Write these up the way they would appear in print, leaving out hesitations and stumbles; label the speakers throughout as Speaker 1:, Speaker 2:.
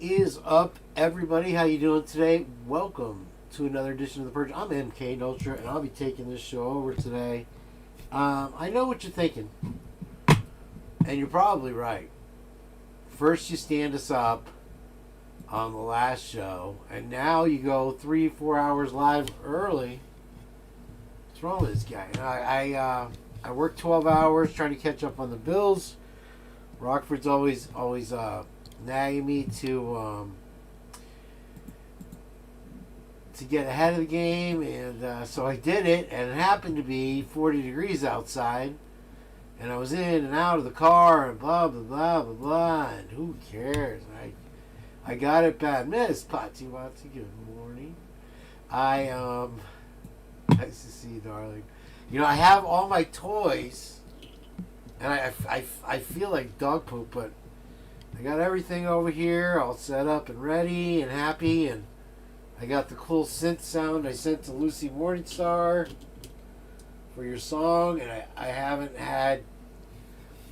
Speaker 1: is up, everybody? How you doing today? Welcome to another edition of the Purge. I'm MKaneUltra, and I'll be taking this show over today. I know what you're thinking, and you're probably right. First you stand us up on the last show, and now you go 3-4 hours live early. What's wrong with this guy? I work 12 hours trying to catch up on the bills. Rockford's always nagging me to get ahead of the game, and so I did it, and it happened to be 40 degrees outside, and I was in and out of the car, and blah blah blah blah blah, and who cares? I got it bad. Miss Patsy Watsy, good morning. Nice to see you, darling. You know, I have all my toys, and I feel like dog poop, but I got everything over here all set up and ready and happy, and I got the cool synth sound I sent to Lucy Morningstar for your song, and I haven't had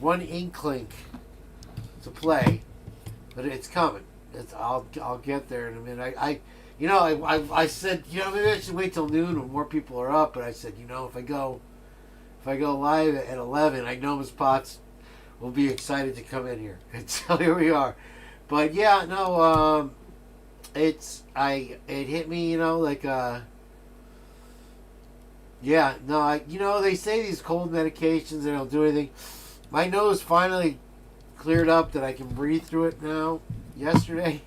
Speaker 1: one inkling to play, but it's coming. I'll get there in a minute. I said, maybe I should wait till noon when more people are up, but I said, if I go live at 11, I know Ms. Potts will be excited to come in here. And so here we are. But yeah, no, it hit me, they say these cold medications, they don't do anything. My nose finally cleared up that I can breathe through it now yesterday.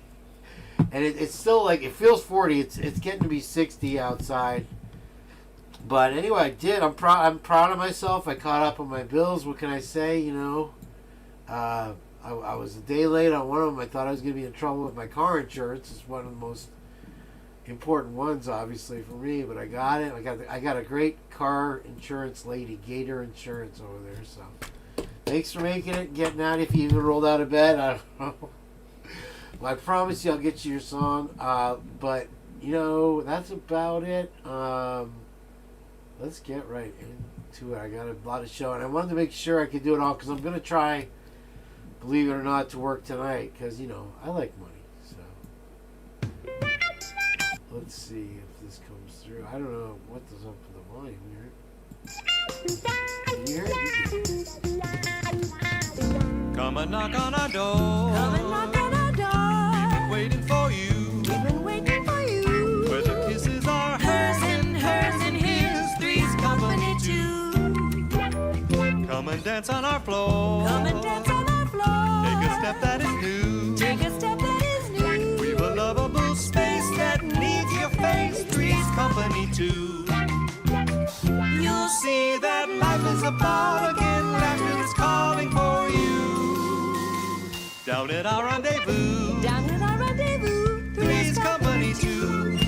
Speaker 1: And it's still it feels 40. It's getting to be 60 outside. But anyway, I did. I'm proud of myself. I caught up on my bills. What can I say? I was a day late on one of them. I thought I was going to be in trouble with my car insurance. It's one of the most important ones, obviously, for me. But I got it. I got a great car insurance lady, Gator Insurance, over there. So thanks for making it, getting out. If you even rolled out of bed, I don't know. Well, I promise you I'll get you your song. But that's about it. Let's get right into it. I got a lot of show, and I wanted to make sure I could do it all because I'm going to try, believe it or not, to work tonight because, I like money. So let's see if this comes through. I don't know what is up with the volume here. Can you hear it?
Speaker 2: Come and knock on our door.
Speaker 3: Come and knock on our door.
Speaker 2: We've been waiting for you.
Speaker 3: We've been waiting for you.
Speaker 2: Where the kisses are
Speaker 3: Hers and his, three's company too.
Speaker 2: Come and dance on our floor.
Speaker 3: Come and dance on our floor.
Speaker 2: Take a step that is new.
Speaker 3: Take a step that is new.
Speaker 2: We've a lovable space that needs your face. Three's company too. You'll see that life is a ball again. Laughter is calling for you. Down at our rendezvous.
Speaker 3: Down at our rendezvous.
Speaker 2: Three's company too.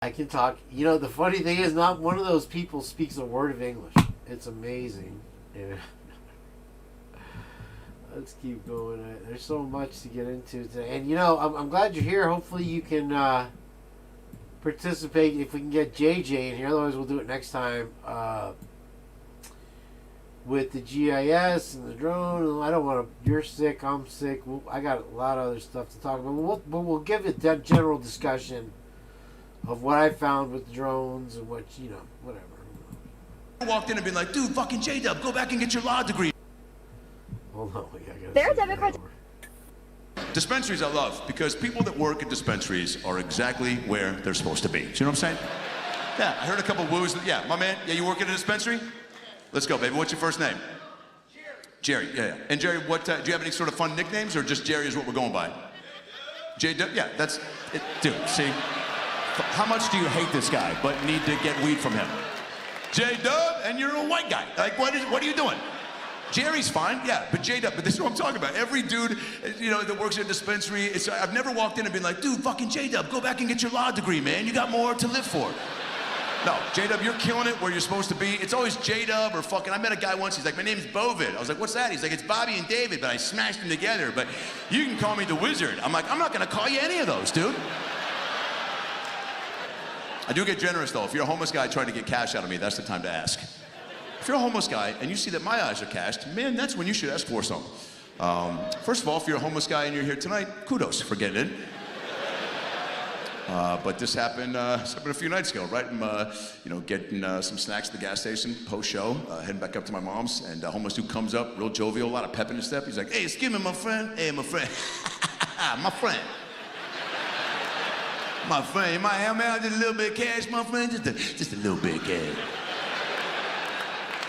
Speaker 1: I can talk. The funny thing is, not one of those people speaks a word of English. It's amazing. Yeah. Let's keep going. There's so much to get into today. And, I'm glad you're here. Hopefully you can participate if we can get Jage in here. Otherwise, we'll do it next time with the GIS and the drone. I don't want to. You're sick. I'm sick. I got a lot of other stuff to talk about. But we'll give it that general discussion of what I found with drones and what, whatever.
Speaker 4: I walked in and been like, dude, fucking J-Dub, go back and get your law degree.
Speaker 1: Hold on, I gotta
Speaker 5: There's
Speaker 1: say
Speaker 5: Democrats.
Speaker 4: Dispensaries I love because people that work at dispensaries are exactly where they're supposed to be. Do you know what I'm saying? Yeah, I heard a couple woos. Yeah, my man, yeah, you work at a dispensary? Let's go, baby. What's your first name? Jerry. Jerry, yeah. And Jerry, what, do you have any sort of fun nicknames or just Jerry is what we're going by? J-Dub, yeah, that's it. Dude, see? How much do you hate this guy but need to get weed from him? J-Dub, and you're a white guy. Like, what are you doing? Jerry's fine, yeah, but J-Dub, but this is what I'm talking about. Every dude, that works at a dispensary, I've never walked in and been like, dude, fucking J-Dub, go back and get your law degree, man. You got more to live for. No, J-Dub, you're killing it where you're supposed to be. It's always J-Dub or fucking, I met a guy once, he's like, my name's Bovid. I was like, what's that? He's like, it's Bobby and David, but I smashed them together, but you can call me the Wizard. I'm like, I'm not gonna call you any of those, dude. I do get generous, though. If you're a homeless guy trying to get cash out of me, that's the time to ask. if you're a homeless guy and you see that my eyes are cast, man, that's when you should ask for some. First of all, if you're a homeless guy and you're here tonight, kudos for getting in. But this happened a few nights ago, right? I'm, getting some snacks at the gas station, post-show, heading back up to my mom's, and a homeless dude comes up, real jovial, a lot of pep in his step. He's like, hey, excuse me, my friend. Hey, my friend. My friend. My friend, you might help me out just a little bit of cash, my friend? Just a little bit of cash.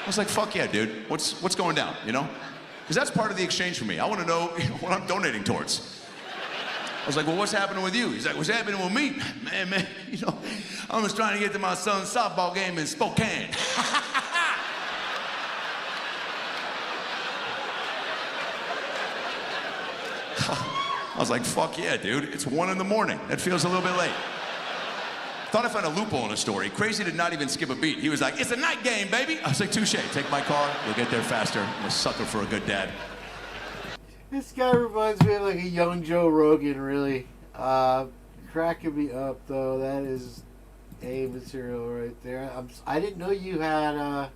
Speaker 4: I was like, fuck yeah, dude. What's going down, you know? Because that's part of the exchange for me. I want to know what I'm donating towards. I was like, well, what's happening with you? He's like, what's happening with me? Man, I'm just trying to get to my son's softball game in Spokane. I was like, fuck yeah, dude. It's 1 in the morning. That feels a little bit late. Thought I found a loophole in the story. Crazy did not even skip a beat. He was like, it's a night game, baby. I was like, touche. Take my car. We'll get there faster. I'm a sucker for a good dad.
Speaker 1: This guy reminds me of like a young Joe Rogan, really. Cracking me up, though. That is A material right there. I didn't know you had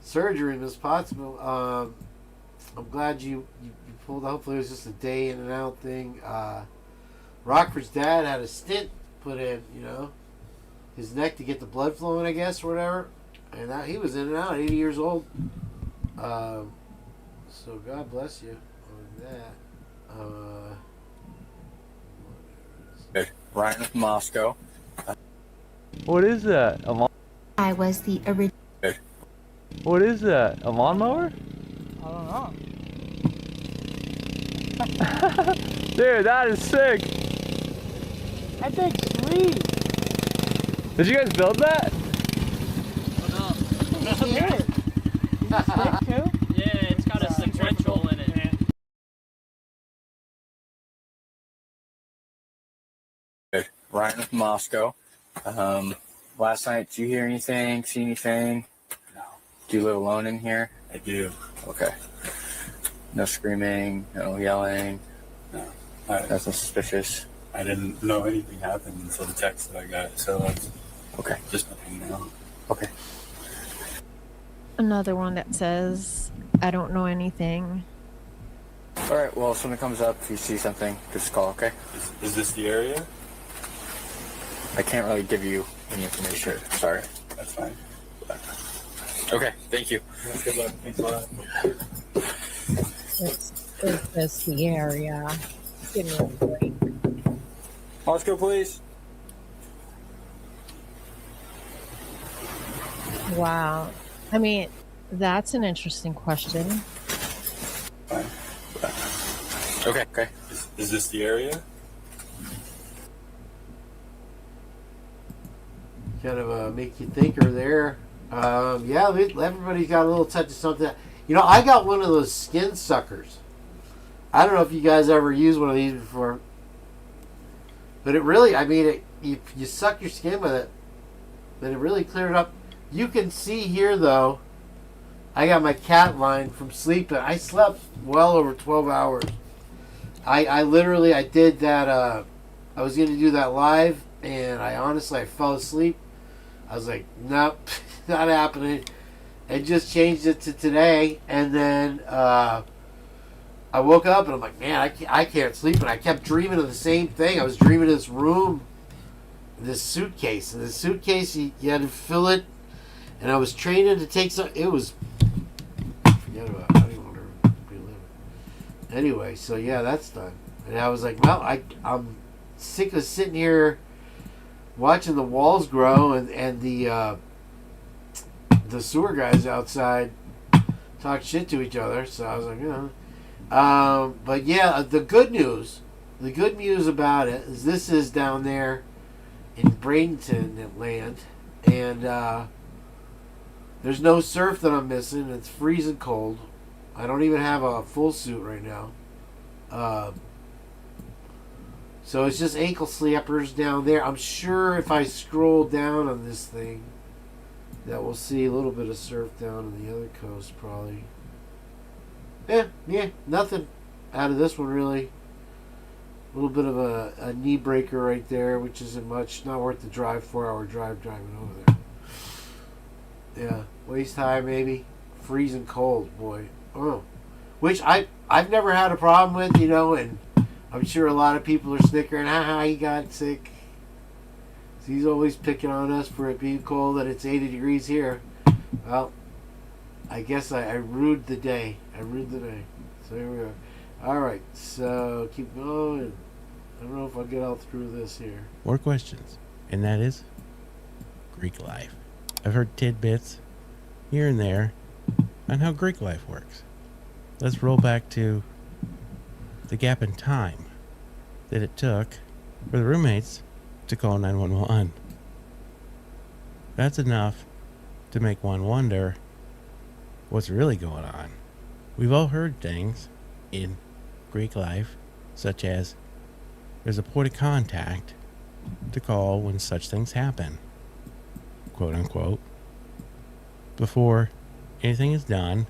Speaker 1: surgery, Miss Pottsville. I'm glad you pulled. Hopefully it was just a day in and out thing. Rockford's dad had a stint put in, his neck to get the blood flowing, I guess, or whatever. And he was in and out, 80 years old. So God bless you on that.
Speaker 5: Ryan from Moscow.
Speaker 6: What is that?
Speaker 7: I was the original.
Speaker 6: What is that? A lawnmower?
Speaker 8: I don't know.
Speaker 6: Dude, that is sick.
Speaker 8: I think sweet.
Speaker 6: Did you guys build that?
Speaker 8: You did. You stick too?
Speaker 9: Yeah, it's got a sequential in it.
Speaker 5: Ryan from Moscow. Last night, did you hear anything, see anything?
Speaker 10: No.
Speaker 5: Do you live alone in here?
Speaker 10: I do.
Speaker 5: Okay. No screaming, no yelling.
Speaker 10: No.
Speaker 5: Nothing suspicious.
Speaker 10: I didn't know anything happened until the text that I got, so it's
Speaker 5: Okay.
Speaker 10: just nothing now.
Speaker 5: Okay.
Speaker 11: Another one that says, I don't know anything.
Speaker 5: All right. Well, if something comes up, if you see something, just call. Okay.
Speaker 10: Is this the area?
Speaker 5: I can't really give you any information. Sorry.
Speaker 10: That's fine.
Speaker 5: Okay. Thank you.
Speaker 10: Good luck. Thanks a lot.
Speaker 11: Is this the area? Give me a break.
Speaker 5: Moscow, please.
Speaker 11: Wow. I mean, that's an interesting question.
Speaker 10: Fine.
Speaker 5: Okay. Okay.
Speaker 10: Is this the area?
Speaker 1: Kind of make you thinker there. Yeah, everybody's got a little touch of something. I got one of those skin suckers. I don't know if you guys ever used one of these before. But it really, you suck your skin with it. But it really cleared it up. You can see here, though, I got my cat line from sleeping. I slept well over 12 hours. I did that. I was going to do that live, and I fell asleep. I was like, nope, not happening. And just changed it to today. And then I woke up, and I'm like, man, I can't sleep. And I kept dreaming of the same thing. I was dreaming of this room, this suitcase. And the suitcase, you had to fill it. And I was training to take some. It was. Forget about it. I don't even want to relive it. Anyway, so yeah, that's done. And I was like, well, I'm sick of sitting here watching the walls grow and the sewer guys outside talk shit to each other. So I was like, but yeah, the good news about it is this is down there in Bradenton land, and there's no surf that I'm missing. It's freezing cold. I don't even have a full suit right now. So it's just ankle slappers down there. I'm sure if I scroll down on this thing that we'll see a little bit of surf down on the other coast probably. Yeah, nothing out of this one really. A little bit of a knee breaker right there, which isn't much. Not worth the drive, 4-hour drive driving over there. Yeah, waist high maybe. Freezing cold, boy. Oh, which I've never had a problem with, you know, and I'm sure a lot of people are snickering. Haha, he got sick. So he's always picking on us for it being cold and it's 80 degrees here. Well, I guess I ruined the day. So here we are. All right, so keep going. I don't know if I'll get all through this here.
Speaker 12: More questions, and that is Greek life. I've heard tidbits here and there on how Greek life works. Let's roll back to the gap in time that it took for the roommates to call 911. That's enough to make one wonder what's really going on. We've all heard things in Greek life, such as there's a point of contact to call when such things happen, quote unquote, before anything is done,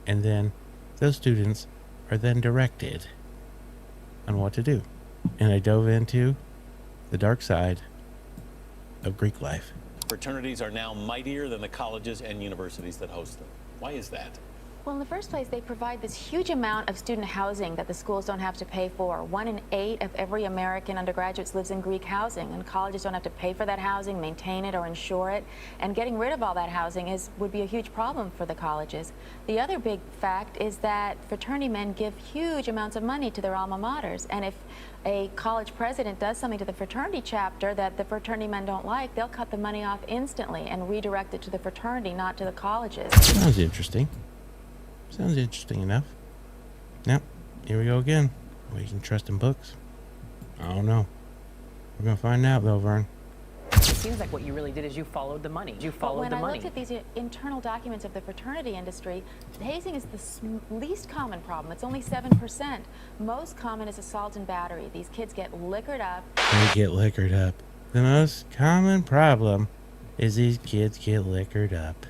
Speaker 12: and then those students are then directed on what to do. And I dove into the dark side of Greek life.
Speaker 13: Fraternities are now mightier than the colleges and universities that host them. Why is that?
Speaker 14: Well, in the first place, they provide this huge amount of student housing that the schools don't have to pay for. 1 in 8 of every American undergraduate lives in Greek housing, and colleges don't have to pay for that housing, maintain it, or insure it. And getting rid of all that housing would be a huge problem for the colleges. The other big fact is that fraternity men give huge amounts of money to their alma maters. And if a college president does something to the fraternity chapter that the fraternity men don't like, they'll cut the money off instantly and redirect it to the fraternity, not to the colleges.
Speaker 12: Sounds interesting. Sounds interesting enough. Yep, here we go again. We can trust in books. I don't know. We're gonna find out though, Vern.
Speaker 15: It seems like what you really did is you followed the money. You followed the money.
Speaker 14: When I looked at these internal documents of the fraternity industry, hazing is the least common problem. It's only 7%. Most common is assault and battery. These kids get liquored up.
Speaker 12: They get liquored up. The most common problem is these kids get liquored up.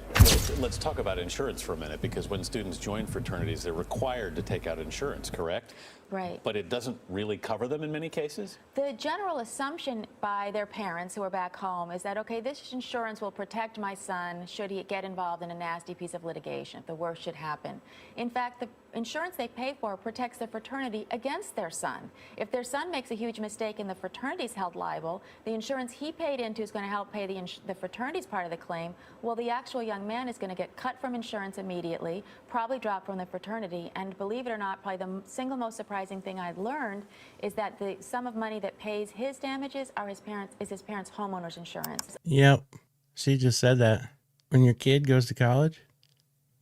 Speaker 13: Let's talk about insurance for a minute, because when students join fraternities, they're required to take out insurance, correct?
Speaker 14: Right.
Speaker 13: But it doesn't really cover them in many cases?
Speaker 14: The general assumption by their parents who are back home is that, okay, this insurance will protect my son should he get involved in a nasty piece of litigation, if the worst should happen. In fact, the insurance they pay for protects the fraternity against their son. If their son makes a huge mistake and the fraternity's held liable, the insurance he paid into is going to help pay the fraternity's part of the claim. Well, the actual young man is going to get cut from insurance immediately, probably dropped from the fraternity, and believe it or not, probably the single most surprising thing I've learned is that the sum of money that pays his damages is his parents' homeowner's insurance.
Speaker 12: Yep. She just said that. When your kid goes to college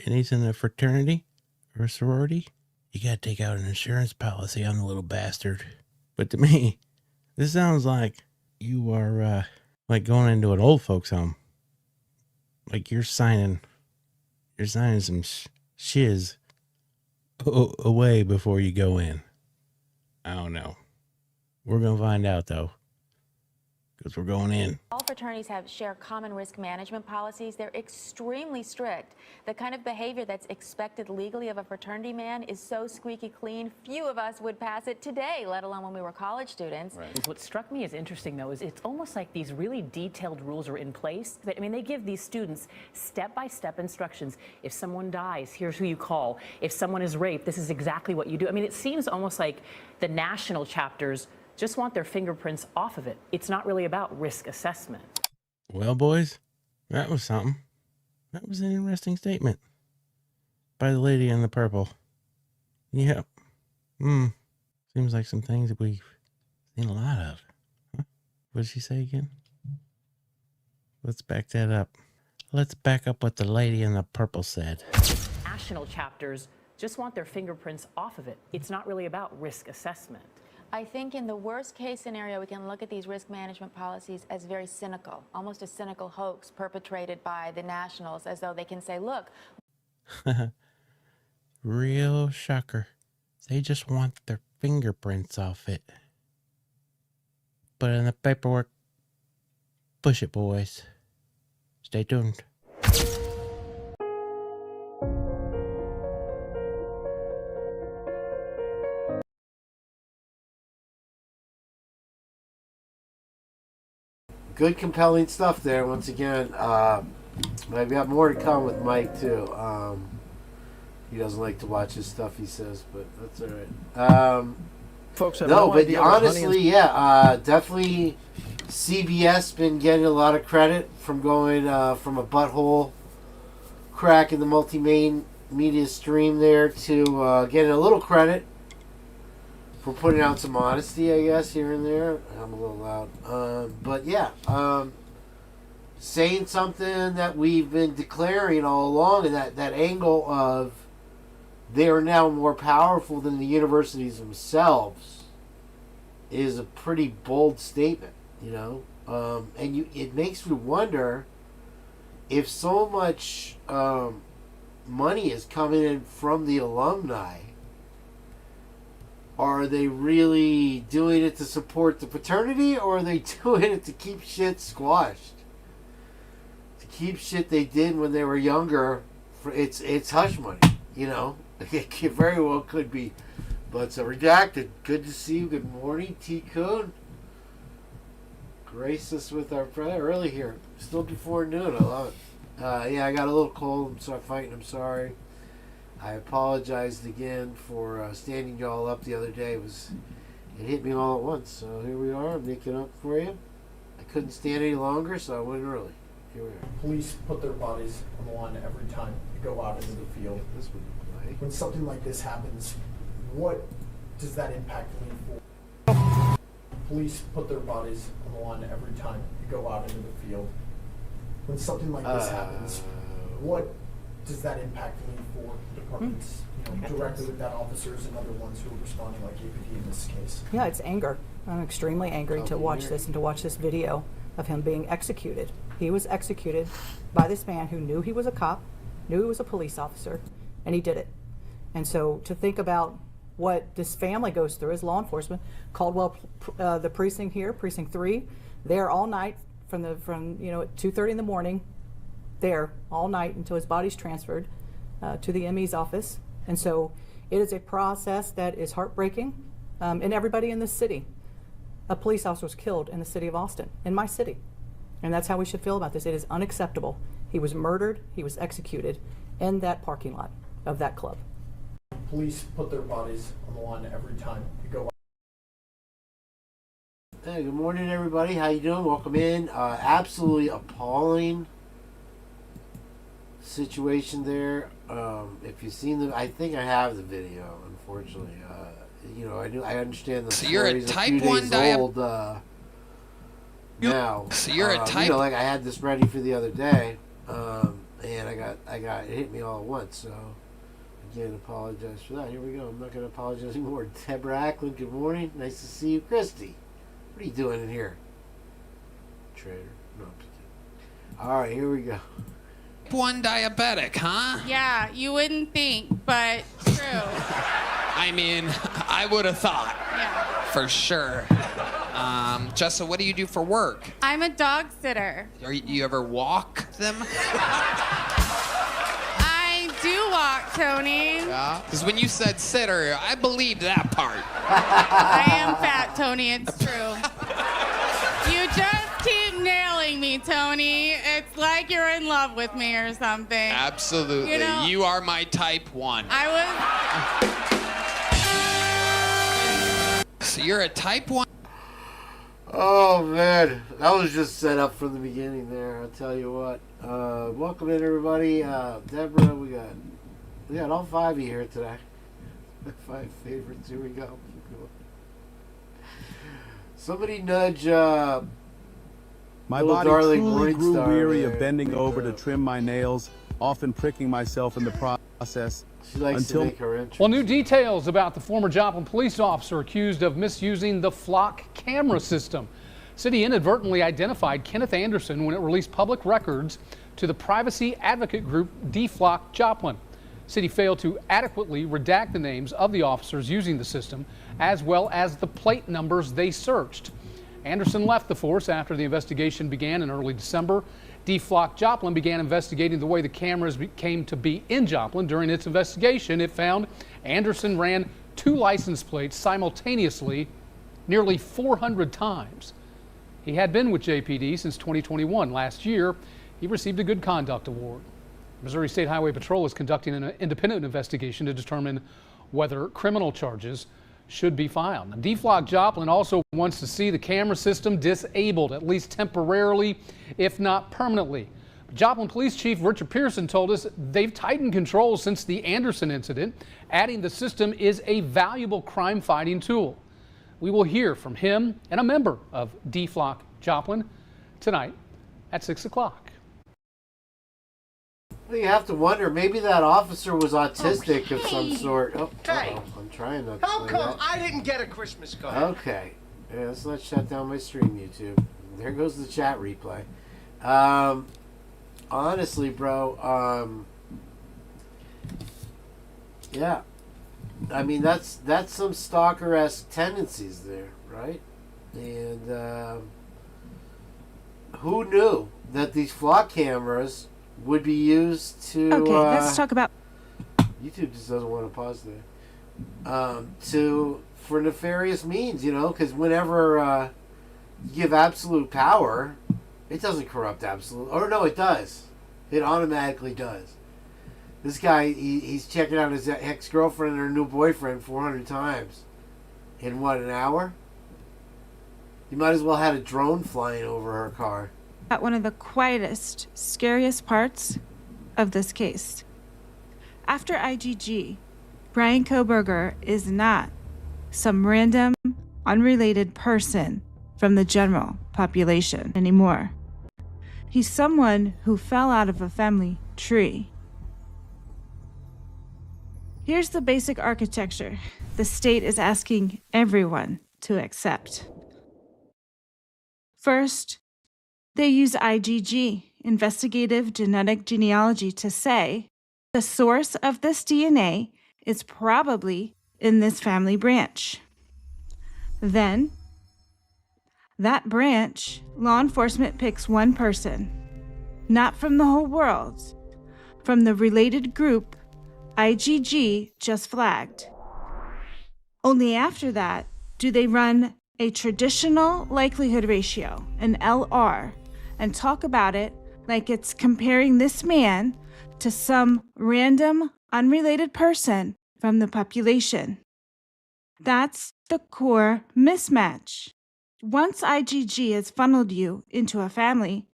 Speaker 12: and he's in a fraternity or a sorority, you gotta take out an insurance policy on the little bastard. But to me, this sounds like you are like going into an old folks home. Like you're signing some shiz away before you go in. I don't know. We're going to find out, though, because we're going in.
Speaker 14: All fraternities share common risk management policies. They're extremely strict. The kind of behavior that's expected legally of a fraternity man is so squeaky clean, few of us would pass it today, let alone when we were college students.
Speaker 15: Right. What struck me as interesting, though, is it's almost like these really detailed rules are in place. I mean, they give these students step-by-step instructions. If someone dies, here's who you call. If someone is raped, this is exactly what you do. I mean, it seems almost like the national chapters just want their fingerprints off of it. It's not really about risk assessment.
Speaker 12: Well, boys, that was something. That was an interesting statement by the lady in the purple. Yep. Seems like some things that we've seen a lot of. Huh? What did she say again? Let's back that up. Let's back up what the lady in the purple said.
Speaker 15: National chapters just want their fingerprints off of it. It's not really about risk assessment.
Speaker 14: I think in the worst case scenario, we can look at these risk management policies as very cynical, almost a cynical hoax perpetrated by the nationals, as though they can say, look.
Speaker 12: Real shocker. They just want their fingerprints off it. Put in the paperwork. Push it, boys. Stay tuned.
Speaker 1: Good, compelling stuff there. Once again, I've got more to come with Mike too. He doesn't like to watch his stuff, he says, but that's all right.
Speaker 16: Folks have
Speaker 1: no, but
Speaker 16: idea what
Speaker 1: honestly, yeah, definitely CBS been getting a lot of credit from going from a butthole crack in the multimedia stream there to getting a little credit for putting out some honesty, I guess, here and there. I'm a little loud. But yeah, saying something that we've been declaring all along, and that angle of they are now more powerful than the universities themselves is a pretty bold statement, you know. And it makes me wonder if so much money is coming in from the alumni. Are they really doing it to support the fraternity, or are they doing it to keep shit squashed? To keep shit they did when they were younger. It's hush money, you know. It very well could be. But so redacted. Good to see you. Good morning, T. Coon. Grace us with our prayer early here. Still before noon. I love it. Yeah, I got a little cold. I'm sorry, fighting. I'm sorry. I apologized again for standing y'all up the other day. It hit me all at once. So here we are. I'm making up for you. I couldn't stand any longer, so I went early. Here we are.
Speaker 17: Police put their bodies on the line every time they go out into the field.
Speaker 1: This would be
Speaker 17: when something like this happens, what does that impact mean for? Police put their bodies on the line every time they go out into the field. When something like this happens, what does that impact mean for departments, directly with that officers and other ones who are responding like APD in this case?
Speaker 18: Yeah, it's anger. I'm extremely angry to watch this and to watch this video of him being executed. He was executed by this man who knew he was a cop, knew he was a police officer, and he did it. And so to think about what this family goes through as law enforcement, Caldwell, the precinct here, precinct 3, there all night from at 2:30 in the morning, there all night until his body's transferred to the ME's office. And so it is a process that is heartbreaking. And everybody in this city, a police officer was killed in the city of Austin, in my city. And that's how we should feel about this. It is unacceptable. He was murdered, he was executed in that parking lot of that club.
Speaker 17: Police put their bodies on the line every time they go out.
Speaker 1: Hey, good morning, everybody. How you doing? Welcome in. Absolutely appalling situation there. If you've seen the, I think I have the video. Unfortunately, I understand the.
Speaker 19: So you're a type
Speaker 1: few
Speaker 19: 1
Speaker 1: days old, now.
Speaker 19: So you're a type.
Speaker 1: Like I had this ready for the other day, and I got it hit me all at once. So again, apologize for that. Here we go. I'm not going to apologize anymore. Deborah Ackland, good morning. Nice to see you, Christy. What are you doing in here? Trader. No, I'm just kidding. All right, here we go.
Speaker 19: 1 diabetic, huh?
Speaker 20: Yeah, you wouldn't think, but true.
Speaker 19: I mean, I would have thought.
Speaker 20: Yeah.
Speaker 19: For sure. Jessa, what do you do for work?
Speaker 20: I'm a dog sitter.
Speaker 19: You ever walk them?
Speaker 20: I do walk, Tony.
Speaker 19: Yeah. Because when you said sitter, I believed that part.
Speaker 20: I am fat, Tony. It's true. You just keep nailing me, Tony. It's like you're in love with me or something.
Speaker 19: Absolutely. You are my type 1. So you're a type 1?
Speaker 1: Oh, man. That was just set up from the beginning there. I'll tell you what. Welcome in, everybody. Deborah, we got all 5 of you here today. 5 favorites. Here we go. Somebody nudge
Speaker 21: my body truly grew weary of bending over to trim my nails, often pricking myself in the process.
Speaker 1: She likes to make her entrance.
Speaker 22: Well, new details about the former Joplin police officer accused of misusing the flock camera system. City inadvertently identified Kenneth Anderson when it released public records to the privacy advocate group DFlock Joplin. City failed to adequately redact the names of the officers using the system, as well as the plate numbers they searched. Anderson left the force after the investigation began in early December. DFlock Joplin began investigating the way the cameras came to be in Joplin. During its investigation, it found Anderson ran 2 license plates simultaneously nearly 400 times. He had been with JPD since 2021. Last year, He received a Good Conduct Award. Missouri State Highway Patrol is conducting an independent investigation to determine whether criminal charges should be filed. Now, DFLOC Joplin also wants to see the camera system disabled, at least temporarily, if not permanently. Joplin Police Chief Richard Pearson told us they've tightened controls since the Anderson incident, adding the system is a valuable crime-fighting tool. We will hear from him and a member of DFLOC Joplin tonight at 6 o'clock.
Speaker 1: Well, you have to wonder, maybe that officer was autistic of some sort. Oh,
Speaker 3: Hey.
Speaker 1: I'm trying not to
Speaker 3: How
Speaker 1: say
Speaker 3: come
Speaker 1: that.
Speaker 3: I didn't get a Christmas card?
Speaker 1: Okay. Yeah, let's not shut down my stream, YouTube. There goes the chat replay. Honestly, bro, yeah. I mean, that's some stalker-esque tendencies there, right? And who knew that these flock cameras would be used to...
Speaker 16: Okay, let's talk about...
Speaker 1: YouTube just doesn't want to pause there. For nefarious means, you know, because whenever you give absolute power, it doesn't corrupt absolute. Or no, it does. It automatically does. This guy, he's checking out his ex-girlfriend and her new boyfriend 400 times. In what, an hour? You might as well had a drone flying over her car.
Speaker 16: One of the quietest, scariest parts of this case. After IGG, Brian Koberger is not some random, unrelated person from the general population anymore. He's someone who fell out of a family tree. Here's the basic architecture the state is asking everyone to accept. First, they use IGG, investigative genetic genealogy, to say the source of this DNA is probably in this family branch. Then, that branch, law enforcement picks one person, not from the whole world, from the related group IGG just flagged. Only after that do they run a traditional likelihood ratio, an LR, and talk about it like it's comparing this man to some random, unrelated person from the population. That's the core mismatch. Once IGG has funneled you into a family,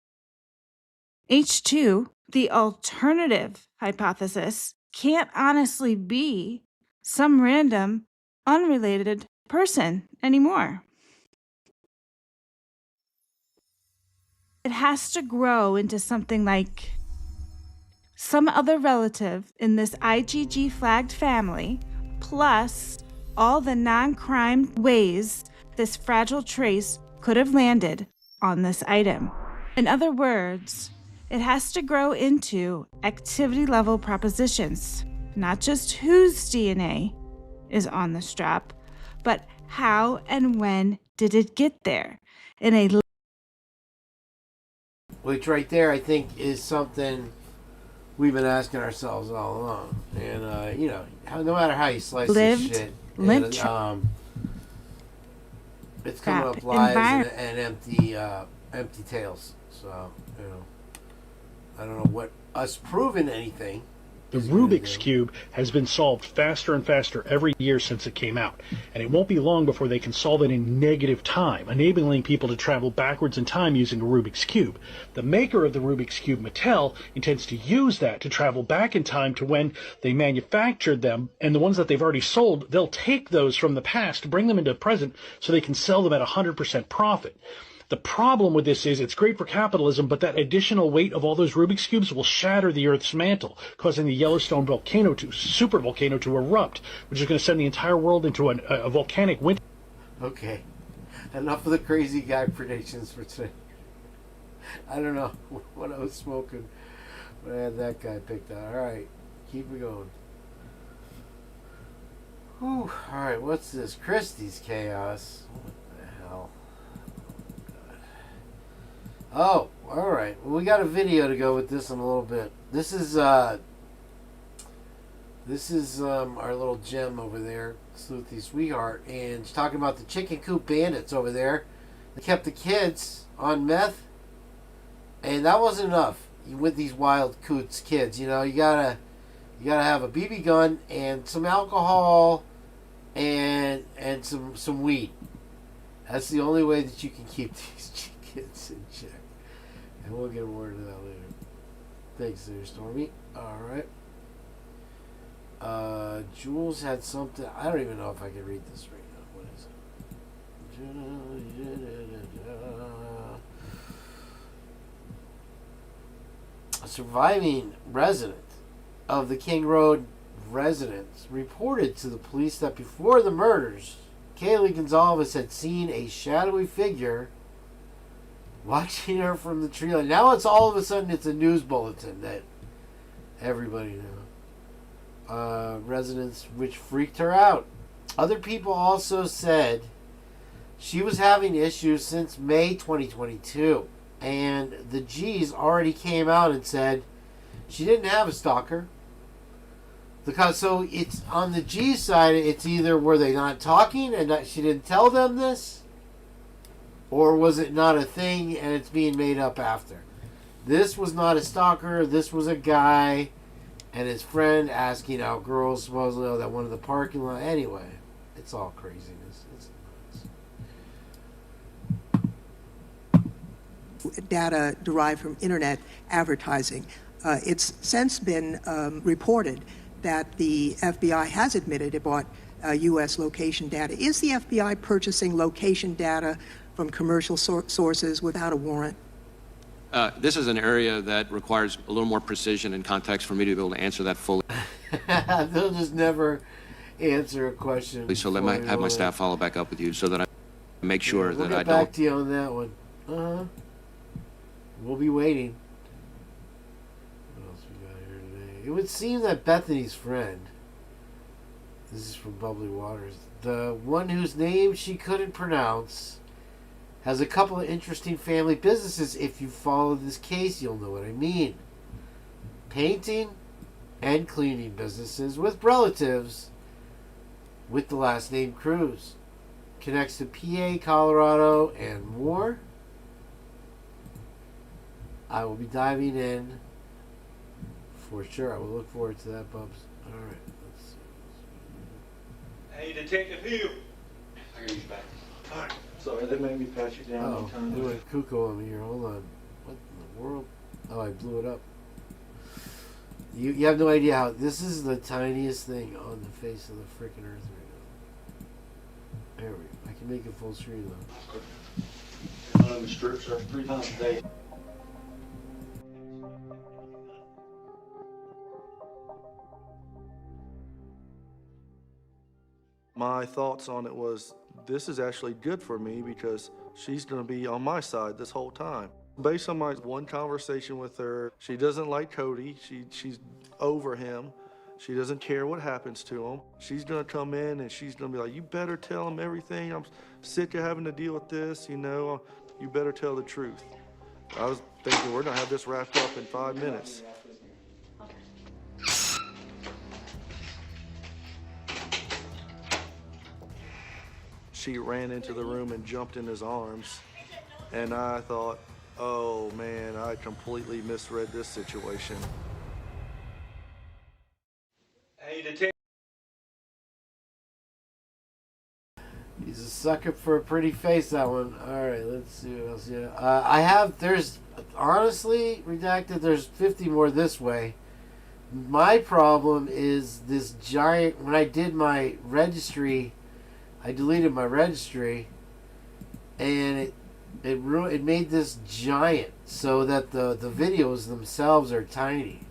Speaker 16: H2, the alternative hypothesis, can't honestly be some random, unrelated person anymore. It has to grow into something like some other relative in this IGG flagged family, plus all the non-crime ways this fragile trace could have landed on this item. In other words, it has to grow into activity level propositions, not just whose DNA is on the strap, but how and when did it get there in a...
Speaker 1: Which right there, I think, is something we've been asking ourselves all along. And, you know, no matter how you slice this shit, it's coming up lies and empty tales. So, you know, I don't know what us proving anything.
Speaker 23: The Rubik's Cube has been solved faster and faster every year since it came out, and it won't be long before they can solve it in negative time, enabling people to travel backwards in time using a Rubik's Cube. The maker of the Rubik's Cube, Mattel, intends to use that to travel back in time to when they manufactured them, and the ones that they've already sold, they'll take those from the past, bring them into the present, so they can sell them at 100% profit. The problem with this is it's great for capitalism, but that additional weight of all those Rubik's Cubes will shatter the Earth's mantle, causing the Yellowstone volcano supervolcano to erupt, which is going to send the entire world into a volcanic winter.
Speaker 1: Okay. Enough of the crazy guy predictions for today. I don't know what I was smoking when I had that guy picked out. All right. Keep it going. Whew. All right. What's this? Christie's chaos. What the hell? Oh, all right. Well, we got a video to go with this in a little bit. This is our little gem over there, Sleuthy Sweetheart, and she's talking about the chicken coop bandits over there. They kept the kids on meth, and that wasn't enough. with these wild coots kids. You know, you gotta have a BB gun and some alcohol and some weed. That's the only way that you can keep these kids in check. And we'll get more into that later. Thanks there, Stormy. Alright. Jules had something. I don't even know if I can read this right now. What is it? A surviving resident of the King Road residence reported to the police that before the murders, Kaylee Gonzalez had seen a shadowy figure watching her from the tree line. Now it's all of a sudden it's a news bulletin that everybody knows. Residents, which freaked her out. Other people also said she was having issues since May 2022, and the G's already came out and said she didn't have a stalker. Because so it's on the G side, it's either were they not talking and that she didn't tell them this, or was it not a thing and it's being made up after. This was not a stalker. This was a guy and his friend asking out girls supposedly that one of the parking lot. Anyway, it's all craziness. It's
Speaker 2: nuts. Data derived from internet advertising. It's since been reported that the FBI has admitted it bought U.S. location data. Is the FBI purchasing location data from commercial sources without a warrant?
Speaker 3: This is an area that requires a little more precision and context for me to be able to answer that fully.
Speaker 1: They'll just never answer a question.
Speaker 3: So let me have my staff follow back up with you so that I make sure
Speaker 1: we'll
Speaker 3: that I
Speaker 1: get back
Speaker 3: don't.
Speaker 1: to you on that one. We'll be waiting. What else we got here today? It would seem that Bethany's friend, this is from Bubbly Waters, the one whose name she couldn't pronounce, has a couple of interesting family businesses. If you follow this case, you'll know what I mean. Painting and cleaning businesses with relatives with the last name Cruz. Connects to PA, Colorado, and more. I will be diving in for sure. I will look forward to that, Bubs. Alright, let's see.
Speaker 4: Hey, Detective Hill. I got you back. Alright. Sorry, they made me pass you down one time.
Speaker 1: They went cuckoo on me here. Hold on. What in the world? Oh, I blew it up. You have no idea how... This is the tiniest thing on the face of the freaking earth right now. There we go. I can make it full screen though.
Speaker 4: The strips are 3 times a day.
Speaker 24: My thoughts on it was, this is actually good for me because she's going to be on my side this whole time. Based on my one conversation with her, she doesn't like Cody. She's over him. She doesn't care what happens to him. She's going to come in and she's going to be like, you better tell him everything. I'm sick of having to deal with this, you know. You better tell the truth. I was thinking we're going to have this wrapped up in 5 minutes. She ran into the room and jumped in his arms, and I thought, oh man, I completely misread this situation.
Speaker 4: Hey, Detective.
Speaker 1: He's a sucker for a pretty face, that one. Alright, let's see what else. Yeah. There's, honestly, redacted, there's 50 more this way. My problem is this giant, when I did my registry, I deleted my registry, and it made this giant so that the videos themselves are tiny,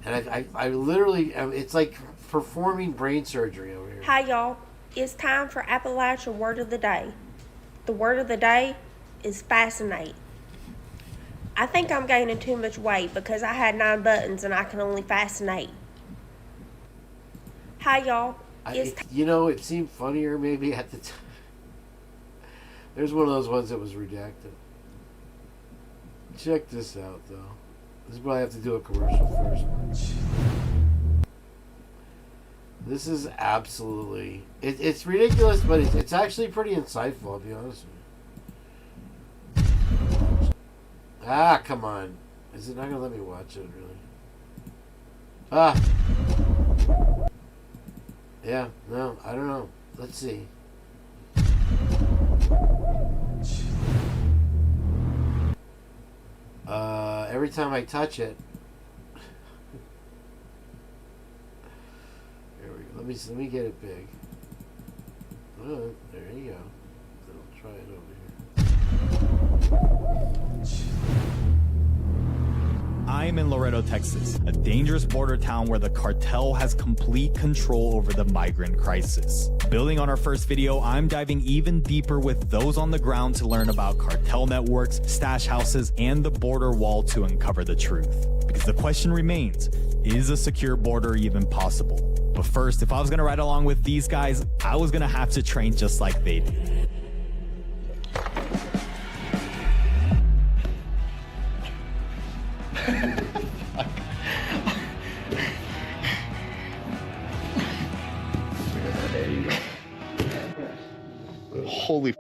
Speaker 1: and I literally, it's like performing brain surgery over here.
Speaker 25: Hi y'all, it's time for Appalachian word of the day. The word of the day is fascinate. I think I'm gaining too much weight because I had 9 buttons and I can only fascinate. Hi y'all.
Speaker 1: It seemed funnier maybe at the time. There's one of those ones that was redacted. Check this out, though. This is why I have to do a commercial first. This is absolutely... It's ridiculous, but it's actually pretty insightful, I'll be honest with you. Ah, come on. Is it not gonna let me watch it really? Ah. Yeah. No, I don't know. Let's see. Every time I touch it. There we go. Let me get it big. Oh, there you go. I'll try it over here.
Speaker 6: I'm in Laredo, Texas, a dangerous border town where the cartel has complete control over the migrant crisis. Building on our first video, I'm diving even deeper with those on the ground to learn about cartel networks, stash houses, and the border wall to uncover the truth. Because the question remains, is a secure border even possible? But first, if I was gonna ride along with these guys, I was gonna have to train just like they do.
Speaker 7: Holy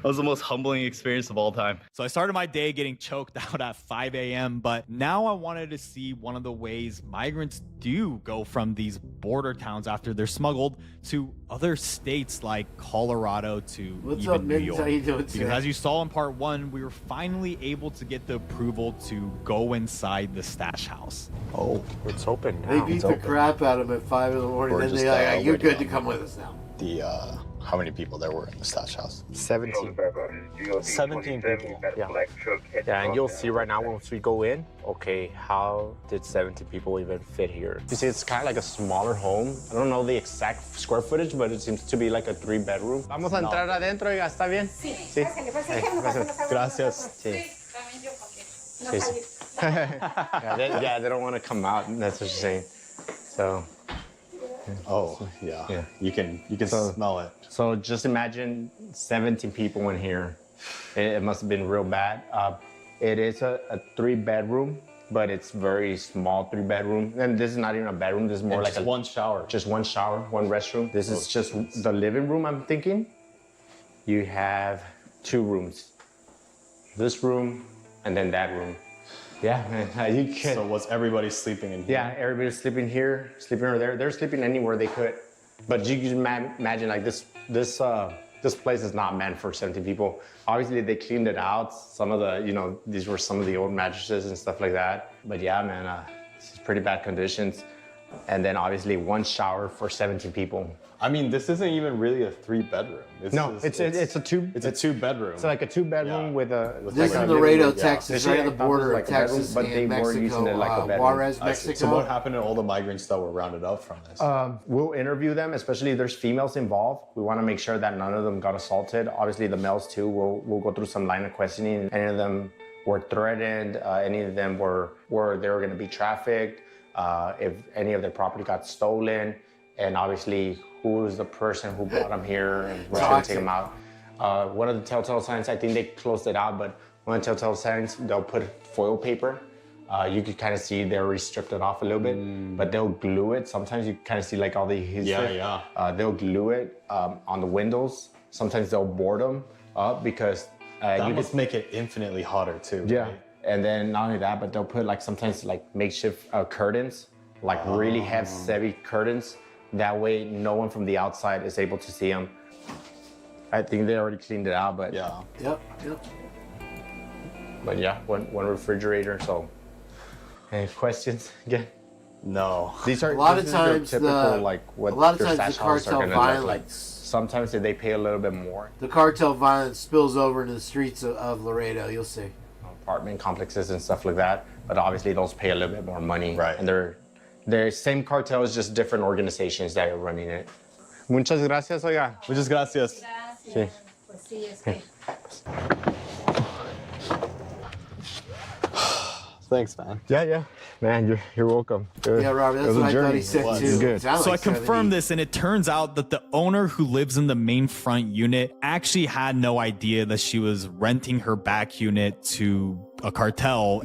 Speaker 7: that was the most humbling experience of all time.
Speaker 6: So I started my day getting choked out at 5 a.m., but now I wanted to see one of the ways migrants do go from these border towns after they're smuggled to other states like Colorado to
Speaker 1: What's
Speaker 6: even
Speaker 1: up,
Speaker 6: New
Speaker 1: Migs?
Speaker 6: York.
Speaker 1: How you doing
Speaker 6: Because
Speaker 1: today?
Speaker 6: as you saw in part 1, we were finally able to get the approval to go inside the stash house.
Speaker 8: Oh, it's open now.
Speaker 1: They beat the crap out of him at 5 in the morning.
Speaker 8: We're
Speaker 1: Then
Speaker 8: just,
Speaker 1: they're like, "You're
Speaker 8: waiting
Speaker 1: good to
Speaker 8: on
Speaker 1: come with us now."
Speaker 8: How many people there were in the stash house? 17. 17 people. Yeah. Yeah, and you'll see right now once we go in, okay, how did 17 people even fit here? You see, it's kind of like a smaller home. I don't know the exact square footage, but it seems to be like a 3-bedroom.
Speaker 9: Vamos a entrar adentro, oiga, ¿está bien?
Speaker 8: Sí. Gracias. Sí. Sí, sí. Yeah, they don't want to come out, and that's what she's saying. So.
Speaker 7: Oh, yeah. You can smell it.
Speaker 8: So just imagine 17 people in here. It must have been real bad. It is a 3-bedroom, but it's very small 3-bedroom. And this is not even a bedroom. This is more like
Speaker 7: one shower.
Speaker 8: Just one shower, one restroom. This is just the living room, I'm thinking. You have 2 rooms. This room and then that room. Yeah, man, you can.
Speaker 7: So was everybody sleeping in here?
Speaker 8: Yeah, everybody's sleeping here, sleeping over there. They're sleeping anywhere they could. But you can imagine like this place is not meant for 17 people. Obviously they cleaned it out. Some of the, these were some of the old mattresses and stuff like that. But yeah, man, this is pretty bad conditions. And then obviously one shower for 17 people.
Speaker 7: I mean, this isn't even really a 3-bedroom.
Speaker 8: It's a 2.
Speaker 7: It's a 2-bedroom.
Speaker 8: It's like a 2-bedroom with a.
Speaker 1: This is in Laredo, Texas, right on the border of Texas
Speaker 8: but they
Speaker 1: and
Speaker 8: were using it like a
Speaker 1: Mexico.
Speaker 8: bedroom.
Speaker 1: Juarez, Mexico.
Speaker 7: So what happened to all the migrants that were rounded up from this?
Speaker 8: We'll interview them, especially if there's females involved. We want to make sure that none of them got assaulted. Obviously, the males too. We'll go through some line of questioning. Any of them were threatened. Any of them were they were going to be trafficked. If any of their property got stolen, and obviously who is the person who brought them here and who's going to take them out. One of the telltale signs, I think they closed it out, but one of the telltale signs, they'll put foil paper. You could kind of see they're restricted off a little bit, but they'll glue it. Sometimes you kind of see like all the adhesive. They'll glue it on the windows. Sometimes they'll board them up because
Speaker 7: that must make it infinitely hotter too.
Speaker 8: Yeah.
Speaker 7: Right?
Speaker 8: And then not only that, but they'll put like sometimes like makeshift curtains, like really heavy curtains. That way, no one from the outside is able to see them. I think they already cleaned it out, but
Speaker 7: yeah.
Speaker 1: Yep.
Speaker 8: But yeah, one refrigerator. So, any questions again?
Speaker 7: No.
Speaker 8: These are
Speaker 1: a lot of times
Speaker 8: typical, like what
Speaker 1: a lot of
Speaker 8: your
Speaker 1: times the
Speaker 8: stash houses are
Speaker 1: cartel
Speaker 8: gonna look
Speaker 1: violence.
Speaker 8: like. Sometimes they pay a little bit more.
Speaker 1: The cartel violence spills over into the streets of Laredo. You'll see.
Speaker 8: Apartment complexes and stuff like that, but obviously those pay a little bit more money.
Speaker 7: Right.
Speaker 8: And they're same cartels, just different organizations that are running it. Muchas gracias, oiga.
Speaker 7: Muchas gracias.
Speaker 8: Sí.
Speaker 11: Pues sí, es que...
Speaker 7: Thanks, man.
Speaker 8: Yeah. Man, you're welcome.
Speaker 1: Yeah, Robert, that's what I thought he said too.
Speaker 8: Good.
Speaker 6: So I confirmed this, and it turns out that the owner who lives in the main front unit actually had no idea that she was renting her back unit to a cartel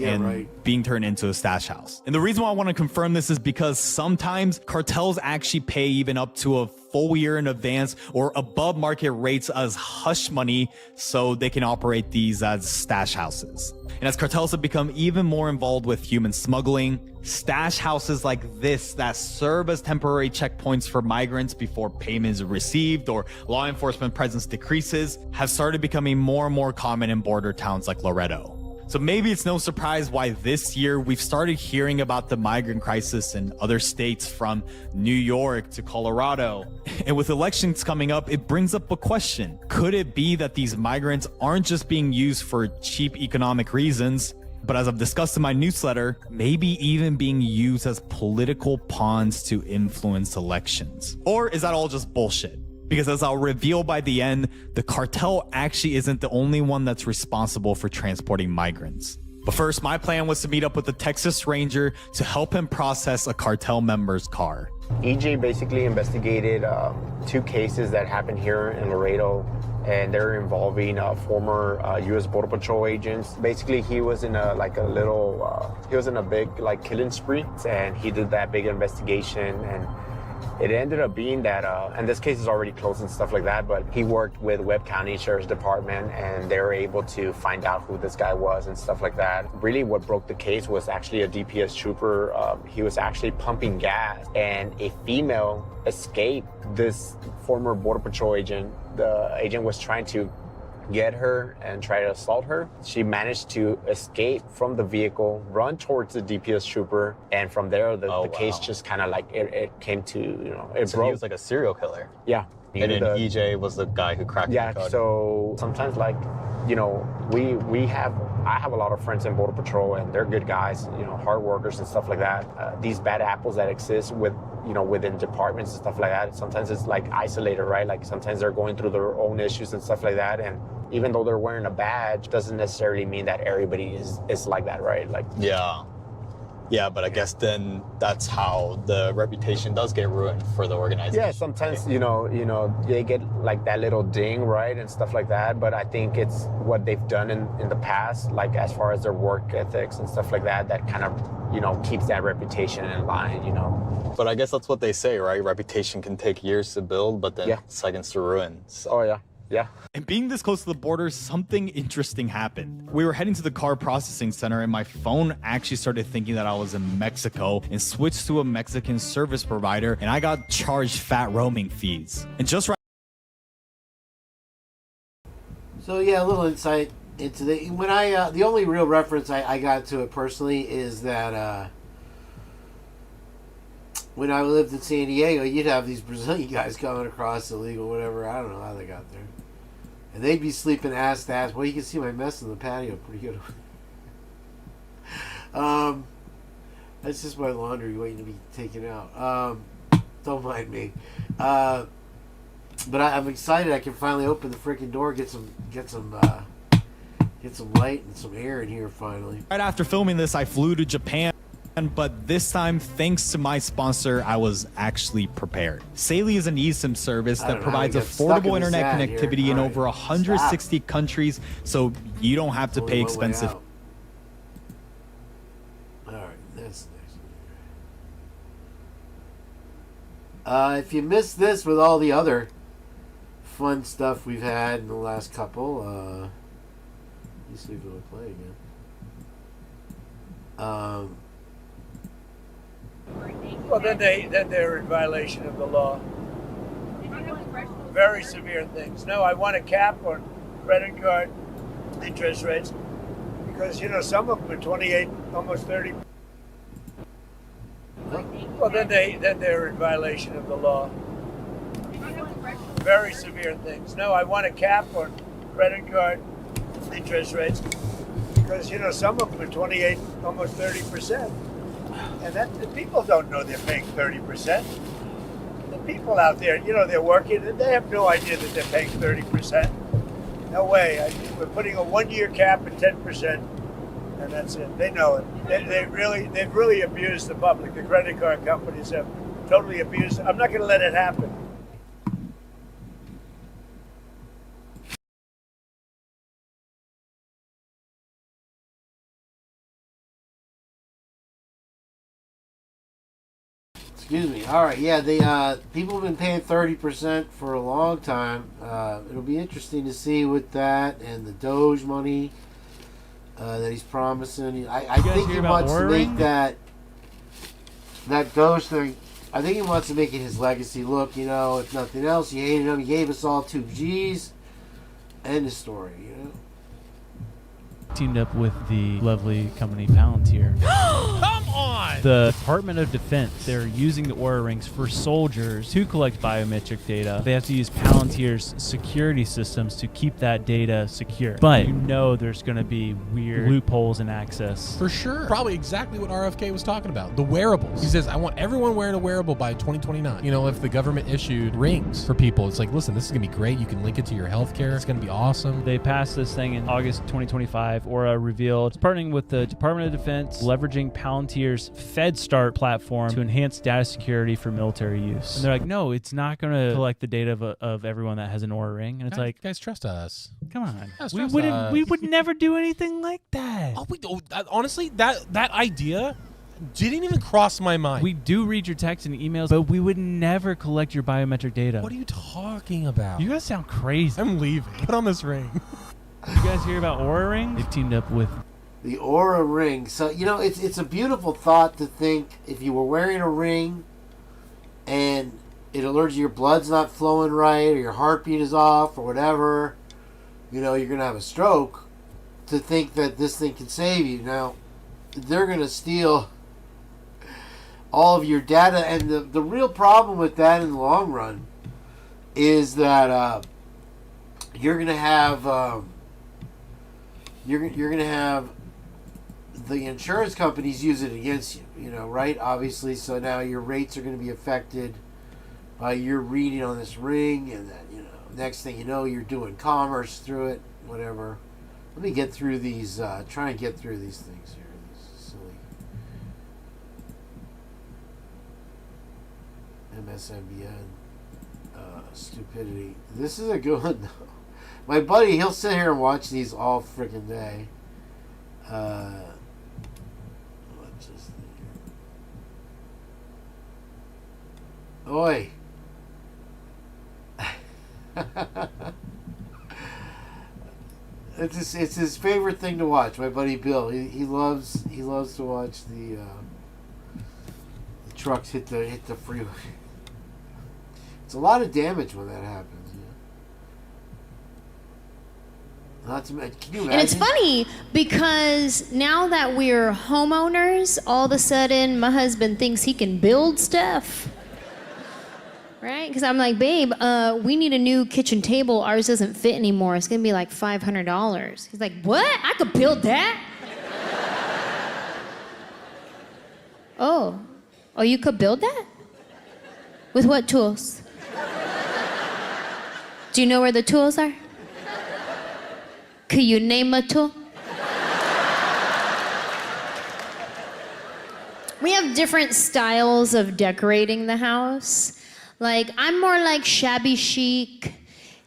Speaker 6: being turned into a stash house. And the reason why I want to confirm this is because sometimes cartels actually pay even up to a full year in advance or above market rates as hush money so they can operate these as stash houses. And as cartels have become even more involved with human smuggling, stash houses like this that serve as temporary checkpoints for migrants before payment is received or law enforcement presence decreases have started becoming more and more common in border towns like Loretto. So maybe it's no surprise why this year we've started hearing about the migrant crisis in other states from New York to Colorado. And with elections coming up, it brings up a question. Could it be that these migrants aren't just being used for cheap economic reasons, but as I've discussed in my newsletter, maybe even being used as political pawns to influence elections? Or is that all just bullshit? Because as I'll reveal by the end, the cartel actually isn't the only one that's responsible for transporting migrants. But first, my plan was to meet up with the Texas Ranger to help him process a cartel member's car.
Speaker 8: EJ basically investigated 2 cases that happened here in Laredo, and they're involving former U.S. Border Patrol agents. Basically, he was in he was in a big killing spree, and he did that big investigation, and it ended up being that, and this case is already closed and stuff like that, but he worked with Webb County Sheriff's Department, and they were able to find out who this guy was and stuff like that. Really, what broke the case was actually a DPS trooper. He was actually pumping gas, and a female escaped this former Border Patrol agent. The agent was trying to get her and try to assault her. She managed to escape from the vehicle, run towards the DPS trooper, and from there the case just kind of it came to, it
Speaker 7: so
Speaker 8: broke.
Speaker 7: He was like a serial killer.
Speaker 8: Yeah.
Speaker 7: And then EJ was the guy who cracked the code.
Speaker 8: So sometimes I have a lot of friends in Border Patrol, and they're good guys, hard workers and stuff like that. These bad apples that exist within departments and stuff like that, sometimes it's isolated, right? Sometimes they're going through their own issues and stuff like that, and even though they're wearing a badge, doesn't necessarily mean that everybody is like that, right?
Speaker 7: Yeah, but I guess then that's how the reputation does get ruined for the organization.
Speaker 8: Yeah, sometimes, they get that little ding, right, and stuff like that, but I think it's what they've done in the past, as far as their work ethics and stuff like that, that kind of, keeps that reputation in line,
Speaker 7: But I guess that's what they say, right? Reputation can take years to build, but then seconds to ruin. So.
Speaker 8: Oh, yeah. Yeah.
Speaker 6: And being this close to the border, something interesting happened. We were heading to the car processing center, and my phone actually started thinking that I was in Mexico and switched to a Mexican service provider, and I got charged fat roaming fees. And just right.
Speaker 1: So yeah, a little insight into the only real reference I got to it personally is that when I lived in San Diego, you'd have these Brazilian guys coming across illegal, whatever. I don't know how they got there. And they'd be sleeping ass to ass. Well, you can see my mess in the patio pretty good. That's just my laundry waiting to be taken out. Don't mind me. But I'm excited I can finally open the freaking door, get some light and some air in here finally.
Speaker 6: Right after filming this, I flew to Japan. But this time, thanks to my sponsor, I was actually prepared. Saley is an eSIM service that provides affordable internet connectivity in over 160 countries, so you don't have to pay expensive.
Speaker 1: Alright, that's next. If you missed this with all the other fun stuff we've had in the last couple, let me see if it'll play again.
Speaker 5: Well, then they're in violation of the law. Very severe things. No, I want a cap on credit card interest rates because some of them are 28, almost 30. Well, then they're in violation of the law. Very severe things. No, I want a cap on credit card interest rates because some of them are 28, almost 30%. And the people don't know they're paying 30%. The people out there, they're working, and they have no idea that they're paying 30%. No way. We're putting a 1-year cap at 10%, and that's it. They know it. They've really abused the public. The credit card companies have totally abused it. I'm not going to let it happen.
Speaker 1: Excuse me. All right, yeah, the people have been paying 30% for a long time. It'll be interesting to see with that and the Doge money that he's promising. I
Speaker 12: You guys
Speaker 1: think
Speaker 12: hear
Speaker 1: he
Speaker 12: about
Speaker 1: wants to
Speaker 12: Aura
Speaker 1: make
Speaker 12: Ring?
Speaker 1: that ghost thing. I think he wants to make it his legacy. Look, you know, if nothing else, you hated him. He gave us all 2 G's. End of story, you know.
Speaker 10: Teamed up with the lovely company Palantir.
Speaker 11: Come on!
Speaker 10: The Department of Defense, they're using the Aura Rings for soldiers to collect biometric data. They have to use Palantir's security systems to keep that data secure. But you know there's going to be weird loopholes in access.
Speaker 11: For sure. Probably exactly what RFK was talking about. The wearables. He says, I want everyone wearing a wearable by 2029. You know, if the government issued rings for people, it's like, listen, this is going to be great. You can link it to your healthcare. It's going to be awesome.
Speaker 10: They passed this thing in August 2025. Aura revealed it's partnering with the Department of Defense, leveraging Palantir's FedStart platform to enhance data security for military use. And they're like, no, it's not going to collect the data of everyone that has an Aura ring. And it's like,
Speaker 11: guys, trust us.
Speaker 10: Come on.
Speaker 11: Guys,
Speaker 10: We
Speaker 11: trust
Speaker 10: wouldn't.
Speaker 11: us.
Speaker 10: We would never do anything like that.
Speaker 11: Honestly, that idea didn't even cross my mind.
Speaker 10: We do read your texts and emails, but we would never collect your biometric data.
Speaker 11: What are you talking about?
Speaker 10: You guys sound crazy.
Speaker 11: I'm leaving. Put on this ring.
Speaker 10: You guys hear about Aura Ring? They've teamed up with
Speaker 1: The Aura Ring. So, you know, it's a beautiful thought to think if you were wearing a ring and it alerts you your blood's not flowing right or your heartbeat is off or whatever, you know, you're going to have a stroke, to think that this thing can save you. Now, they're going to steal all of your data, and the real problem with that in the long run is that you're going to have you're going to have the insurance companies use it against you, you know, right? Obviously, so now your rates are going to be affected by your reading on this ring, and then, you know, next thing you know, you're doing commerce through it, whatever. Let me get through these, try and get through these things here. This is silly. MSNBN, stupidity. This is a good one, though. My buddy, he'll sit here and watch these all freaking day. What's this thing here? Oi. It's his favorite thing to watch. My buddy Bill, he loves to watch the trucks hit the freeway. It's a lot of damage when that happens. Not to mention, can you imagine?
Speaker 13: And it's funny because now that we're homeowners, all of a sudden my husband thinks he can build stuff. Right? Because I'm like, babe, we need a new kitchen table. Ours doesn't fit anymore. It's going to be like $500. He's like, what? I could build that? Oh, you could build that? With what tools? Do you know where the tools are? Could you name a tool? We have different styles of decorating the house. Like, I'm more like shabby chic.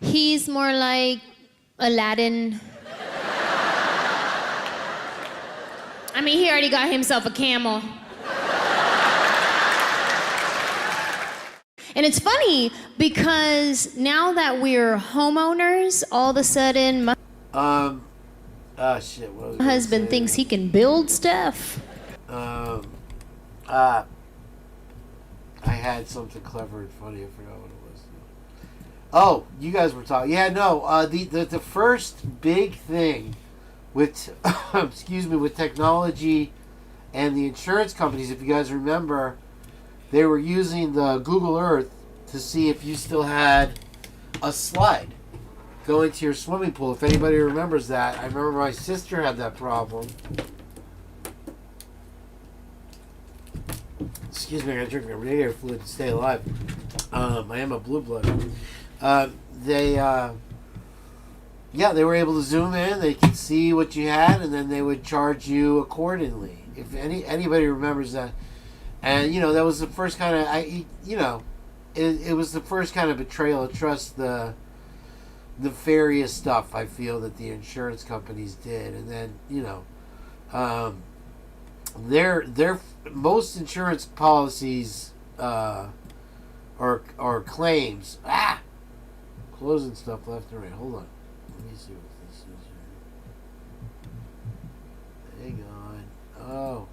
Speaker 13: He's more like Aladdin. I mean, he already got himself a camel. And it's funny because now that we're homeowners, all of a sudden my
Speaker 1: shit. What was
Speaker 13: my husband thinks he can build stuff.
Speaker 1: I had something clever and funny. I forgot what it was. Oh, you guys were talking. Yeah, no. The first big thing with with technology and the insurance companies, if you guys remember, they were using the Google Earth to see if you still had a slide going to your swimming pool. If anybody remembers that, I remember my sister had that problem. Excuse me, I gotta drink my radiator fluid to stay alive. I am a blue blood. They were able to zoom in. They could see what you had, and then they would charge you accordingly. If anybody remembers that, and you know that was the first kind of it was the first kind of betrayal of trust. The nefarious stuff I feel that the insurance companies did, and then their most insurance policies or claims closing stuff left and right. Hold on, let me see what this is Oh.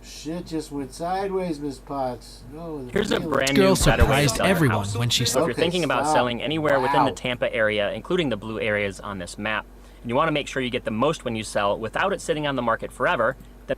Speaker 1: Shit just went sideways, Miss Potts. No.
Speaker 14: Here's a brand
Speaker 15: Girl
Speaker 14: new better way to
Speaker 15: surprised
Speaker 14: sell your
Speaker 15: everyone
Speaker 14: house.
Speaker 15: when she
Speaker 14: So if you're
Speaker 1: Okay,
Speaker 14: thinking about
Speaker 1: stop.
Speaker 14: selling anywhere within the
Speaker 1: Wow.
Speaker 14: Tampa area, including the blue areas on this map, and you want to make sure you get the most when you sell without it sitting on the market forever, then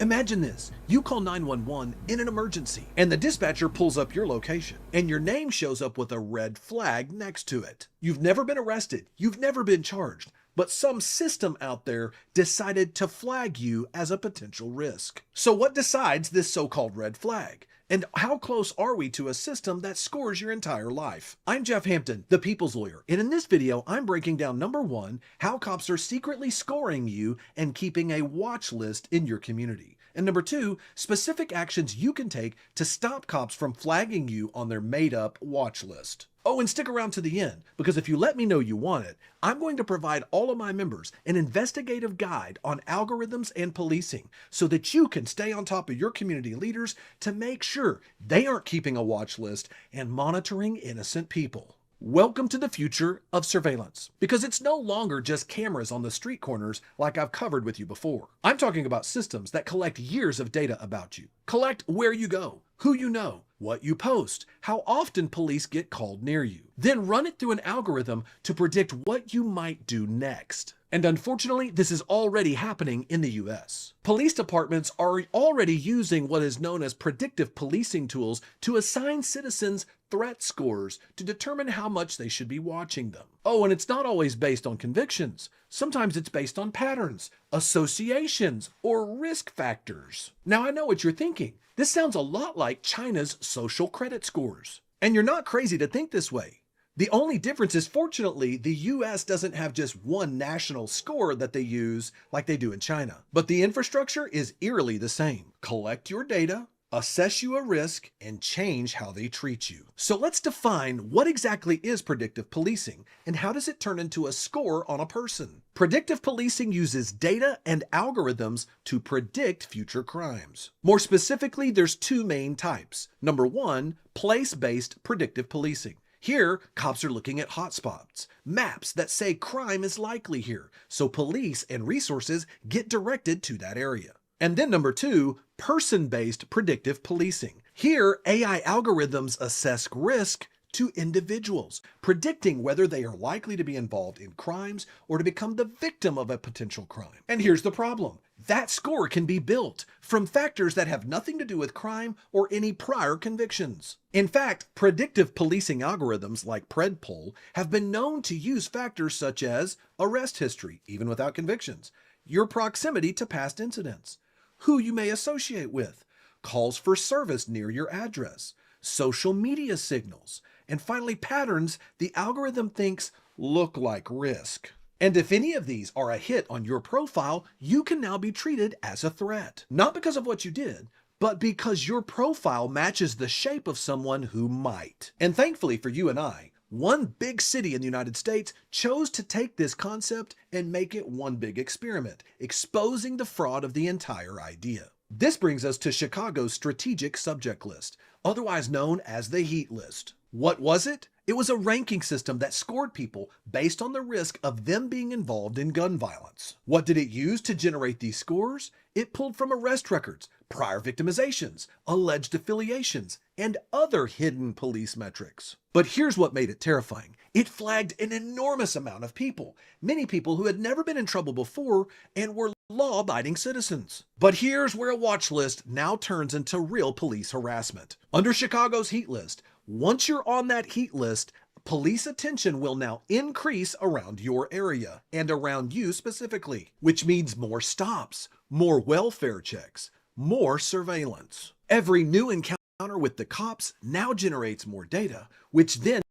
Speaker 17: Imagine this. You call 911 in an emergency, and the dispatcher pulls up your location, and your name shows up with a red flag next to it. You've never been arrested. You've never been charged. But some system out there decided to flag you as a potential risk. So what decides this so-called red flag? And how close are we to a system that scores your entire life? I'm Jeff Hampton, the People's Lawyer, and in this video, I'm breaking down number 1, how cops are secretly scoring you and keeping a watch list in your community. And number 2, specific actions you can take to stop cops from flagging you on their made-up watch list. Oh, and stick around to the end, because if you let me know you want it, I'm going to provide all of my members an investigative guide on algorithms and policing so that you can stay on top of your community leaders to make sure they aren't keeping a watch list and monitoring innocent people. Welcome to the future of surveillance, because it's no longer just cameras on the street corners like I've covered with you before. I'm talking about systems that collect years of data about you. Collect where you go, who you know, what you post, how often police get called near you. Then run it through an algorithm to predict what you might do next. And unfortunately, this is already happening in the US. Police departments are already using what is known as predictive policing tools to assign citizens threat scores to determine how much they should be watching them. Oh, and it's not always based on convictions. Sometimes it's based on patterns, associations, or risk factors. Now I know what you're thinking. This sounds a lot like China's social credit scores. And you're not crazy to think this way. The only difference is, fortunately, the US doesn't have just one national score that they use like they do in China. But the infrastructure is eerily the same. Collect your data, assess you a risk, and change how they treat you. So let's define what exactly is predictive policing and how does it turn into a score on a person. Predictive policing uses data and algorithms to predict future crimes. More specifically, there's 2 main types. Number 1, place-based predictive policing. Here, cops are looking at hotspots, maps that say crime is likely here, so police and resources get directed to that area. And then number 2, person-based predictive policing. Here, AI algorithms assess risk to individuals, predicting whether they are likely to be involved in crimes or to become the victim of a potential crime. And here's the problem. That score can be built from factors that have nothing to do with crime or any prior convictions. In fact, predictive policing algorithms like PredPol have been known to use factors such as arrest history, even without convictions, your proximity to past incidents, who you may associate with, calls for service near your address, social media signals, and finally patterns the algorithm thinks look like risk. And if any of these are a hit on your profile, you can now be treated as a threat. Not because of what you did, but because your profile matches the shape of someone who might. And thankfully for you and I, one big city in the United States chose to take this concept and make it one big experiment, exposing the fraud of the entire idea. This brings us to Chicago's strategic subject list, otherwise known as the heat list. What was it? It was a ranking system that scored people based on the risk of them being involved in gun violence. What did it use to generate these scores? It pulled from arrest records, prior victimizations, alleged affiliations, and other hidden police metrics. But here's what made it terrifying. It flagged an enormous amount of people, many people who had never been in trouble before and were law-abiding citizens. But here's where a watch list now turns into real police harassment. Under Chicago's heat list, once you're on that heat list, police attention will now increase around your area and around you specifically, which means more stops, more welfare checks, more surveillance. Every new encounter with the cops now generates more data, which then...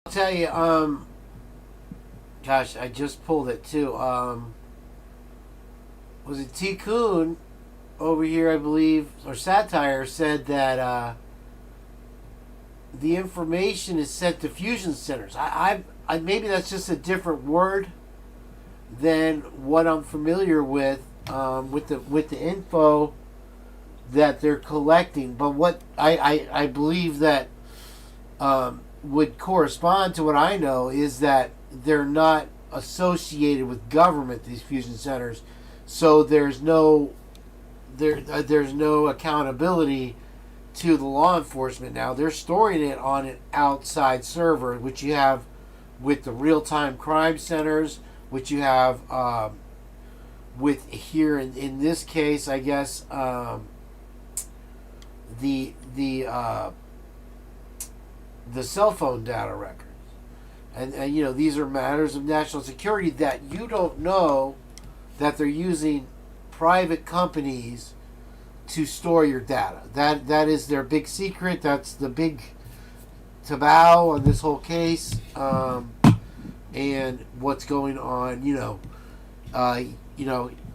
Speaker 1: I'll tell you, gosh, I just pulled it too. Was it T-Coon over here, I believe, or Satire said that the information is sent to fusion centers. I maybe that's just a different word than what I'm familiar with the info that they're collecting. But what I believe that would correspond to what I know is that they're not associated with government, these fusion centers, so there's no accountability to the law enforcement. Now they're storing it on an outside server, which you have with the real-time crime centers, which you have with here in this case, I guess, the cell phone data records. And you know, these are matters of national security that you don't know that they're using private companies to store your data. That is their big secret. That's the big taboo on this whole case. And what's going on,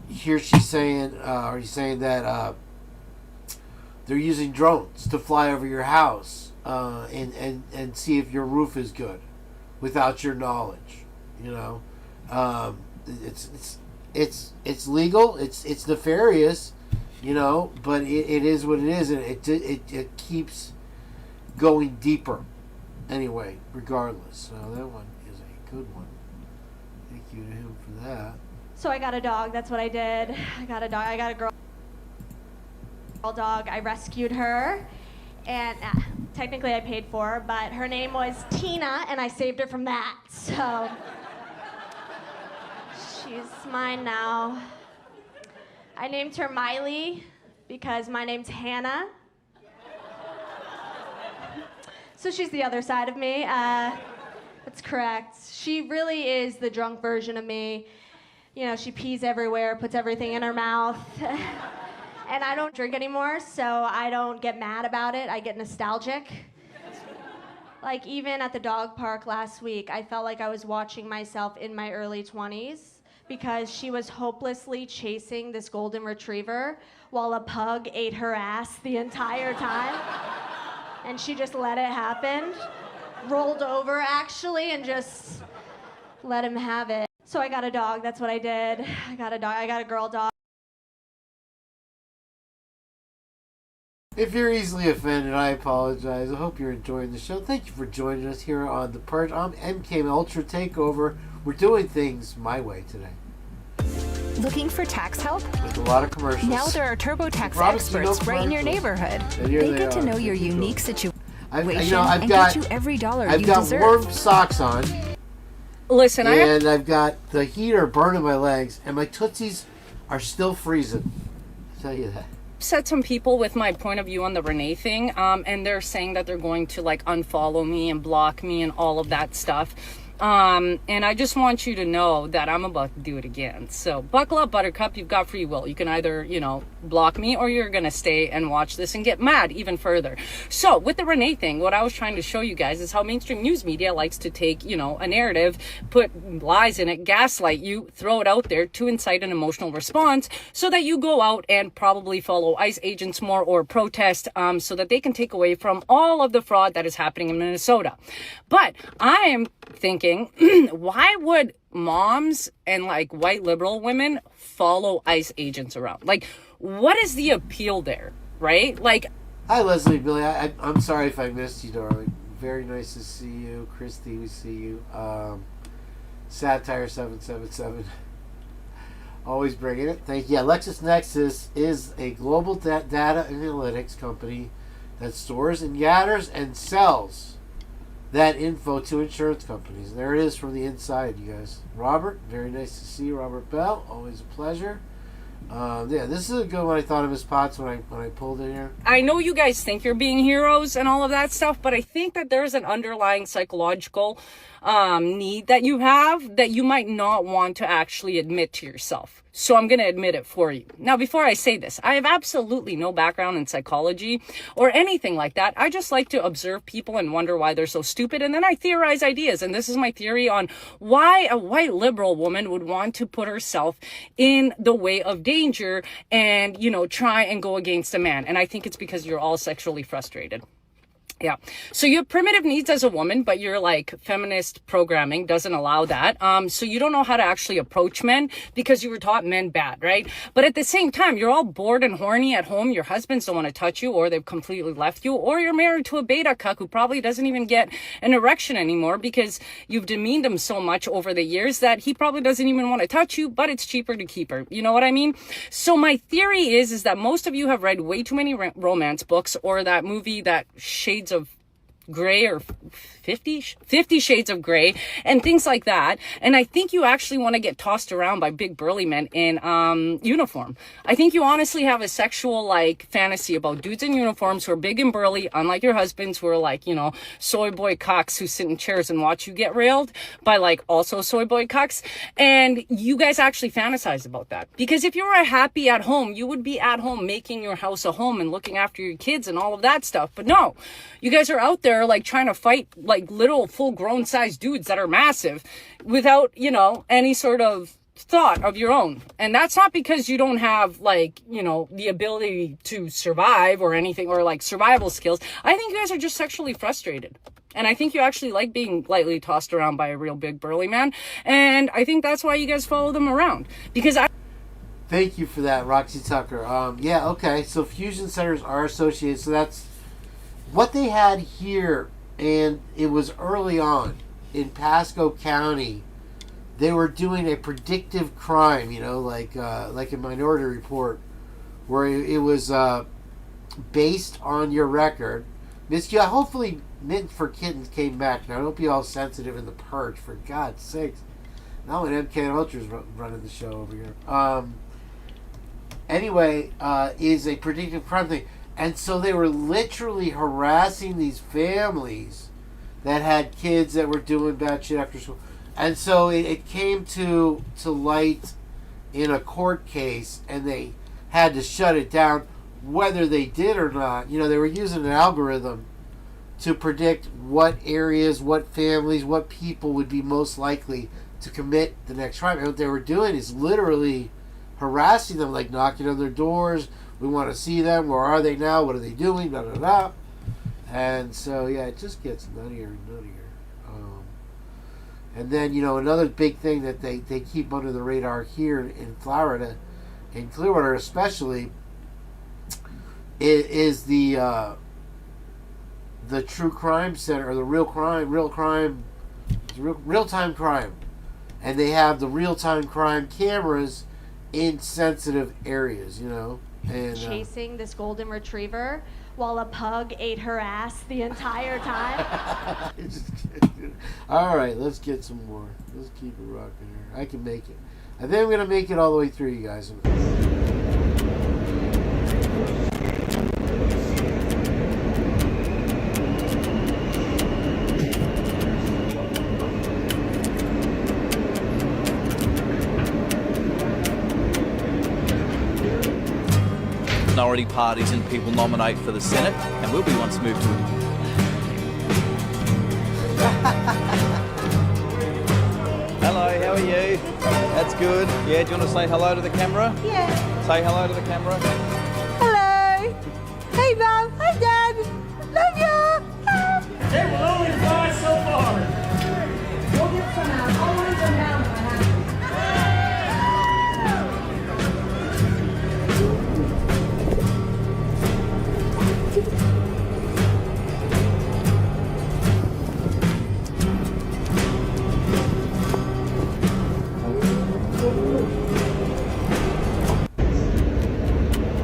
Speaker 1: here she's saying, or he's saying that they're using drones to fly over your house and see if your roof is good without your knowledge. It's legal. It's nefarious, but it is what it is, and it keeps going deeper. Anyway, regardless, so that one is a good one. Thank you to him for that.
Speaker 15: So I got a dog. That's what I did. I got a dog. I got a girl dog. I rescued her, and technically I paid for her, but her name was Tina, and I saved her from that. So she's mine now. I named her Miley because my name's Hannah. So she's the other side of me. That's correct. She really is the drunk version of me. She pees everywhere, puts everything in her mouth. And I don't drink anymore, so I don't get mad about it. I get nostalgic. Like, even at the dog park last week, I felt like I was watching myself in my early 20s because she was hopelessly chasing this golden retriever while a pug ate her ass the entire time. And she just let it happen. Rolled over, actually, and just let him have it. So I got a dog. That's what I did. I got a dog. I got a girl dog.
Speaker 1: If you're easily offended, I apologize. I hope you're enjoying the show. Thank you for joining us here on the Purge. I'm MKaneUltra Takeover. We're doing things my way today.
Speaker 18: Looking for tax help?
Speaker 1: With a lot of commercials.
Speaker 18: Now there are TurboTax experts right in your neighborhood. They get to know your unique situation and get you every dollar you deserve.
Speaker 1: I've got warm socks on.
Speaker 19: Listen,
Speaker 1: I've got the heater burning my legs, and my tootsies are still freezing. I'll tell you that.
Speaker 19: Upset some people with my point of view on the Renee thing, and they're saying that they're going to unfollow me and block me and all of that stuff. And I just want you to know that I'm about to do it again. So buckle up, Buttercup. You've got free will. You can either, block me, or you're going to stay and watch this and get mad even further. So with the Renee thing, what I was trying to show you guys is how mainstream news media likes to take, a narrative, put lies in it, gaslight you, throw it out there to incite an emotional response so that you go out and probably follow ICE agents more or protest, so that they can take away from all of the fraud that is happening in Minnesota. But I am thinking, why would moms and white liberal women follow ICE agents around? What is the appeal there, right?
Speaker 1: Hi, Leslie, Billy. I'm sorry if I missed you, darling. Very nice to see you. Christy, we see you. Satire 777. Always bringing it. Thank you. Yeah, LexisNexis is a global data analytics company that stores and gathers and sells that info to insurance companies. There it is from the inside, you guys. Robert, very nice to see you. Robert Bell, always a pleasure. This is a good one. I thought of his spots when I pulled in here.
Speaker 19: I know you guys think you're being heroes and all of that stuff, but I think that there's an underlying psychological need that you have that you might not want to actually admit to yourself. So I'm going to admit it for you. Now, before I say this, I have absolutely no background in psychology or anything like that. I just like to observe people and wonder why they're so stupid. And then I theorize ideas. And this is my theory on why a white liberal woman would want to put herself in the way of danger and, try and go against a man. And I think it's because you're all sexually frustrated. Yeah. So you have primitive needs as a woman, but your like feminist programming doesn't allow that. So you don't know how to actually approach men because you were taught men bad, right? But at the same time, you're all bored and horny at home. Your husbands don't want to touch you, or they've completely left you, or you're married to a beta cuck who probably doesn't even get an erection anymore because you've demeaned him so much over the years that he probably doesn't even want to touch you, but it's cheaper to keep her. You know what I mean? So my theory is that most of you have read way too many romance books, or that movie, that Shades of Gray, or 50 Shades of Gray, and things like that. And I think you actually want to get tossed around by big burly men in uniform. I think you honestly have a sexual like fantasy about dudes in uniforms who are big and burly, unlike your husbands who are like, you know, soy boy cocks who sit in chairs and watch you get railed by like also soy boy cocks. And you guys actually fantasize about that. Because if you were happy at home, you would be at home making your house a home and looking after your kids and all of that stuff. But no, you guys are out there like trying to fight like little full-grown sized dudes that are massive without, you know, any sort of thought of your own. And that's not because you don't have like, you know, the ability to survive or anything, or like survival skills. I think you guys are just sexually frustrated. And I think you actually like being lightly tossed around by a real big burly man. And I think that's why you guys follow them around. Because
Speaker 1: Thank you for that, Roxy Tucker. Yeah, okay. So fusion centers are associated. So that's what they had here, and it was early on in Pasco County. They were doing a predictive crime, you know, like a Minority Report, where it was based on your record. Miss, yeah, hopefully Mint for Kittens came back. Now, don't be all sensitive in the Purge, for God's sakes. Now when MKaneUltra is running the show over here. Anyway, is a predictive crime thing. And so they were literally harassing these families that had kids that were doing bad shit after school. And so it came to light in a court case, and they had to shut it down, whether they did or not. You know, they were using an algorithm to predict what areas, what families, what people would be most likely to commit the next crime. And what they were doing is literally harassing them, like knocking on their doors. We want to see them. Where are they now? What are they doing? Da, da, da. And so, yeah, it just gets nuttier and nuttier. And then, you know, another big thing that they keep under the radar here in Florida, in Clearwater especially, is the True Crime Center, or the real-time crime. And they have the real-time crime cameras in sensitive areas, you know. And
Speaker 15: chasing this golden retriever while a pug ate her ass the entire time.
Speaker 1: All right, let's get some more. Let's keep it rocking here. I can make it. I think I'm going to make it all the way through, you guys.
Speaker 16: Minority parties and people nominate for the Senate, and we'll be once moved to Hello, how are you? That's good. Yeah, do you want to say hello to the camera?
Speaker 20: Yeah.
Speaker 16: Say hello to the camera.
Speaker 20: Hello. Hey, Mom. Hi, Dad. Love you. It will only fly so far. We'll get some out. I'll run some down if I have to.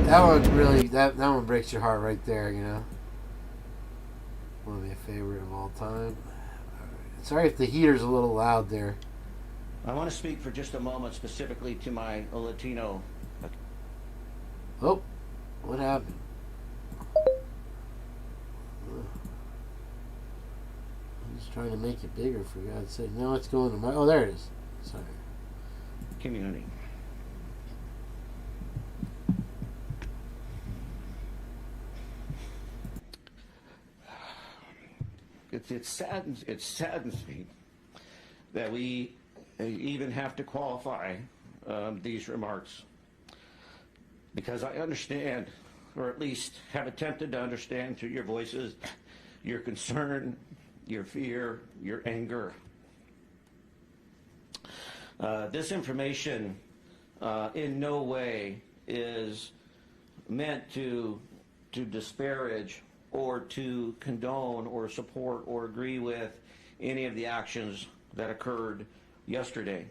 Speaker 1: That one really, that one breaks your heart right there, you know. One of my favorite of all time. Sorry if the heater's a little loud there.
Speaker 21: I want to speak for just a moment specifically to my Latino.
Speaker 1: Oh, what happened? I'm just trying to make it bigger, for God's sake. Now it's going to my... Oh, there it is. Sorry.
Speaker 21: Community. It saddens me that we even have to qualify these remarks, because I understand, or at least have attempted to understand through your voices, your concern, your fear, your anger. This information in no way is meant to disparage or to condone or support or agree with any of the actions that occurred yesterday.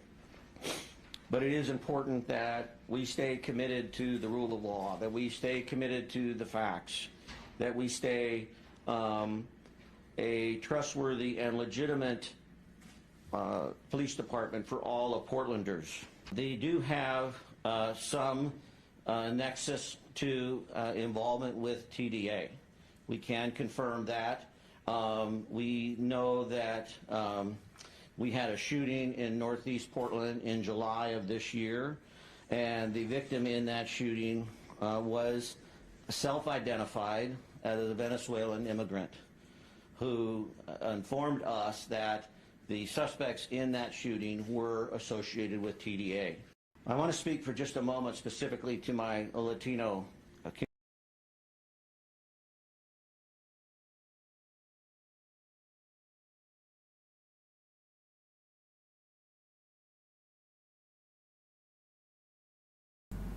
Speaker 21: But it is important that we stay committed to the rule of law, that we stay committed to the facts, that we stay a trustworthy and legitimate police department for all of Portlanders. They do have some nexus to involvement with TDA. We can confirm that. We know that we had a shooting in Northeast Portland in July of this year, and the victim in that shooting was self-identified as a Venezuelan immigrant who informed us that the suspects in that shooting were associated with TDA. I want to speak for just a moment specifically to my Latino community.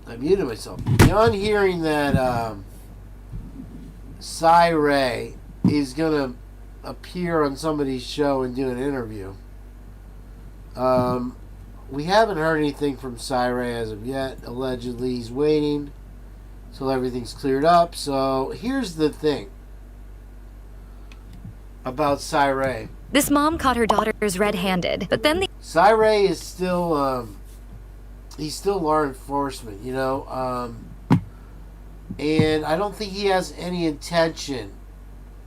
Speaker 1: I muted myself. Beyond hearing that Cy Ray is going to appear on somebody's show and do an interview, we haven't heard anything from Cy Ray as of yet. Allegedly, he's waiting till everything's cleared up. So here's the thing about Cy Ray.
Speaker 2: This mom caught her daughters red-handed, but then the
Speaker 1: Cy Ray is still he's still law enforcement, you know, and I don't think he has any intention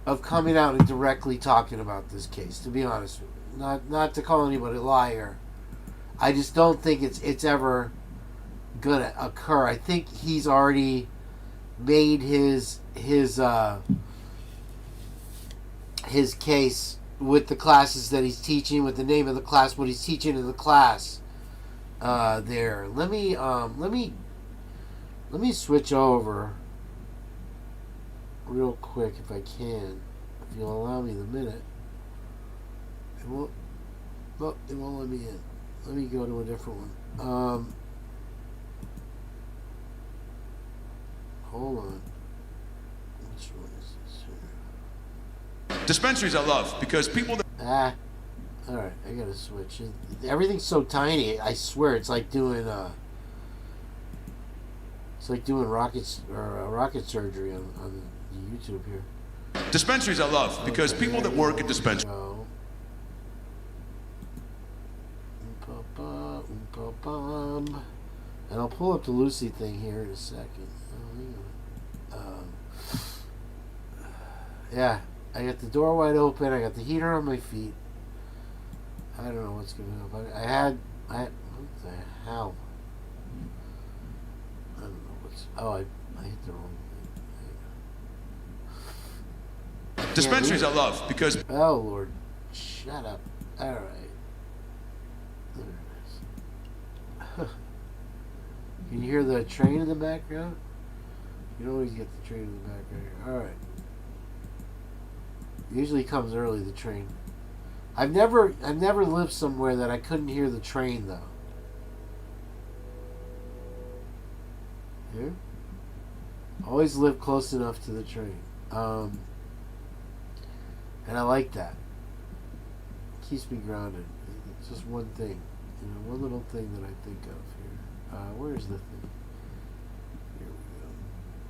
Speaker 1: of coming out and directly talking about this case, to be honest with you. Not to call anybody a liar. I just don't think it's ever gonna occur. I think he's already made his case with the classes that he's teaching, with the name of the class, what he's teaching in the class. There. Let me switch over real quick if I can, if you'll allow me the minute. It won't let me in. Let me go to a different one. Hold on. Which one is this here?
Speaker 3: Dispensaries I love because people that
Speaker 1: alright, I gotta switch. Everything's so tiny, I swear it's like doing rocket surgery on YouTube here.
Speaker 3: dispensaries I love because people that work at dispensaries.
Speaker 1: And I'll pull up the Lucy thing here in a second. Yeah, I got the door wide open. I got the heater on my feet. I don't know what's going on. What the hell? I don't know what's. Oh, I hit the wrong thing.
Speaker 3: Dispensaries I love because.
Speaker 1: Oh Lord, shut up. All right. There it is. Can you hear the train in the background? You can always get the train in the background here. All right. Usually comes early, the train. I've never lived somewhere that I couldn't hear the train though. Here? Always live close enough to the train. And I like that. It keeps me grounded. It's just one thing. You know, one little thing that I think of here. Where's the thing? Here we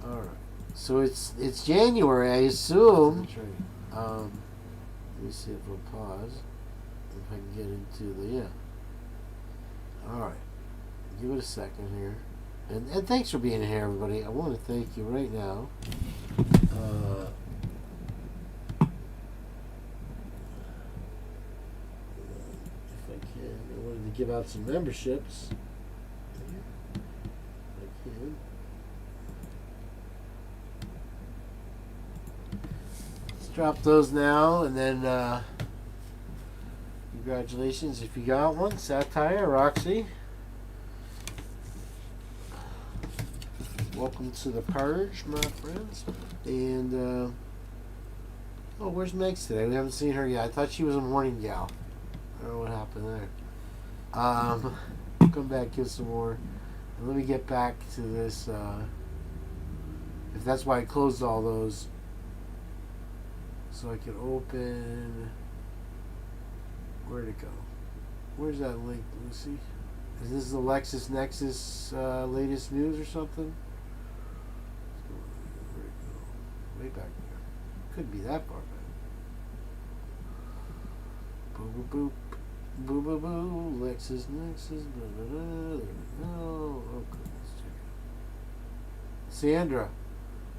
Speaker 1: go. Alright. So it's January, I assume. Let me see if we'll pause. If I can get into the Alright. Give it a second here. And thanks for being here, everybody. I want to thank you right now. If I can. I wanted to give out some memberships. If I can. Let's drop those now, and then congratulations if you got one. Satire, Roxy. Welcome to the Purge, my friends. And Oh, where's Megs today? We haven't seen her yet. I thought she was a morning gal. I don't know what happened there. Come back, give some more. And let me get back to this. If that's why I closed all those. So I can open. Where'd it go? Where's that link, Lucy? Is this the LexisNexis latest news or something? Where'd it go? Way back there. Couldn't be that far back. Boop, boop, boop. Boo, boo, boo. LexisNexis. Blah, blah, blah. There we go. Okay, let's check it out. Sandra,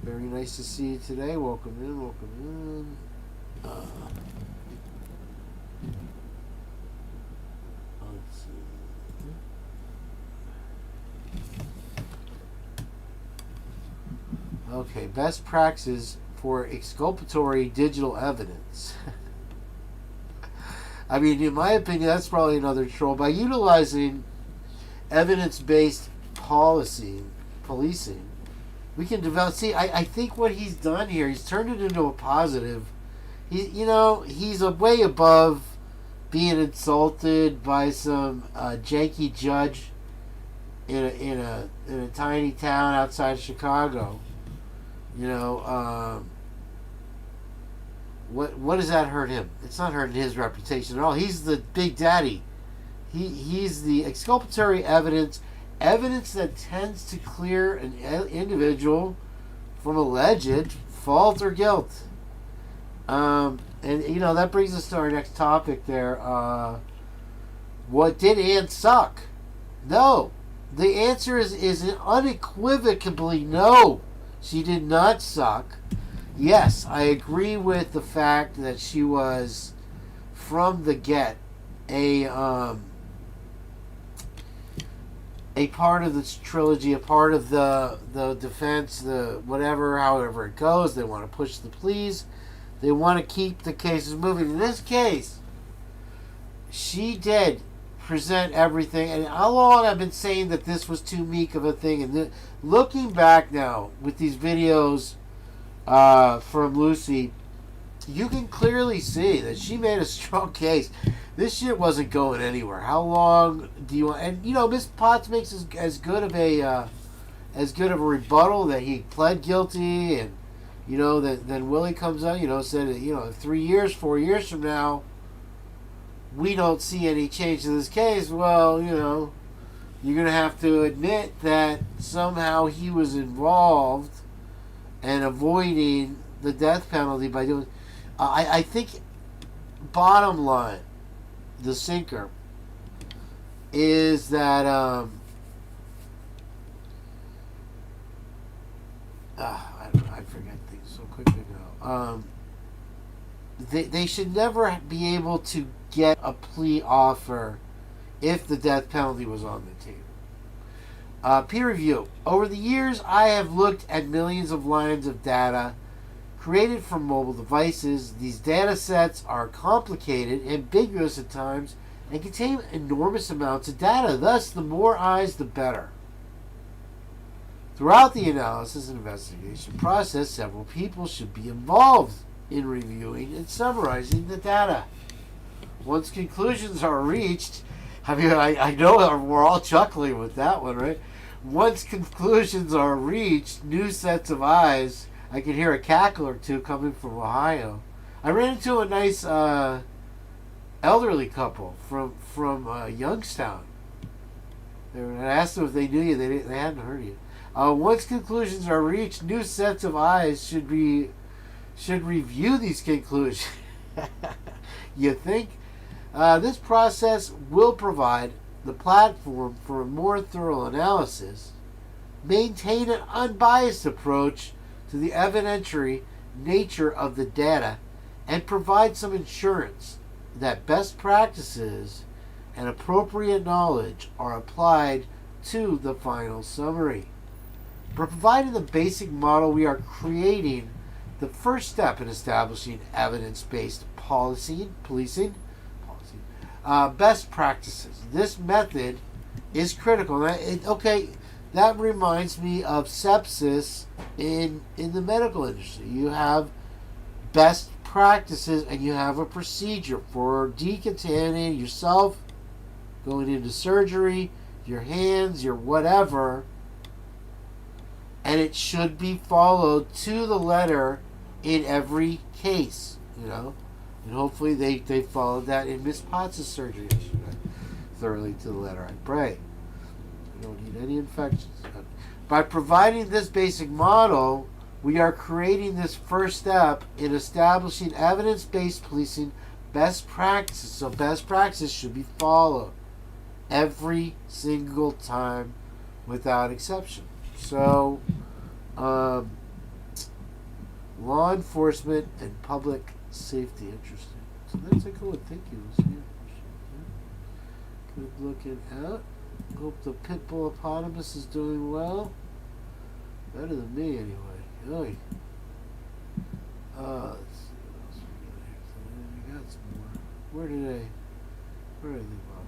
Speaker 1: very nice to see you today. Welcome in, welcome in. Let's see. Okay, best practices for exculpatory digital evidence. I mean, in my opinion, that's probably another troll. By utilizing evidence-based policing, we can develop. See, I think what he's done here, he's turned it into a positive. He's way above being insulted by some janky judge in a tiny town outside of Chicago. What does that hurt him? It's not hurting his reputation at all. He's the big daddy. He's the exculpatory evidence that tends to clear an individual from alleged fault or guilt. And that brings us to our next topic there. What did Ann suck? No. The answer is unequivocally no. She did not suck. Yes, I agree with the fact that she was, from the get, a part of this trilogy, a part of the defense, the whatever, however it goes. They want to push the pleas. They want to keep the cases moving. In this case, she did present everything. And how long I've been saying that this was too meek of a thing. And looking back now with these videos from Lucy, you can clearly see that she made a strong case. This shit wasn't going anywhere. How long do you want? And Miss Potts makes as good of a rebuttal that he pled guilty, and then Willie comes out, said 3 years, 4 years from now, we don't see any change to this case. Well, you're gonna have to admit that somehow he was involved and avoiding the death penalty by doing. I think, bottom line, the sinker is that I forget things so quickly now. They should never be able to get a plea offer if the death penalty was on the table. Peer review. Over the years, I have looked at millions of lines of data created from mobile devices. These data sets are complicated, ambiguous at times, and contain enormous amounts of data. Thus, the more eyes, the better. Throughout the analysis and investigation process, several people should be involved in reviewing and summarizing the data. Once conclusions are reached, I know we're all chuckling with that one, right? Once conclusions are reached, new sets of eyes. I can hear a cackle or two coming from Ohio. I ran into a nice elderly couple from Youngstown. I asked them if they knew you. They hadn't heard you. Once conclusions are reached, new sets of eyes should review these conclusions. You think? This process will provide the platform for a more thorough analysis, maintain an unbiased approach to the evidentiary nature of the data, and provide some assurance that best practices and appropriate knowledge are applied to the final summary. Providing the basic model, we are creating the first step in establishing evidence-based policing. Best practices. This method is critical. That reminds me of sepsis in the medical industry. You have best practices and you have a procedure for decontaminating yourself, going into surgery, your hands, your whatever, and it should be followed to the letter in every case, and hopefully they followed that in Miss Potts' surgery yesterday, thoroughly to the letter, I pray. We don't need any infections. By providing this basic model, we are creating this first step in establishing evidence-based policing best practices. So best practices should be followed every single time without exception. So law enforcement and public safety, interesting. So that's a good one. Thank you, Lucy. Good looking out. Hope the pitbull hippopotamus is doing well. Better than me, anyway. Oy. Let's see what else we got here. We got some more. Where did I leave off?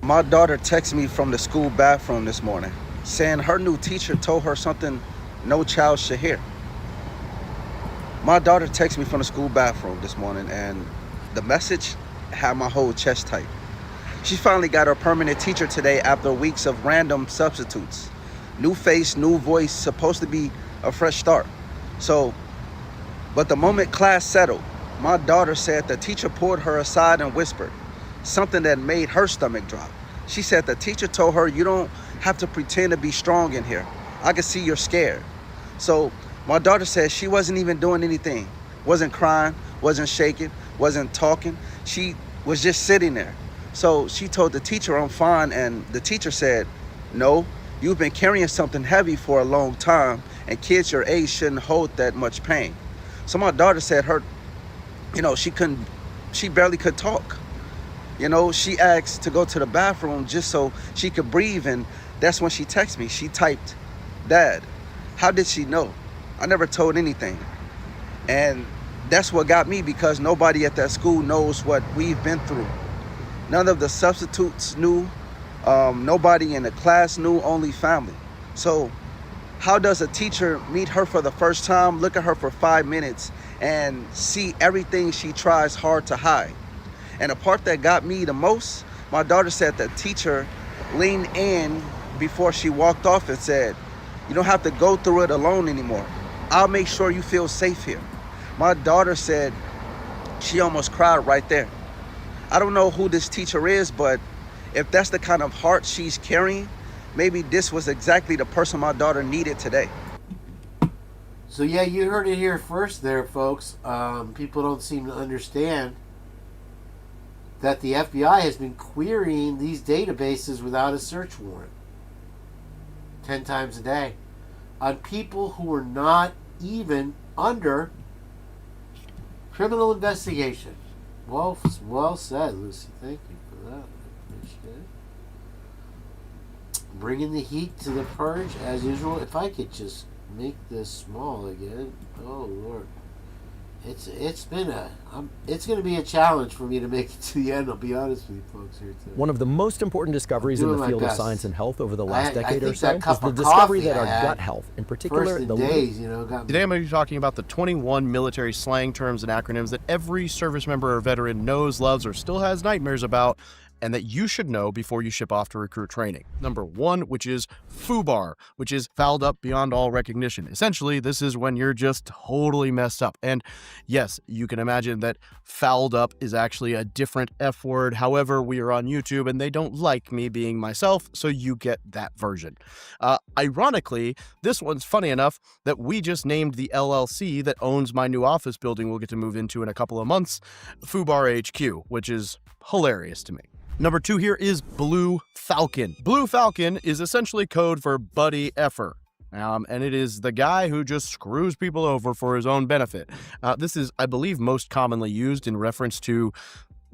Speaker 4: My daughter texted me from the school bathroom this morning saying her new teacher told her something no child should hear. My daughter texted me from the school bathroom this morning, and the message had my whole chest tight. She finally got her permanent teacher today after weeks of random substitutes. New face, new voice, supposed to be a fresh start. But the moment class settled, my daughter said the teacher pulled her aside and whispered something that made her stomach drop. She said the teacher told her, "You don't have to pretend to be strong in here. I can see you're scared." So my daughter said she wasn't even doing anything. Wasn't crying, wasn't shaking, wasn't talking. She was just sitting there. So she told the teacher, "I'm fine." And the teacher said, "No, you've been carrying something heavy for a long time, and kids your age shouldn't hold that much pain." So my daughter said she barely could talk. She asked to go to the bathroom just so she could breathe, and that's when she texted me. She typed, "Dad." How did she know? I never told anything. And that's what got me, because nobody at that school knows what we've been through. None of the substitutes knew. Nobody in the class knew, only family. So how does a teacher meet her for the first time, look at her for 5 minutes, and see everything she tries hard to hide? And the part that got me the most, my daughter said the teacher leaned in before she walked off and said, "You don't have to go through it alone anymore. I'll make sure you feel safe here." My daughter said she almost cried right there. I don't know who this teacher is, but if that's the kind of heart she's carrying, maybe this was exactly the person my daughter needed today.
Speaker 1: So yeah, you heard it here first there, folks. People don't seem to understand that the FBI has been querying these databases without a search warrant 10 times a day on people who are not even under criminal investigation. Well said, Lucy. Thank you for that. I appreciate it. Bringing the heat to the purge as usual. If I could just make this small again. Oh Lord. It's going to be a challenge for me to make it to the end. I'll be honest with you folks here too.
Speaker 22: One of the most important discoveries in the field of science and health over the last decade or so is the
Speaker 1: of
Speaker 22: discovery that
Speaker 1: coffee
Speaker 22: our gut health, in particular, the
Speaker 1: days, got
Speaker 23: Today I'm going to be talking about the 21 military slang terms and acronyms that every service member or veteran knows, loves, or still has nightmares about, and that you should know before you ship off to recruit training. Number one, which is FUBAR, which is fouled up beyond all recognition. Essentially, this is when you're just totally messed up. And yes, you can imagine that fouled up is actually a different F word. However, we are on YouTube and they don't like me being myself, so you get that version. Ironically, this one's funny enough that we just named the LLC that owns my new office building we'll get to move into in a couple of months, FUBAR HQ, which is hilarious to me. Number two here is Blue Falcon. Blue Falcon is essentially code for buddy effer. And it is the guy who just screws people over for his own benefit. This is, I believe, most commonly used in reference to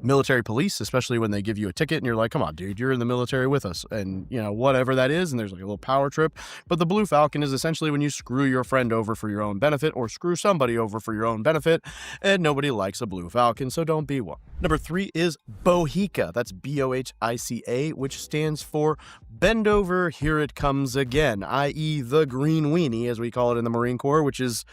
Speaker 23: military police, especially when they give you a ticket and you're like, come on, dude, you're in the military with us. And, whatever that is, and there's like a little power trip. But the Blue Falcon is essentially when you screw your friend over for your own benefit or screw somebody over for your own benefit, and nobody likes a Blue Falcon, so don't be one. Number three is BOHICA. That's BOHICA, which stands for Bend Over, Here It Comes Again, i.e. the green weenie, as we call it in the Marine Corps, which is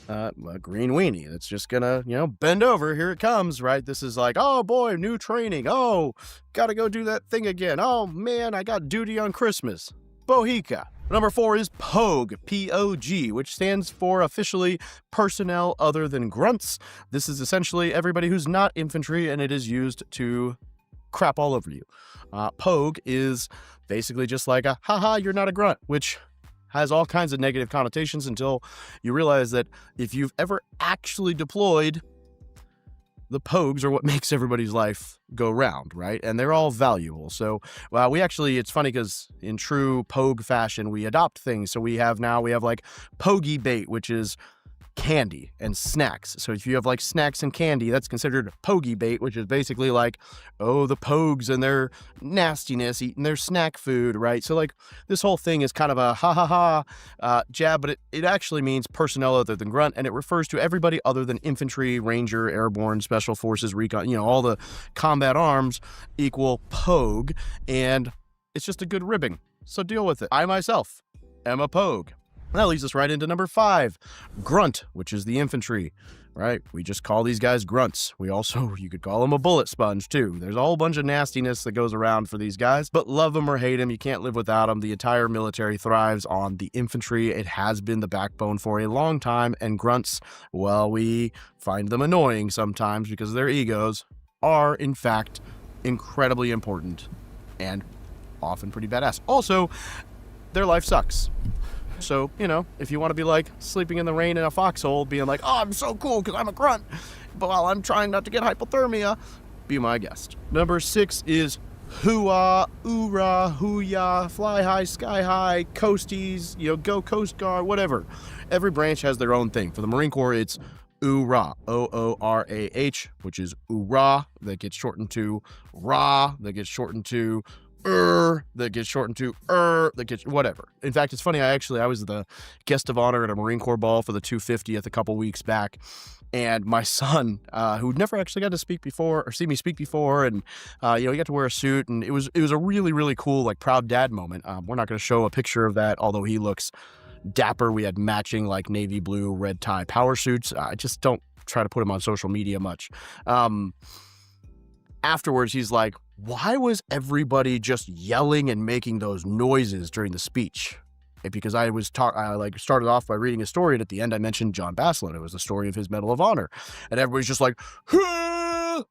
Speaker 23: a green weenie that's just gonna, bend over. Here it comes, right? This is like, oh boy, new training. Oh, gotta go do that thing again. Oh man, I got duty on Christmas. Bohica. Number 4 is POG, P-O-G, which stands for officially personnel other than grunts. This is essentially everybody who's not infantry, and it is used to crap all over you. POG is basically just like a, haha, you're not a grunt, which has all kinds of negative connotations until you realize that if you've ever actually deployed, the POGs are what makes everybody's life go round, right? And they're all valuable. So it's funny because in true POG fashion, we adopt things. So we have like Pogie bait, which is candy and snacks. So if you have like snacks and candy, that's considered Pogie bait, which is basically like, oh, the Pogs and their nastiness eating their snack food, right? So like this whole thing is kind of a jab, but it actually means personnel other than grunt, and it refers to everybody other than infantry, ranger, airborne, special forces, recon, all the combat arms equal POG, and it's just a good ribbing. So deal with it. I myself am a POG. That leads us right into number 5, grunt, which is the infantry, right? We just call these guys grunts. You could call them a bullet sponge too. There's a whole bunch of nastiness that goes around for these guys, but love them or hate them, you can't live without them. The entire military thrives on the infantry. It has been the backbone for a long time, and grunts, well, we find them annoying sometimes because their egos are, in fact, incredibly important and often pretty badass. Also, their life sucks. So, if you want to be like sleeping in the rain in a foxhole, being like, oh, I'm so cool because I'm a grunt, but while I'm trying not to get hypothermia, be my guest. Number 6 is hoo-ah, oorah, hoo-yah, fly high, sky high, coasties, go Coast Guard, whatever. Every branch has their own thing. For the Marine Corps, it's oorah, O-O-R-A-H, which is oorah, that gets shortened to rah, that gets shortened to that gets shortened to that gets whatever. In fact, it's funny, I was the guest of honor at a Marine Corps ball for the 250th a couple weeks back, and my son, who never actually got to speak before or see me speak before, and he got to wear a suit, and it was a really, really cool, like, proud dad moment. We're not going to show a picture of that, although he looks dapper. We had matching like navy blue red tie power suits. I just don't try to put him on social media much. Afterwards, he's like, why was everybody just yelling and making those noises during the speech? Because I started off by reading a story, and at the end I mentioned John Baslin. It was the story of his Medal of Honor, and everybody's just like,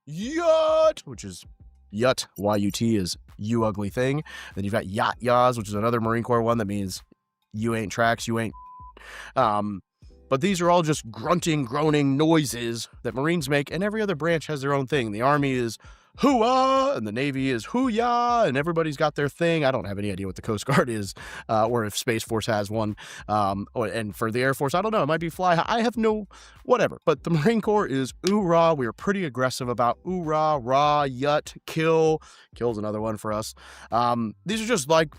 Speaker 23: yut, which is yut, Y-U-T is you ugly thing. Then you've got yat yas, which is another Marine Corps one that means you ain't tracks, you ain't. But these are all just grunting, groaning noises that Marines make, and every other branch has their own thing. The Army is hoo-ah, and the Navy is hoo-yah, and everybody's got their thing. I don't have any idea what the Coast Guard is, or if Space Force has one. And for the Air Force, I don't know. It might be fly high. I have no whatever. But the Marine Corps is ooh-rah. We are pretty aggressive about ooh-rah, rah, yut, kill. Kill's another one for us. These are just like,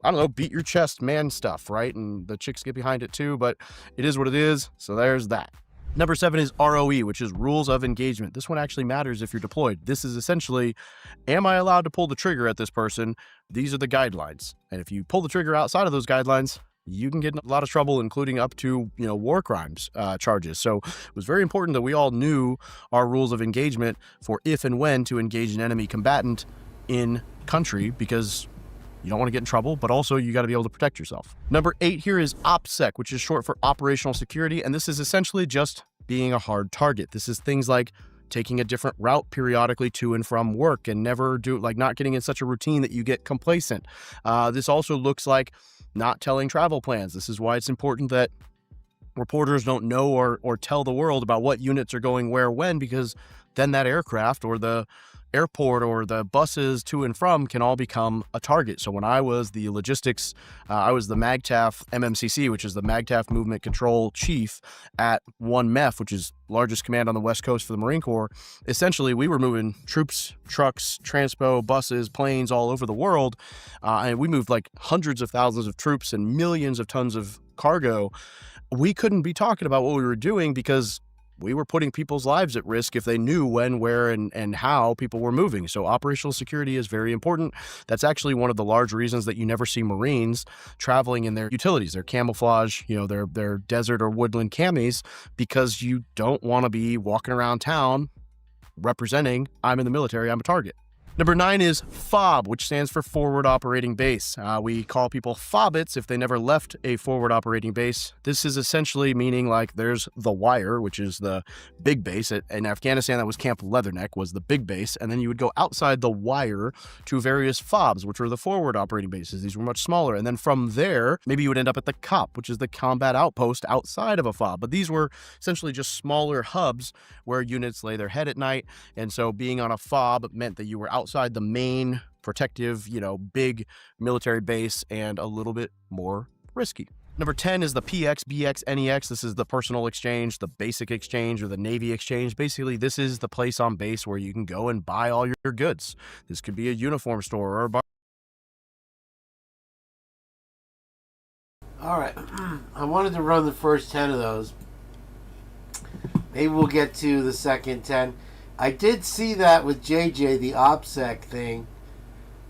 Speaker 23: I don't know, beat your chest man stuff, right? And the chicks get behind it too, but it is what it is. So there's that. Number 7 is ROE, which is rules of engagement. This one actually matters if you're deployed. This is essentially, am I allowed to pull the trigger at this person? These are the guidelines. And if you pull the trigger outside of those guidelines, you can get in a lot of trouble, including up to, war crimes charges. So it was very important that we all knew our rules of engagement for if and when to engage an enemy combatant in country, because you don't want to get in trouble, but also you got to be able to protect yourself. Number 8 here is OPSEC, which is short for operational security. And this is essentially just being a hard target. This is things like taking a different route periodically to and from work and not getting in such a routine that you get complacent. This also looks like not telling travel plans. This is why it's important that reporters don't know or tell the world about what units are going where when, because then that aircraft or the airport or the buses to and from can all become a target. So when I was the logistics, I was the MAGTAF MMCC, which is the MAGTAF Movement Control Chief at 1 MEF, which is largest command on the West Coast for the Marine Corps. Essentially, we were moving troops, trucks, transpo, buses, planes all over the world. And we moved like hundreds of thousands of troops and millions of tons of cargo. We couldn't be talking about what we were doing because we were putting people's lives at risk if they knew when, where, and how people were moving. So operational security is very important. That's actually one of the large reasons that you never see Marines traveling in their utilities, their camouflage, their desert or woodland camis, because you don't want to be walking around town representing, I'm in the military, I'm a target. Number 9 is FOB, which stands for Forward Operating Base. We call people FOBITs if they never left a forward operating base. This is essentially meaning like there's the wire, which is the big base. In Afghanistan, that was Camp Leatherneck, was the big base. And then you would go outside the wire to various FOBs, which were the forward operating bases. These were much smaller. And then from there, maybe you would end up at the COP, which is the combat outpost outside of a FOB. But these were essentially just smaller hubs where units lay their head at night. And so being on a FOB meant that you were outside the main protective, big military base and a little bit more risky. Number 10 is the PX, BX, NEX. This is the personal exchange, the basic exchange, or the Navy exchange. Basically, this is the place on base where you can go and buy all your goods. This could be a uniform store or a bar.
Speaker 1: All right. I wanted to run the first 10 of those. Maybe we'll get to the second 10. I did see that with JJ, the OPSEC thing,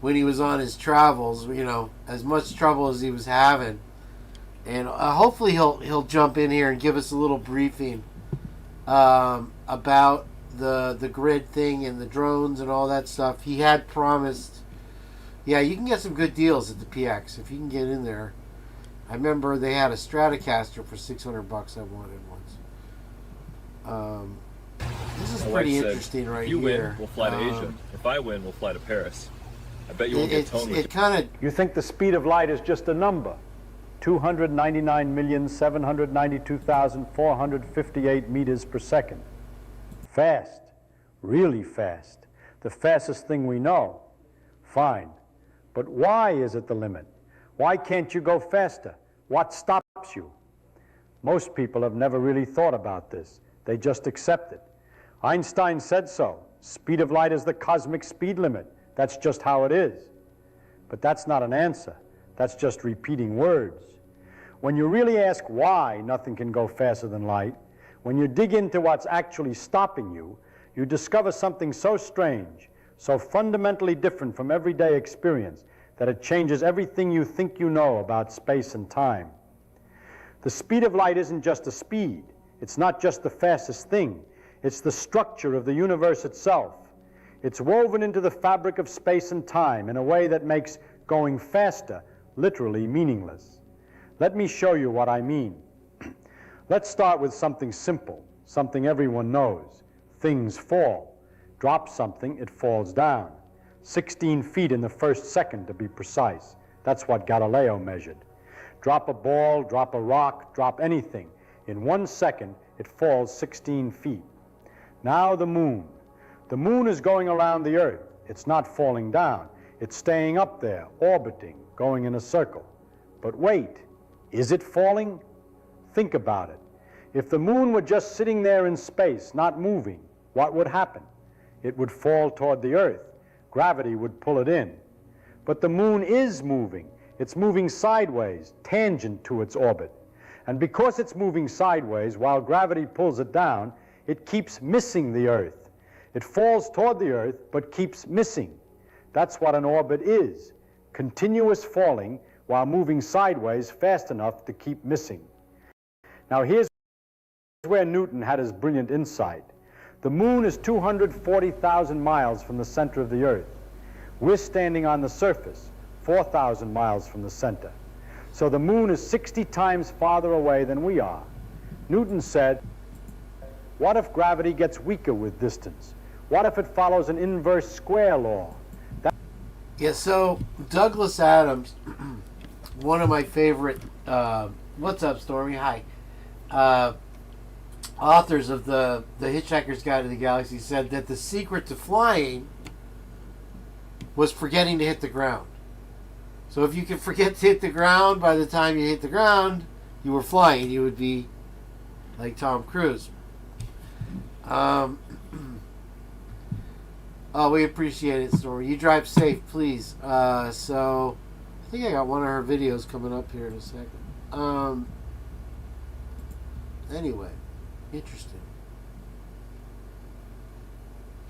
Speaker 1: when he was on his travels, as much trouble as he was having. And hopefully he'll jump in here and give us a little briefing about the grid thing and the drones and all that stuff. He had promised, you can get some good deals at the PX if you can get in there. I remember they had a Stratocaster for $600 I wanted once. This is pretty interesting right here.
Speaker 7: You win, we'll fly to Asia. If I win, we'll fly to Paris. I bet you won't get tone with it.
Speaker 8: You think the speed of light is just a number. 299,792,458 meters per second. Fast. Really fast. The fastest thing we know. Fine. But why is it the limit? Why can't you go faster? What stops you? Most people have never really thought about this. They just accept it. Einstein said so. Speed of light is the cosmic speed limit. That's just how it is. But that's not an answer. That's just repeating words. When you really ask why nothing can go faster than light, when you dig into what's actually stopping you, you discover something so strange, so fundamentally different from everyday experience, that it changes everything you think you know about space and time. The speed of light isn't just a speed. It's not just the fastest thing. It's the structure of the universe itself. It's woven into the fabric of space and time in a way that makes going faster literally meaningless. Let me show you what I mean. Let's start with something simple, something everyone knows. Things fall. Drop something, it falls down. 16 feet in the first second, to be precise. That's what Galileo measured. Drop a ball, drop a rock, drop anything. In 1 second, it falls 16 feet. Now the moon. The moon is going around the Earth. It's not falling down. It's staying up there, orbiting, going in a circle. But wait, is it falling? Think about it. If the moon were just sitting there in space, not moving, what would happen? It would fall toward the Earth. Gravity would pull it in. But the moon is moving. It's moving sideways, tangent to its orbit. And because it's moving sideways while gravity pulls it down, it keeps missing the Earth. It falls toward the Earth, but keeps missing. That's what an orbit is. Continuous falling while moving sideways fast enough to keep missing. Now here's where Newton had his brilliant insight. The moon is 240,000 miles from the center of the Earth. We're standing on the surface, 4,000 miles from the center. So the moon is 60 times farther away than we are. Newton said, what if gravity gets weaker with distance? What if it follows an inverse square law?
Speaker 1: So Douglas Adams, one of my favorite, what's up, Stormy? Hi. Authors of the Hitchhiker's Guide to the Galaxy said that the secret to flying was forgetting to hit the ground. So if you can forget to hit the ground, by the time you hit the ground, you were flying. You would be like Tom Cruise. Oh, we appreciate it, Stormy. You drive safe, please. So I think I got one of her videos coming up here in a second. Anyway, interesting.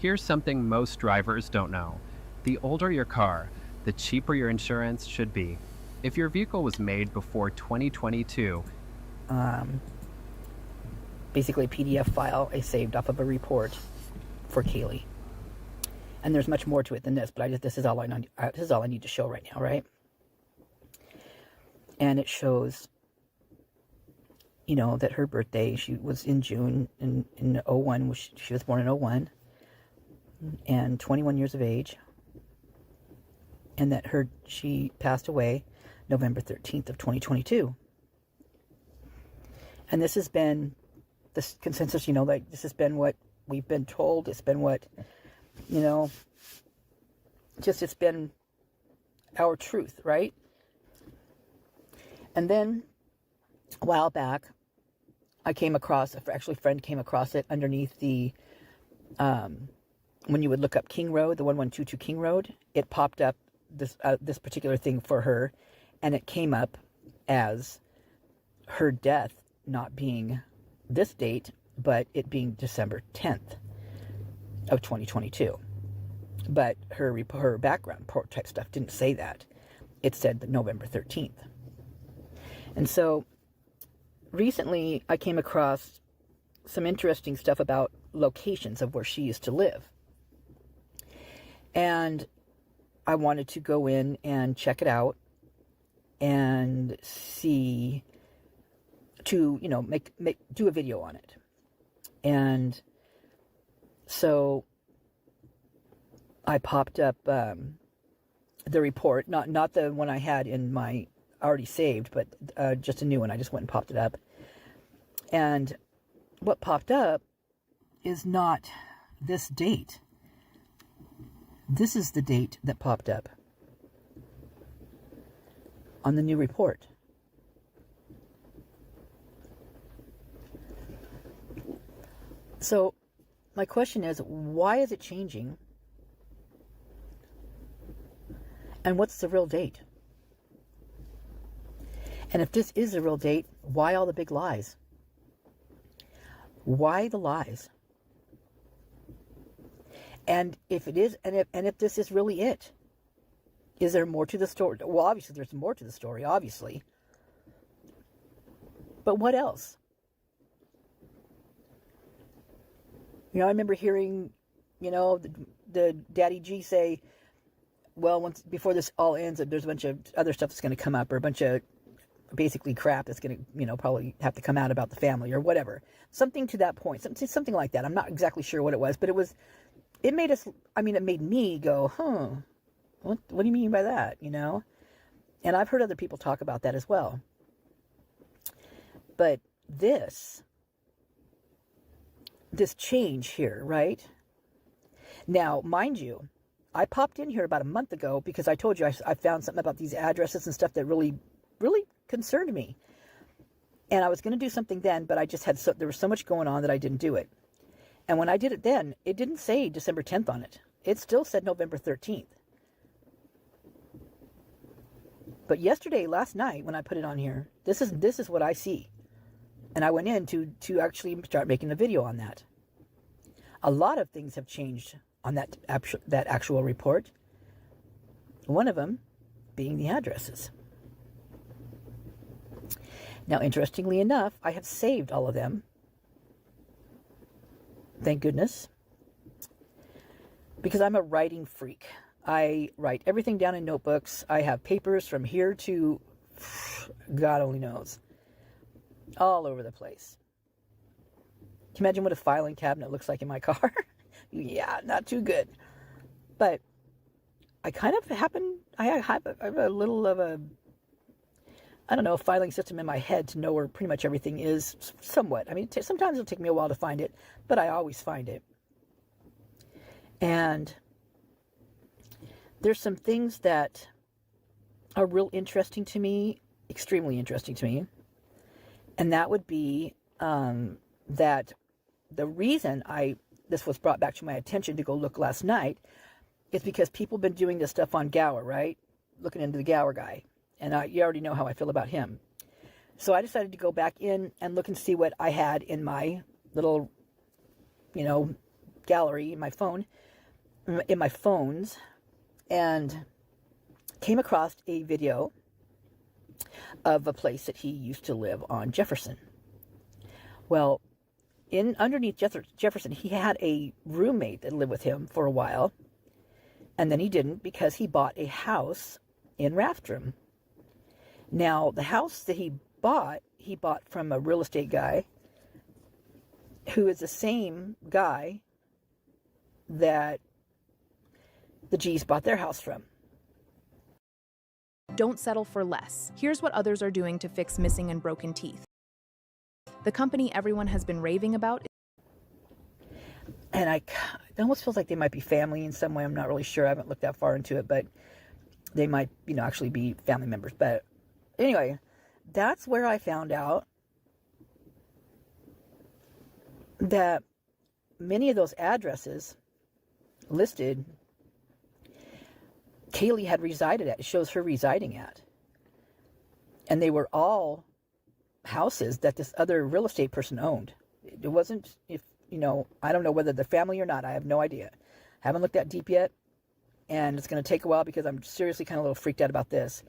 Speaker 5: Here's something most drivers don't know. The older your car, the cheaper your insurance should be. If your vehicle was made before 2022,
Speaker 6: basically a PDF file I saved off of a report for Kaylee. And there's much more to it than this, but this is all I need to show right now, right? And it shows, you know, that her birthday, she was in June in 01, she was born in 01, and 21 years of age, and that she passed away November 13th of 2022. And this has been this consensus, you know, like this has been what we've been told. It's been what, you know, just it's been our truth, right? And then a while back, I came across, actually a friend came across it underneath the, when you would look up King Road, the 1122 King Road, it popped up this particular thing for her, and it came up as her death not being this date, but it being December 10th of 2022. But her background report type stuff didn't say that. It said that November 13th. And so recently I came across some interesting stuff about locations of where she used to live. And I wanted to go in and check it out and see, to, you know, do a video on it. And so I popped up the report, not the one I had in my already saved, but just a new one. I just went and popped it up. And what popped up is not this date. This is the date that popped up on the new report. So my question is, why is it changing? And what's the real date? And if this is the real date, why all the big lies? Why the lies? And if it is, and if this is really it, is there more to the story? Well, obviously there's more to the story, obviously. But what else? You know, I remember hearing, you know, the Daddy G say, well, before this all ends, there's a bunch of other stuff that's going to come up, or a bunch of basically crap that's going to, you know, probably have to come out about the family or whatever. Something to that point, something like that. I'm not exactly sure what it was, but it made me go, what do you mean by that, you know? And I've heard other people talk about that as well. But this change here, right? Now, mind you, I popped in here about a month ago because I told you I found something about these addresses and stuff that really, really concerned me. And I was going to do something then, but I just there was so much going on that I didn't do it. And when I did it then, it didn't say December 10th on it. It still said November 13th. But last night, when I put it on here, this is what I see. And I went in to actually start making a video on that. A lot of things have changed on that actual report. One of them being the addresses. Now, interestingly enough, I have saved all of them. Thank goodness. Because I'm a writing freak. I write everything down in notebooks. I have papers from here to God only knows. All over the place. Can you imagine what a filing cabinet looks like in my car? Yeah, not too good. But I kind of I have a little of a, I don't know, filing system in my head to know where pretty much everything is somewhat. I mean, sometimes it'll take me a while to find it, but I always find it. And there's some things that are real interesting to me, extremely interesting to me. And that would be that the reason this was brought back to my attention to go look last night is because people have been doing this stuff on Gower, right? Looking into the Gower guy. And you already know how I feel about him. So I decided to go back in and look and see what I had in my little, you know, gallery in my phone, in my phones, and came across a video of a place that he used to live on Jefferson. Well, underneath Jefferson, he had a roommate that lived with him for a while, and then he didn't because he bought a house in Rathdrum. Now, the house that he bought from a real estate guy who is the same guy that the G's bought their house from.
Speaker 9: Don't settle for less. Here's what others are doing to fix missing and broken teeth. The company everyone has been raving about.
Speaker 6: And it almost feels like they might be family in some way. I'm not really sure. I haven't looked that far into it, but they might, actually be family members. But anyway, that's where I found out that many of those addresses listed, Kaylee had resided at. It shows her residing at. And they were all houses that this other real estate person owned. It wasn't, I don't know whether they're family or not. I have no idea. Haven't looked that deep yet. And it's going to take a while because I'm seriously kind of a little freaked out about this.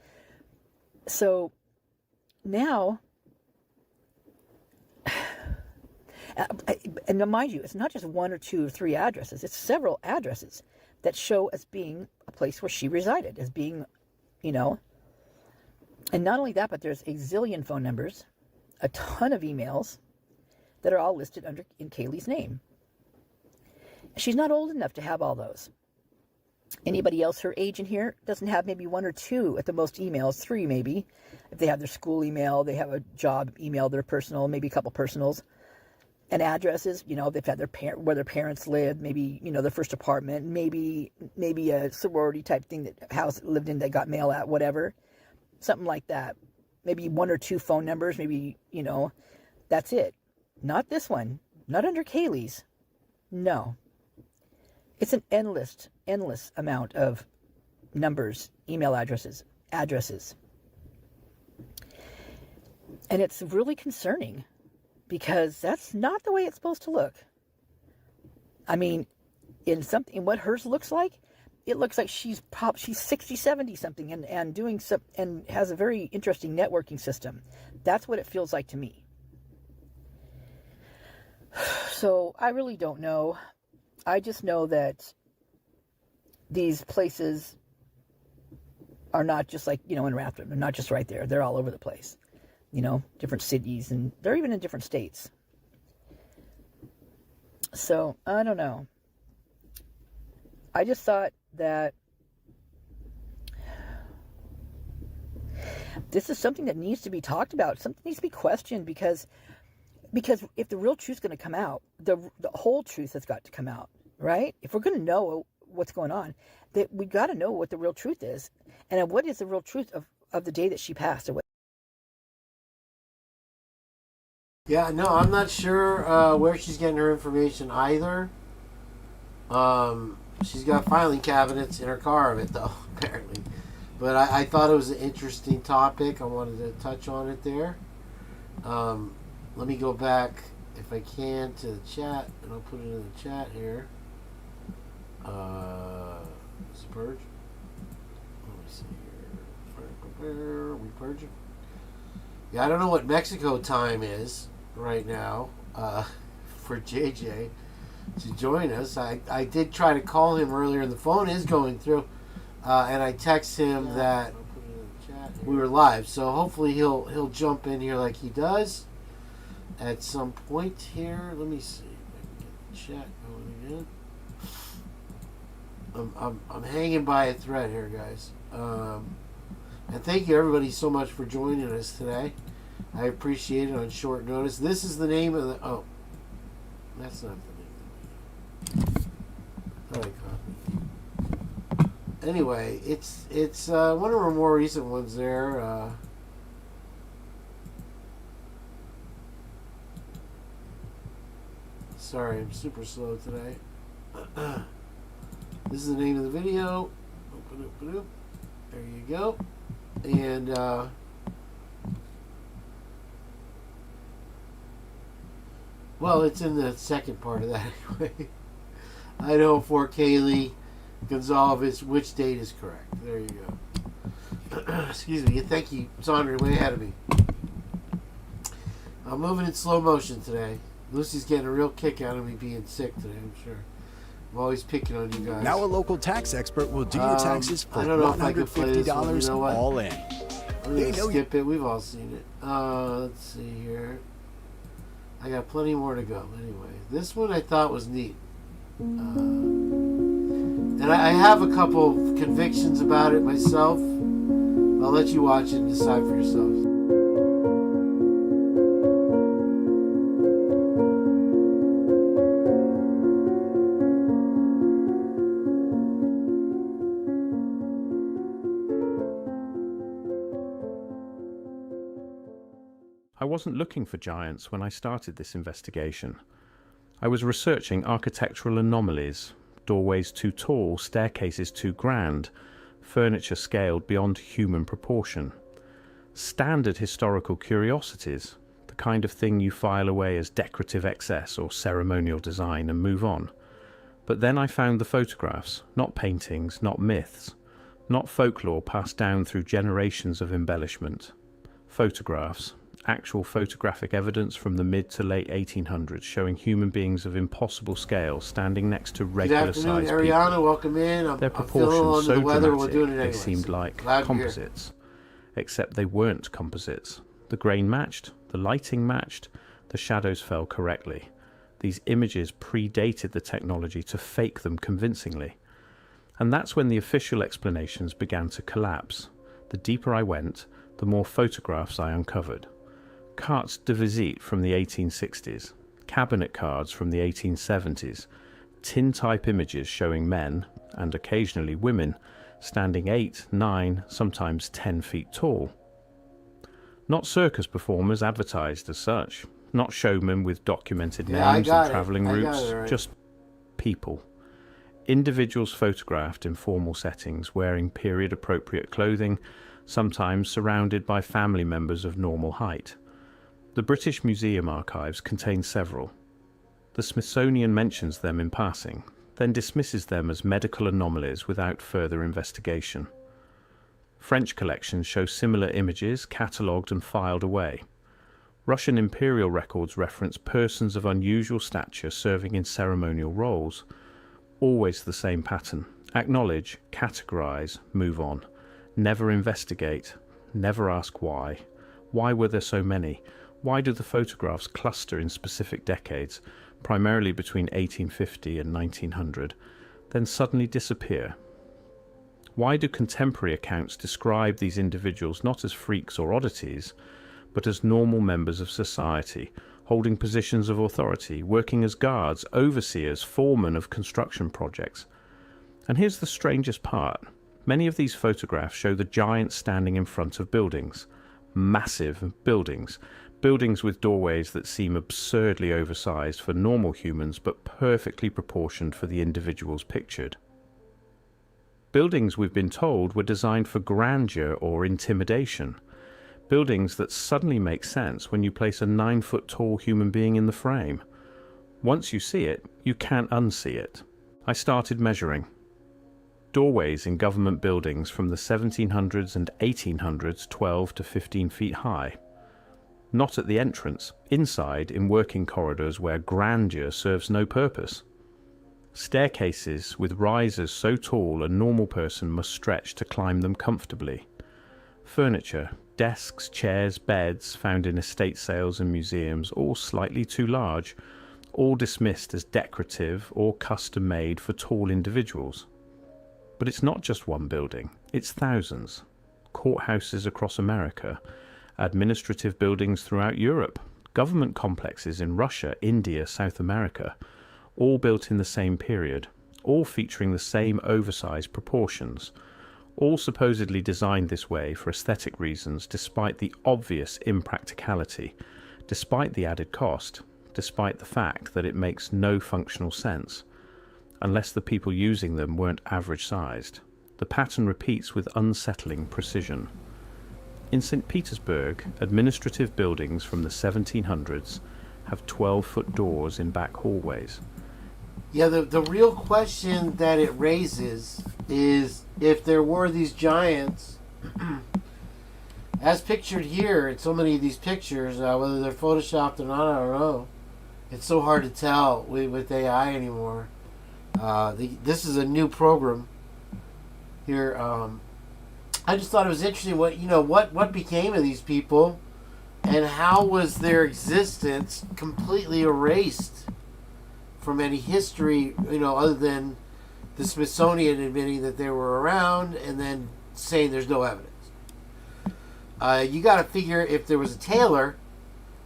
Speaker 6: So now, and mind you, it's not just one or two or three addresses. It's several addresses that show as being a place where she resided, as being, and not only that, but there's a zillion phone numbers, a ton of emails that are all listed in Kaylee's name. She's not old enough to have all those. Anybody else her age in here doesn't have maybe one or two at the most emails, 3 maybe. If they have their school email, they have a job email, their personal, maybe a couple personals. And addresses, they've had where their parents lived, maybe, their first apartment, maybe a sorority type thing that house lived in that got mail at, whatever. Something like that. Maybe one or two phone numbers, maybe, that's it. Not this one. Not under Kaylee's. No. It's an endless amount of numbers, email addresses. And it's really concerning because that's not the way it's supposed to look. I mean, in what hers looks like, it looks like she's 60, 70 something and doing some, and has a very interesting networking system. That's what it feels like to me. So I really don't know. I just know that these places are not just like, in Rathdrum. They're not just right there. They're all over the place. Different cities, and they're even in different states. So, I don't know. I just thought that this is something that needs to be talked about. Something needs to be questioned because if the real truth's going to come out, the whole truth has got to come out, right? If we're going to know what's going on, that we got to know what the real truth is. And what is the real truth of the day that she passed away?
Speaker 1: Yeah, no, I'm not sure where she's getting her information either. She's got filing cabinets in her car of it, though, apparently. But I thought it was an interesting topic. I wanted to touch on it there. Let me go back, if I can, to the chat, and I'll put it in the chat here. Is it Purge? Let me see here. Are we purging? Yeah, I don't know what Mexico time is right now for JJ to join us. I did try to call him earlier, and the phone is going through, and I text him that we were live. So hopefully he'll jump in here like he does at some point here. Let me see if I can get the chat going again. I'm hanging by a thread here, guys. And thank you everybody so much for joining us today. I appreciate it on short notice. This is the name of the... Oh. That's not the name of the video. I copied. Anyway, it's one of our more recent ones there. Sorry, I'm super slow today. This is the name of the video. There you go. And... well, it's in the second part of that anyway. Idaho4 Kaylee Gonzalez, which date is correct? There you go. Excuse me. Thank you, Sondra, way ahead of me. I'm moving in slow motion today. Lucy's getting a real kick out of me being sick today, I'm sure. I'm always picking on you guys.
Speaker 10: Now a local tax expert will do your taxes for
Speaker 1: I don't know if I can play this one.
Speaker 10: $150
Speaker 1: You know what?
Speaker 10: all in.
Speaker 1: I'm going to skip it. We've all seen it. Let's see here. I got plenty more to go. Anyway, this one I thought was neat. And I have a couple of convictions about it myself. I'll let you watch it and decide for yourselves.
Speaker 11: I wasn't looking for giants when I started this investigation. I was researching architectural anomalies, doorways too tall, staircases too grand, furniture scaled beyond human proportion. Standard historical curiosities, the kind of thing you file away as decorative excess or ceremonial design and move on. But then I found the photographs, not paintings, not myths, not folklore passed down through generations of embellishment. Photographs. Actual photographic evidence from the mid to late 1800s showing human beings of impossible scale standing next to regular-sized people.
Speaker 1: Ariana, welcome in.
Speaker 11: Their proportions so dramatic they seemed like composites, except they weren't composites. The grain matched, the lighting matched, the shadows fell correctly. These images predated the technology to fake them convincingly. And that's when the official explanations began to collapse. The deeper I went, the more photographs I uncovered. Cartes de visite from the 1860s, cabinet cards from the 1870s, tin-type images showing men, and occasionally women, standing 8, 9, sometimes 10 feet tall. Not circus performers advertised as such, not showmen with documented names and travelling routes, just people. Individuals photographed in formal settings, wearing period-appropriate clothing, sometimes surrounded by family members of normal height. The British Museum archives contain several. The Smithsonian mentions them in passing, then dismisses them as medical anomalies without further investigation. French collections show similar images catalogued and filed away. Russian imperial records reference persons of unusual stature serving in ceremonial roles. Always the same pattern. Acknowledge, categorize, move on. Never investigate. Never ask why. Why were there so many? Why do the photographs cluster in specific decades, primarily between 1850 and 1900, then suddenly disappear? Why do contemporary accounts describe these individuals not as freaks or oddities, but as normal members of society, holding positions of authority, working as guards, overseers, foremen of construction projects? And here's the strangest part. Many of these photographs show the giants standing in front of buildings. Massive buildings. Buildings with doorways that seem absurdly oversized for normal humans but perfectly proportioned for the individuals pictured. Buildings, we've been told, were designed for grandeur or intimidation. Buildings that suddenly make sense when you place a 9-foot-tall human being in the frame. Once you see it, you can't unsee it. I started measuring. Doorways in government buildings from the 1700s and 1800s, 12 to 15 feet high. Not at the entrance, inside in working corridors where grandeur serves no purpose. Staircases with risers so tall a normal person must stretch to climb them comfortably. Furniture, desks, chairs, beds found in estate sales and museums, all slightly too large, all dismissed as decorative or custom-made for tall individuals. But it's not just one building, it's thousands. Courthouses across America, administrative buildings throughout Europe, government complexes in Russia, India, South America, all built in the same period, all featuring the same oversized proportions, all supposedly designed this way for aesthetic reasons despite the obvious impracticality, despite the added cost, despite the fact that it makes no functional sense, unless the people using them weren't average-sized. The pattern repeats with unsettling precision. In St. Petersburg, administrative buildings from the 1700s have 12-foot doors in back hallways.
Speaker 1: Yeah, the real question that it raises is if there were these giants, as pictured here in so many of these pictures, whether they're photoshopped or not, I don't know. It's so hard to tell with AI anymore. This is a new program here. I just thought it was interesting what became of these people, and how was their existence completely erased from any history, other than the Smithsonian admitting that they were around and then saying there's no evidence. You got to figure if there was a tailor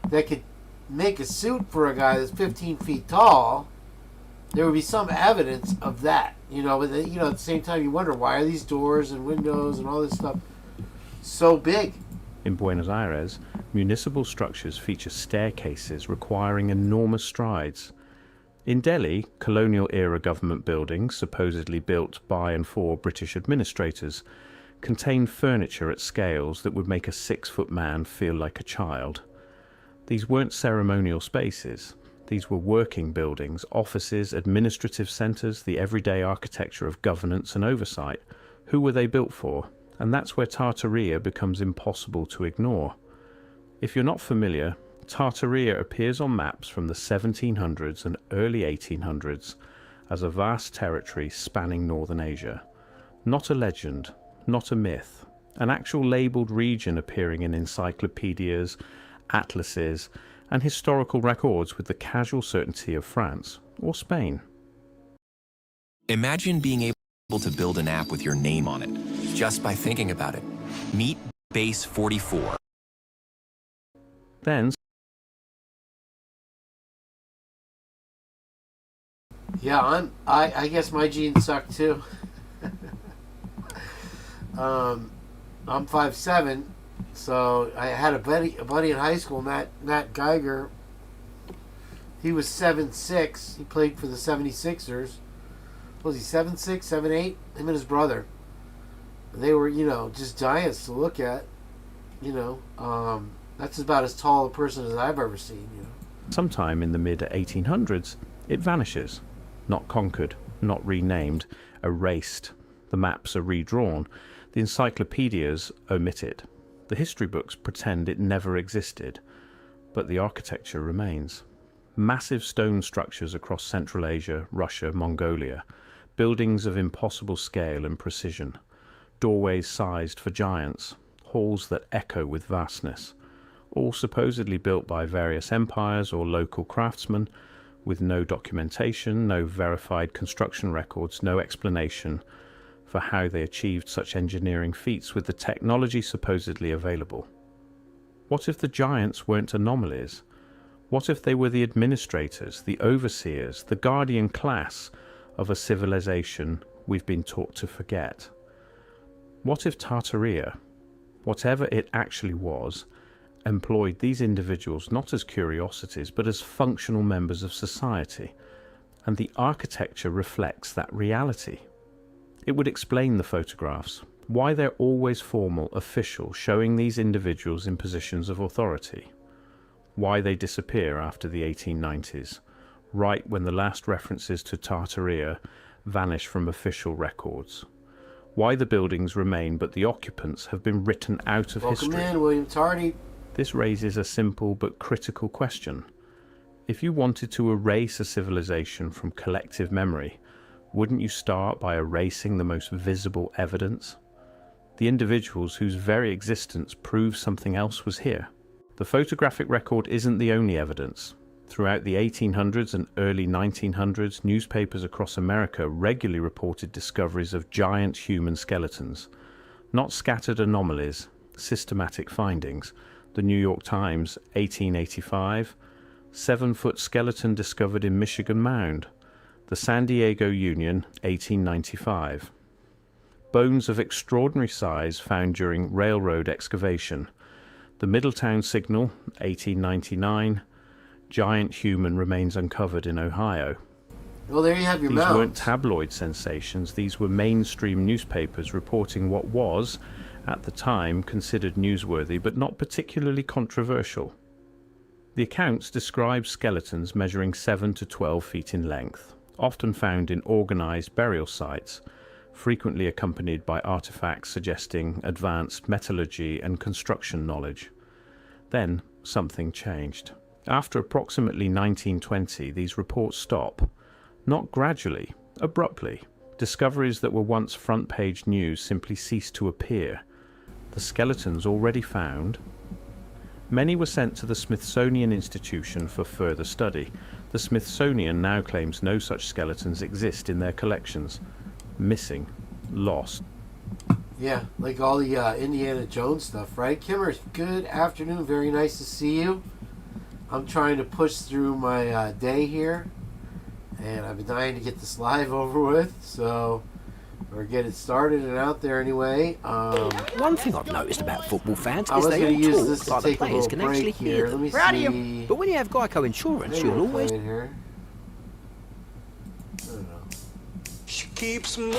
Speaker 1: that could make a suit for a guy that's 15 feet tall, there would be some evidence of that. But at the same time, you wonder, why are these doors and windows and all this stuff so big?
Speaker 11: In Buenos Aires, municipal structures feature staircases requiring enormous strides. In Delhi, colonial-era government buildings, supposedly built by and for British administrators, contain furniture at scales that would make a 6-foot man feel like a child. These weren't ceremonial spaces. These were working buildings, offices, administrative centres, the everyday architecture of governance and oversight. Who were they built for? And that's where Tartaria becomes impossible to ignore. If you're not familiar, Tartaria appears on maps from the 1700s and early 1800s as a vast territory spanning northern Asia. Not a legend, not a myth, an actual labelled region appearing in encyclopedias, atlases, and historical records with the casual certainty of France or Spain.
Speaker 12: Imagine being able to build an app with your name on it, just by thinking about it. Meet Base 44.
Speaker 11: Then
Speaker 1: yeah, I guess my genes suck too. I'm 5'7", so I had a buddy in high school, Matt Geiger. He was 7'6". He played for the 76ers. Was he 7'6", 7'8"? Him and his brother. They were, just giants to look at. That's about as tall a person as I've ever seen.
Speaker 11: Sometime in the mid-1800s, it vanishes. Not conquered, not renamed, erased. The maps are redrawn. The encyclopedias omit it. The history books pretend it never existed. But the architecture remains. Massive stone structures across Central Asia, Russia, Mongolia. Buildings of impossible scale and precision. Doorways sized for giants. Halls that echo with vastness. All supposedly built by various empires or local craftsmen, with no documentation, no verified construction records, no explanation for how they achieved such engineering feats with the technology supposedly available. What if the giants weren't anomalies? What if they were the administrators, the overseers, the guardian class of a civilization we've been taught to forget? What if Tartaria, whatever it actually was, employed these individuals not as curiosities but as functional members of society, and the architecture reflects that reality? It would explain the photographs, why they're always formal, official, showing these individuals in positions of authority, why they disappear after the 1890s, right when the last references to Tartaria vanish from official records, why the buildings remain but the occupants have been written out of history.
Speaker 1: Welcome in, William Tardy.
Speaker 11: This raises a simple but critical question. If you wanted to erase a civilization from collective memory, wouldn't you start by erasing the most visible evidence? The individuals whose very existence proves something else was here. The photographic record isn't the only evidence. Throughout the 1800s and early 1900s, newspapers across America regularly reported discoveries of giant human skeletons. Not scattered anomalies, systematic findings. The New York Times, 1885, 7-foot skeleton discovered in Michigan Mound. The San Diego Union, 1895. Bones of extraordinary size found during railroad excavation. The Middletown Signal, 1899. Giant human remains uncovered in Ohio.
Speaker 1: Well, there you have your
Speaker 11: These
Speaker 1: mounds.
Speaker 11: weren't tabloid sensations. These were mainstream newspapers reporting what was, at the time, considered newsworthy but not particularly controversial. The accounts describe skeletons measuring 7 to 12 feet in length, often found in organized burial sites, frequently accompanied by artifacts suggesting advanced metallurgy and construction knowledge. Then something changed. After approximately 1920, these reports stop, not gradually, abruptly. Discoveries that were once front-page news simply ceased to appear. The skeletons already found. Many were sent to the Smithsonian Institution for further study. The Smithsonian now claims no such skeletons exist in their collections. Missing. Lost.
Speaker 1: Yeah, like all the Indiana Jones stuff, right? Kimmer, good afternoon. Very nice to see you. I'm trying to push through my day here, and I've been dying to get this live over with, so or get it started and out there anyway.
Speaker 10: One thing I've noticed about football fans
Speaker 1: I
Speaker 10: is
Speaker 1: was
Speaker 10: they
Speaker 1: gonna
Speaker 10: all
Speaker 1: use
Speaker 10: talk
Speaker 1: this to
Speaker 10: like the
Speaker 1: take a
Speaker 10: players
Speaker 1: little
Speaker 10: can
Speaker 1: break
Speaker 10: actually
Speaker 1: here.
Speaker 10: hear
Speaker 1: Let
Speaker 10: them.
Speaker 1: me
Speaker 10: Proud of
Speaker 1: see.
Speaker 10: you. But when you have Geico insurance,
Speaker 1: Maybe
Speaker 10: you'll
Speaker 1: we'll
Speaker 10: always...
Speaker 1: play it here.
Speaker 13: She keeps Moet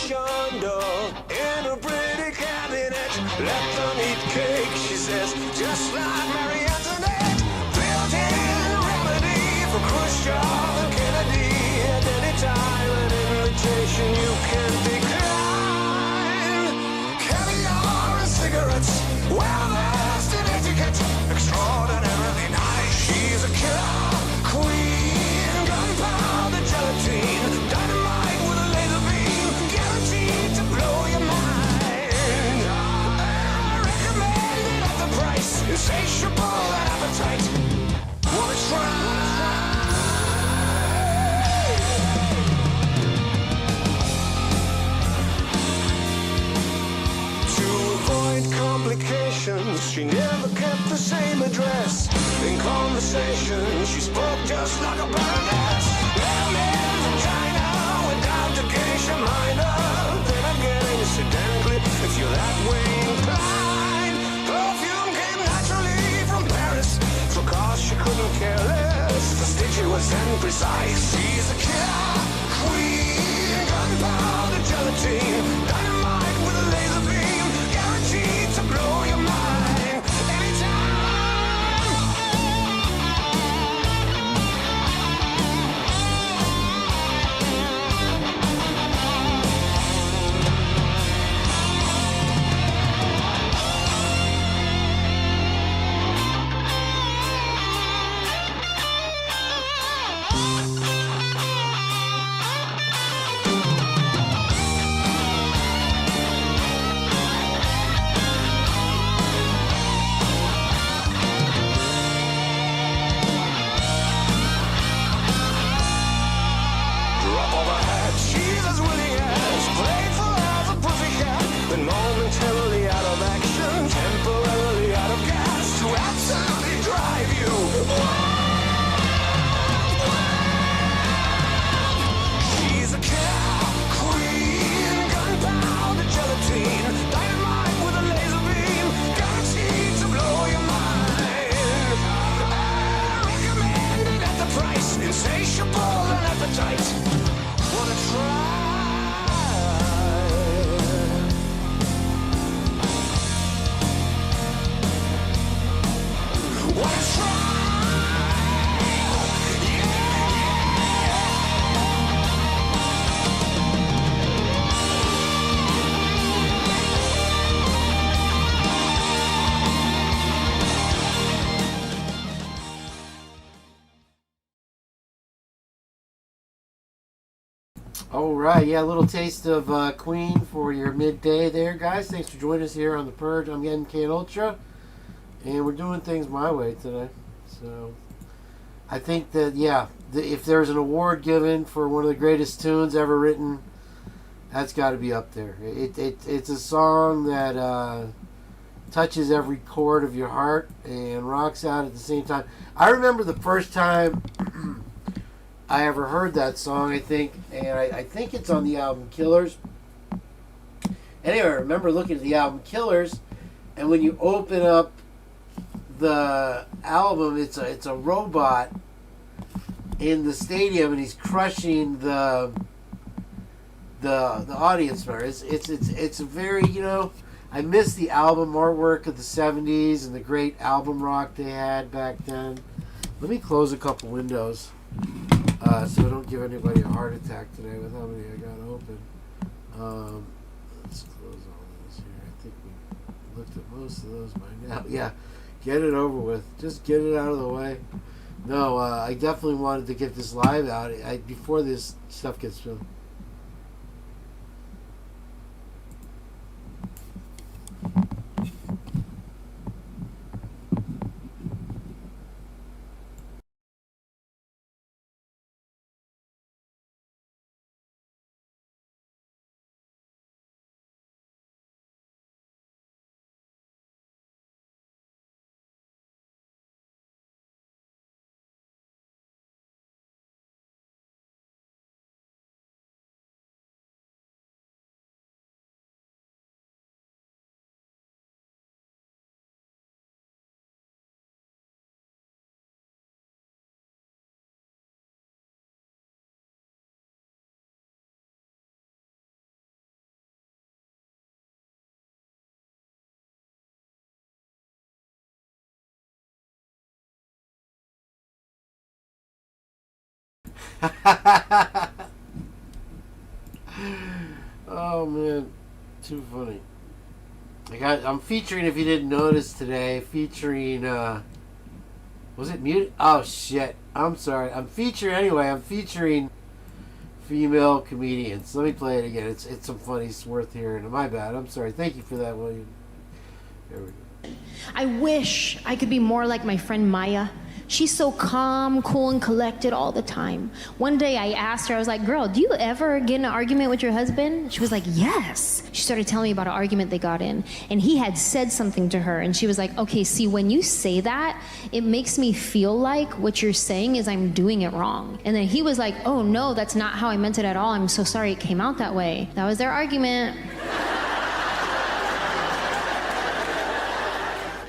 Speaker 13: Chandon in a pretty cabinet. Let them eat cake, she says, just like Marie Antoinette. Built-in remedy for Khrushchev and Kennedy. At any time, an invitation you can decline. Caviar and cigarettes, well-versed in etiquette. Extraordinarily nice, she's a killer queen. Gunpowder gelatine, dynamite with a laser beam, guaranteed to blow your mind. I recommend it at the price, insatiable and appetite. Wanna try? To avoid complications, she never kept the same address. In conversation, she spoke just like a baroness. Lemon vagina without the geisha minor. Then again, incidentally, if you're that way inclined, perfume came naturally from Paris. For cause she couldn't care less, fastidious and precise. She's a killer queen, gunpowder gelatine, dynamite with a laser beam, guaranteed to blow your mind anytime. Drop of a hat, she's as willing as playful as a pussycat, but momentarily out of action, temporarily out of gas, to absolutely drive you wild. She's a killer queen, gunpowder gelatine, dynamite with a laser beam, guaranteed to blow your mind. I recommend it at the price, insatiable and appetite. Wanna try? Wanna try?
Speaker 1: All right, yeah, a little taste of Queen for your midday there, guys. Thanks for joining us here on the Purge. I'm MKaneUltra, and we're doing things my way today. So I think that, yeah, if there's an award given for one of the greatest tunes ever written, that's got to be up there. It's a song that touches every chord of your heart and rocks out at the same time. I remember the first time I ever heard that song, I think, and I think it's on the album Killers. Anyway, I remember looking at the album Killers, and when you open up the album, it's a robot in the stadium, and he's crushing the audience member. It's a very, you know, I miss the album artwork of the 70s and the great album rock they had back then. Let me close a couple windows. So don't give anybody a heart attack today with how many I got open. Let's close all those here. I think we looked at most of those by now. Yeah, get it over with. Just get it out of the way. No, I definitely wanted to get this live out before this stuff gets filmed. Oh man, too funny. I'm featuring, if you didn't notice today, featuring was it muted? Oh shit, I'm sorry. I'm featuring female comedians. Let me play it again. It's some funny worth hearing. My bad. I'm sorry. Thank you for that, William. There we go.
Speaker 14: I wish I could be more like my friend Maya. She's so calm, cool, and collected all the time. One day I asked her, I was like, girl, do you ever get in an argument with your husband? She was like, yes. She started telling me about an argument they got in, and he had said something to her, and she was like, okay, see, when you say that, it makes me feel like what you're saying is I'm doing it wrong. And then he was like, oh no, that's not how I meant it at all. I'm so sorry it came out that way. That was their argument.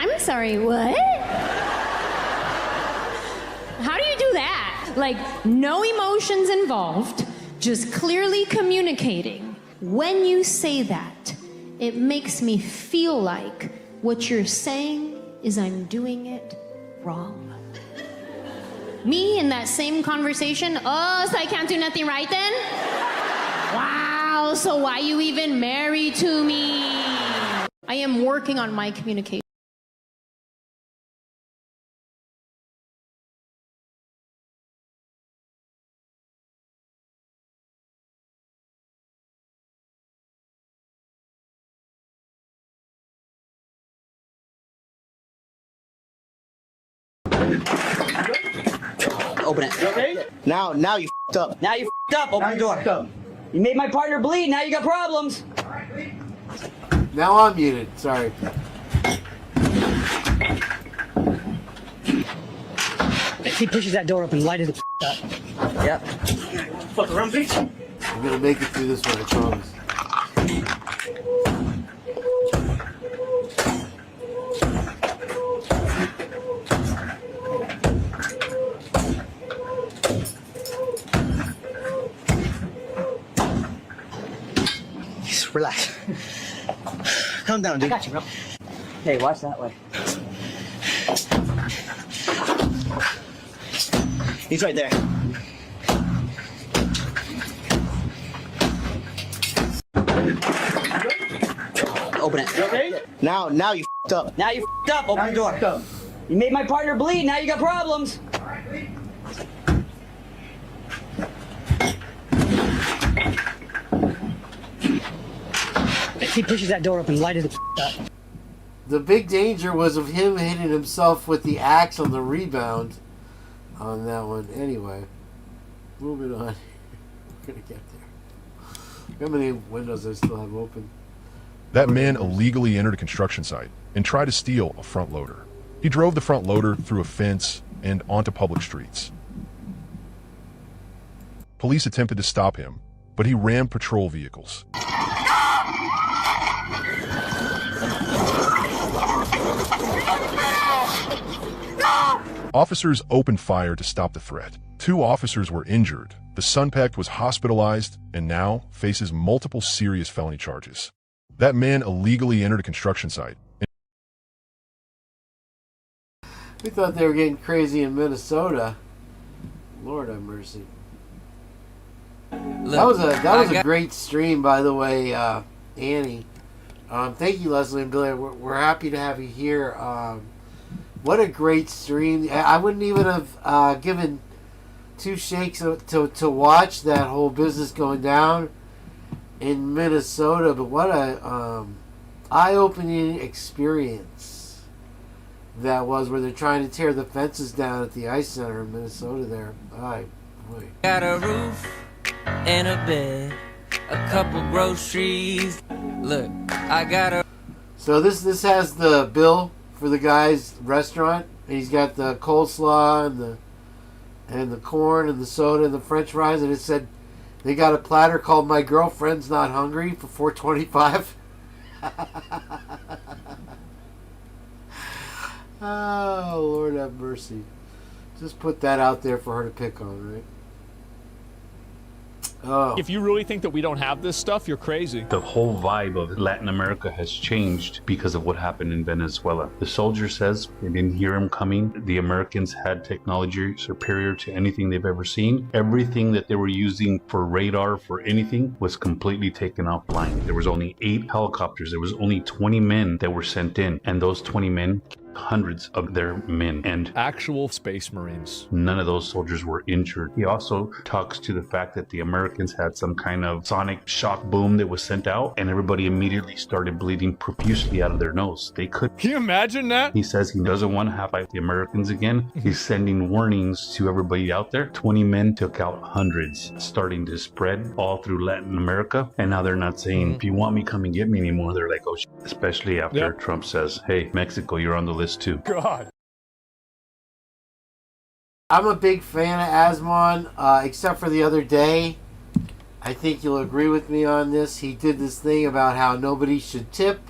Speaker 14: I'm sorry, what? How do you do that? Like, no emotions involved, just clearly communicating. When you say that, it makes me feel like what you're saying is I'm doing it wrong. Me in that same conversation, oh, so I can't do nothing right then? Wow, so why you even married to me? I am working on my communication.
Speaker 17: Open it. You okay? Now you f***ed up. Now you f***ed up. Open the door. You made my partner bleed. Now you got problems.
Speaker 1: Now I'm muted. Sorry.
Speaker 17: If he pushes that door open, light it the f*** up. Yep. Fuck around, bitch.
Speaker 1: I'm gonna make it through this one, I promise.
Speaker 17: Relax. Calm down, dude.
Speaker 14: I got you, bro.
Speaker 17: Hey, watch that way. He's right there. Open it. You okay? Now you f***ed up. Now you f***ed up. Open the door. You made my partner bleed. Now you got problems. If he pushes that door open, light it up.
Speaker 1: The big danger was of him hitting himself with the axe on the rebound on that one. Anyway, moving on. We're gonna get there. How many windows I still have open?
Speaker 18: That man illegally entered a construction site and tried to steal a front loader. He drove the front loader through a fence and onto public streets. Police attempted to stop him, but he rammed patrol vehicles. Officers opened fire to stop the threat. 2 officers were injured. The Sunpact was hospitalized and now faces multiple serious felony charges. That man illegally entered a construction site.
Speaker 1: We thought they were getting crazy in Minnesota. Lord have mercy.
Speaker 15: Look,
Speaker 1: that was a great stream, by the way, Annie. Thank you, Leslie and Billy. We're happy to have you here. What a great stream! I wouldn't even have given 2 shakes to watch that whole business going down in Minnesota. But what a eye-opening experience that was, where they're trying to tear the fences down at the ice center in Minnesota. There, boy.
Speaker 15: Got a roof and a bed, a couple groceries. Look, I got a.
Speaker 1: So this has the bill for the guy's restaurant. He's got the coleslaw and the corn and the soda and the French fries, and it said they got a platter called "My Girlfriend's Not Hungry" for $4.25. Oh, Lord have mercy. Just put that out there for her to pick on, right? Oh.
Speaker 16: If you really think that we don't have this stuff, you're crazy.
Speaker 11: The whole vibe of Latin America has changed because of what happened in Venezuela. The soldier says they didn't hear him coming. The Americans had technology superior to anything they've ever seen. Everything that they were using for radar, for anything, was completely taken offline. There was only 8 helicopters. There was only 20 men that were sent in, and those 20 men, hundreds of their men, and
Speaker 16: actual space marines.
Speaker 11: None of those soldiers were injured. He also talks to the fact that the Americans had some kind of sonic shock boom that was sent out, and everybody immediately started bleeding profusely out of their nose. They could.
Speaker 16: Can you imagine that?
Speaker 11: He says he doesn't want to have like the Americans again. He's sending warnings to everybody out there. 20 men took out hundreds, starting to spread all through Latin America, and now they're not saying, if you want me, come and get me anymore. They're like, oh shit. Especially after Trump says, hey, Mexico, you're on the list too.
Speaker 16: God.
Speaker 1: I'm a big fan of Asmon, except for the other day. I think you'll agree with me on this. He did this thing about how nobody should tip,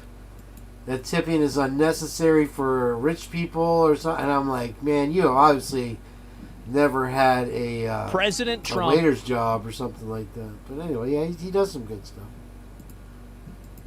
Speaker 1: that tipping is unnecessary for rich people or something. And I'm like, man, you obviously never had a
Speaker 16: President Trump
Speaker 1: waiter's job or something like that. But anyway, yeah, he does some good stuff.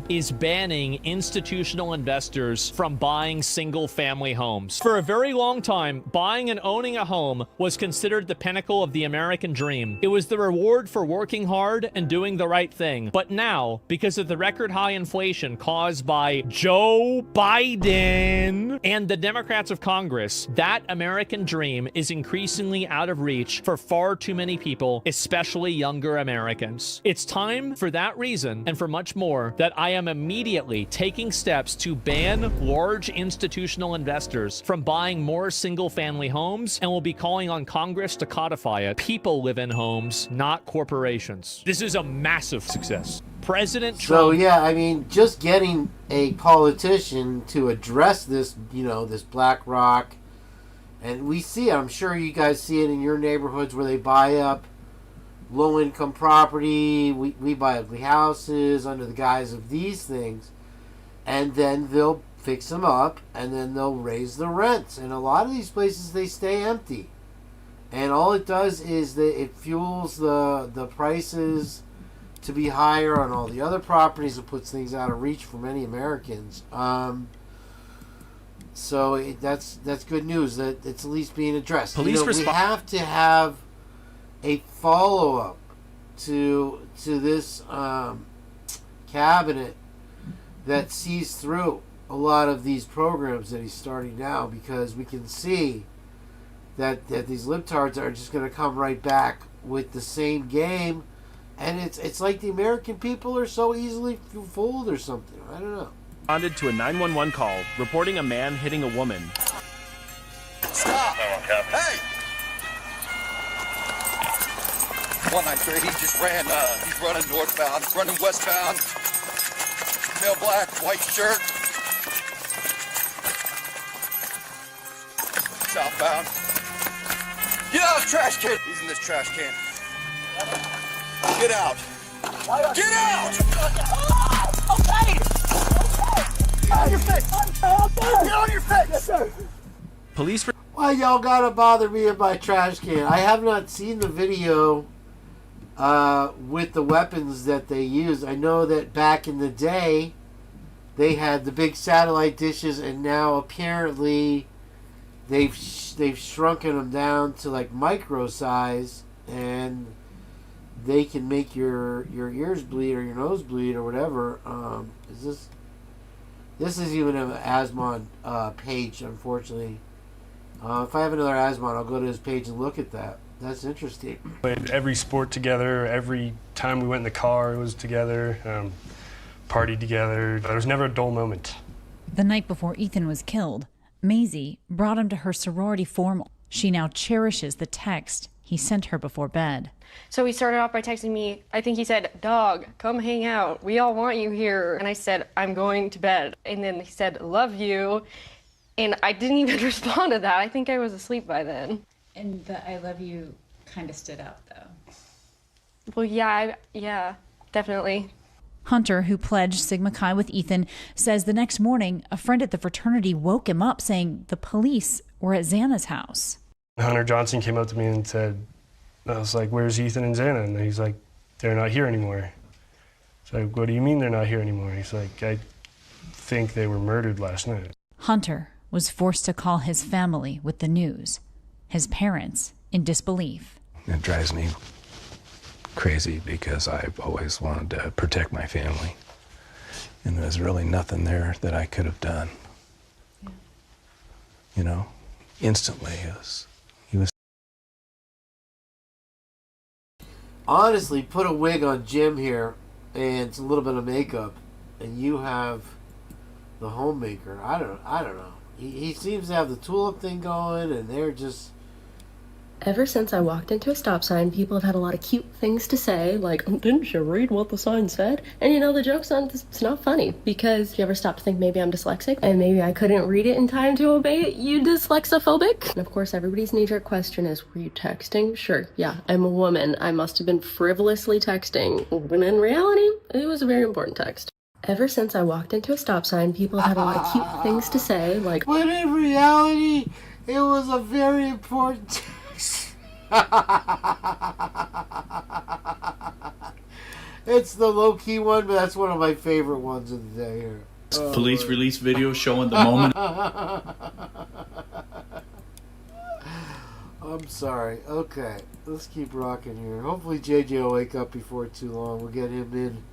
Speaker 16: Is banning institutional investors from buying single-family homes. For a very long time, buying and owning a home was considered the pinnacle of the American dream. It was the reward for working hard and doing the right thing. But now, because of the record-high inflation caused by Joe Biden and the Democrats of Congress, that American dream is increasingly out of reach for far too many people, especially younger Americans. It's time, for that reason, and for much more, that I am immediately taking steps to ban large institutional investors from buying more single-family homes, and will be calling on Congress to codify it. People live in homes, not corporations. This is a massive success. President Trump.
Speaker 1: So yeah, I mean, just getting a politician to address this, this BlackRock, and we see it, I'm sure you guys see it in your neighborhoods where they buy up low-income property. We buy ugly houses under the guise of these things, and then they'll fix them up, and then they'll raise the rents. And a lot of these places, they stay empty, and all it does is that it fuels the prices to be higher on all the other properties, and puts things out of reach for many Americans. So that's good news that it's at least being addressed. We have to have a follow-up to this cabinet that sees through a lot of these programs that he's starting now, because we can see that these libtards are just going to come right back with the same game, and it's like the American people are so easily fooled or something. I don't know.
Speaker 19: Responded to a 911 call reporting a man hitting a woman.
Speaker 24: Stop! Hey! 193, he just ran, he's running northbound, running westbound, male black, white shirt, southbound. Get out of the trash can! He's in this trash can. Get out! Get out!
Speaker 20: Okay! Get on your face! Get on your face! Yes, sir!
Speaker 19: Police.
Speaker 1: Why y'all gotta bother me in my trash can? I have not seen the video with the weapons that they use. I know that back in the day they had the big satellite dishes, and now apparently they've shrunken them down to like micro size, and they can make your ears bleed or your nose bleed or whatever. This is even an Asmon page, unfortunately. If I have another Asmon, I'll go to his page and look at that. That's interesting.
Speaker 2: Played every sport together. Every time we went in the car, it was together. Partied together. There was never a dull moment.
Speaker 3: The night before Ethan was killed, Maisie brought him to her sorority formal. She now cherishes the text he sent her before bed.
Speaker 4: So he started off by texting me, I think he said, "Dog, come hang out. We all want you here." And I said, "I'm going to bed." And then he said, "Love you." And I didn't even respond to that. I think I was asleep by then.
Speaker 3: And the "I love you" kind of stood out, though.
Speaker 4: Well, yeah, definitely.
Speaker 3: Hunter, who pledged Sigma Chi with Ethan, says the next morning a friend at the fraternity woke him up saying the police were at Xana's house.
Speaker 2: Hunter Johnson came up to me and said, I was like, "Where's Ethan and Xana?" And he's like, "They're not here anymore." So like, "What do you mean they're not here anymore?" He's like, "I think they were murdered last night."
Speaker 3: Hunter was forced to call his family with the news, his parents in disbelief.
Speaker 21: It drives me crazy because I've always wanted to protect my family. And there's really nothing there that I could have done. Yeah. You know, instantly he was.
Speaker 1: Honestly, put a wig on Jim here and a little bit of makeup, and you have the homemaker. I don't know. He seems to have the tulip thing going, and they're just...
Speaker 25: Ever since I walked into a stop sign, people have had a lot of cute things to say, like, "Didn't you read what the sign said?" And you know, the joke's on, it's not funny, because you ever stop to think maybe I'm dyslexic, and maybe I couldn't read it in time to obey it, you dyslexophobic? And of course, everybody's knee-jerk question is, were you texting? Sure, yeah, I'm a woman. I must have been frivolously texting, when in reality, it was a very important text. Ever since I walked into a stop sign, people have had a lot of cute things to say, like...
Speaker 1: But in reality, it was a very important text. It's the low-key one, but that's one of my favorite ones of the day here.
Speaker 26: Police release video showing the moment.
Speaker 1: I'm sorry. Okay, let's keep rocking here. Hopefully JJ will wake up before too long. We'll get him in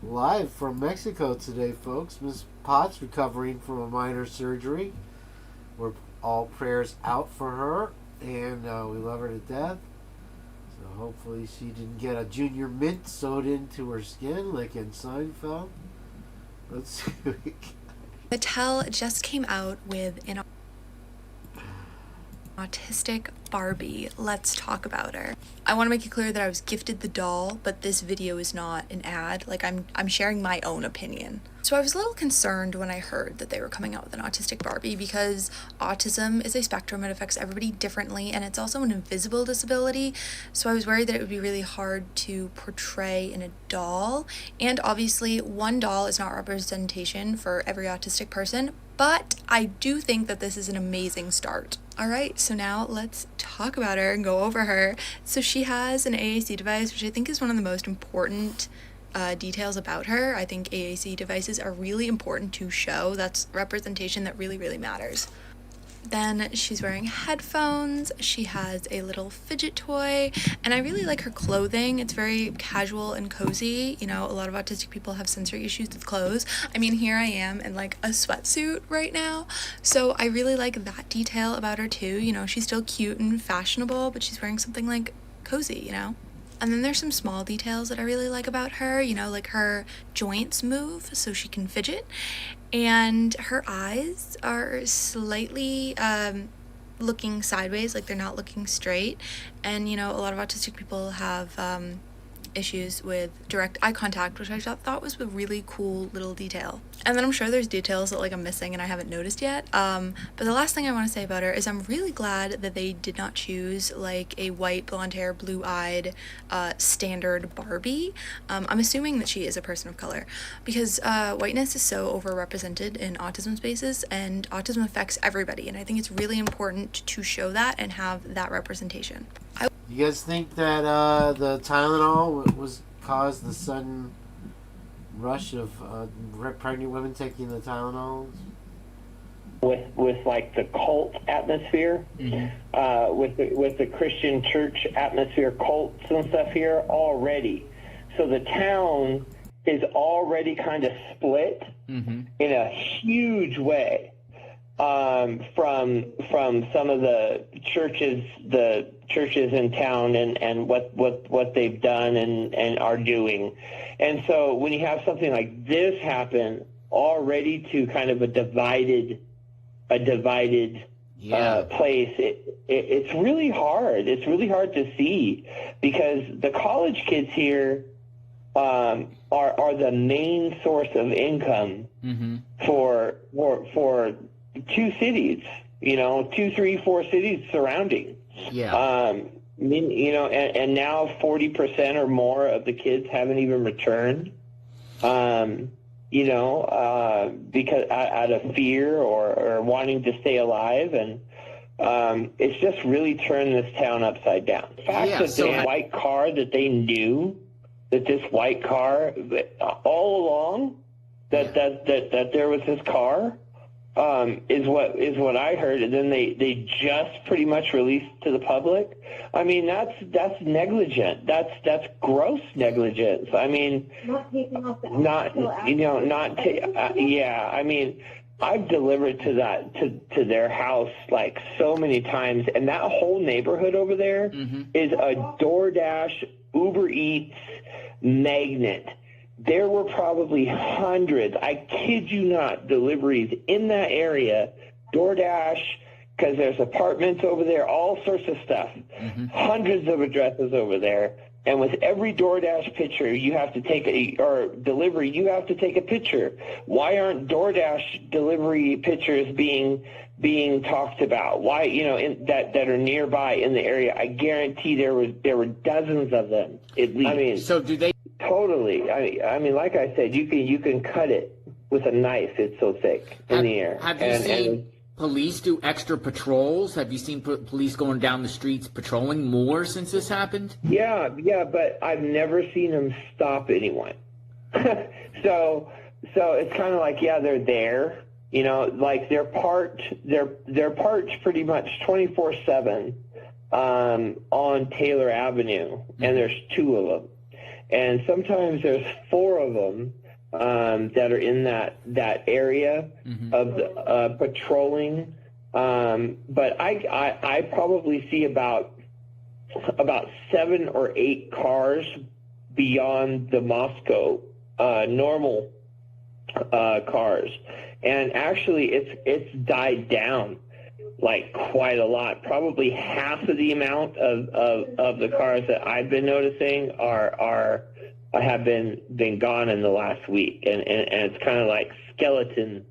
Speaker 1: live from Mexico today, folks. Miss Potts recovering from a minor surgery. We're all prayers out for her, and we love her to death. So hopefully she didn't get a junior mint sewed into her skin like in Seinfeld. Let's see.
Speaker 27: Mattel just came out with an autistic Barbie. Let's talk about her. I want to make it clear that I was gifted the doll, but this video is not an ad. Like, I'm sharing my own opinion. So I was a little concerned when I heard that they were coming out with an autistic Barbie, because autism is a spectrum. It affects everybody differently, and it's also an invisible disability. So I was worried that it would be really hard to portray in a doll. And obviously, one doll is not representation for every autistic person, but I do think that this is an amazing start. All right, so now let's talk about her and go over her. So she has an AAC device, which I think is one of the most important details about her. I think AAC devices are really important to show. That's representation that really, really matters. Then she's wearing headphones, she has a little fidget toy, and I really like her clothing. It's very casual and cozy. You know, a lot of autistic people have sensory issues with clothes. I mean, here I am in like a sweatsuit right now, so I really like that detail about her too. You know, she's still cute and fashionable, but she's wearing something like cozy, you know? And then there's some small details that I really like about her, you know, like her joints move so she can fidget, and her eyes are slightly looking sideways, like they're not looking straight. And, you know, a lot of autistic people have issues with direct eye contact, which I thought was a really cool little detail. And then I'm sure there's details that like I'm missing and I haven't noticed yet. But the last thing I want to say about her is I'm really glad that they did not choose like a white, blonde hair, blue-eyed standard Barbie. I'm assuming that she is a person of color, because whiteness is so overrepresented in autism spaces, and autism affects everybody, and I think it's really important to show that and have that representation.
Speaker 1: You guys think that the Tylenol was caused the sudden rush of pregnant women taking the Tylenol?
Speaker 5: with like the cult atmosphere, with the Christian church atmosphere, cults and stuff here already. So the town is already kind of split in a huge way from some of the churches in town and what they've done and are doing. And so when you have something like this happen already to kind of a divided place, it's really hard. It's really hard to see because the college kids here are the main source of income for 2 cities, 2, 3, 4 cities surrounding. And now 40% or more of the kids haven't even returned. Because out of fear or wanting to stay alive. And it's just really turned this town upside down. The fact that the white car that they knew, that this white car, all along, that there was this car, is what I heard. And then they just pretty much released to the public. I mean, that's negligent. That's gross negligence. I mean,
Speaker 20: Not taking off the
Speaker 5: I mean, I've delivered to their house like so many times, and that whole neighborhood over there is a DoorDash, Uber Eats magnet. There were probably hundreds, I kid you not, deliveries in that area, DoorDash, because there's apartments over there, all sorts of stuff, hundreds of addresses over there. And with every DoorDash picture, you have to take delivery, you have to take a picture. Why aren't DoorDash delivery pictures being talked about? Why, that are nearby in the area? I guarantee there were dozens of them at least. I mean,
Speaker 6: so do they?
Speaker 5: Totally. I mean, like I said, you can cut it with a knife. It's so thick in the air.
Speaker 6: Have you seen police do extra patrols? Have you seen police going down the streets patrolling more since this happened?
Speaker 5: Yeah, but I've never seen them stop anyone. So it's kind of like, they're there, like they're parked pretty much 24/7 on Taylor Avenue, and there's 2 of them. And sometimes there's 4 of them that are in that area of the patrolling. But I probably see about 7 or 8 cars beyond the Moscow normal cars. And actually it's died down like quite a lot. Probably half of the amount of the cars that I've been noticing have been gone in the last week, and it's kind of like skeleton,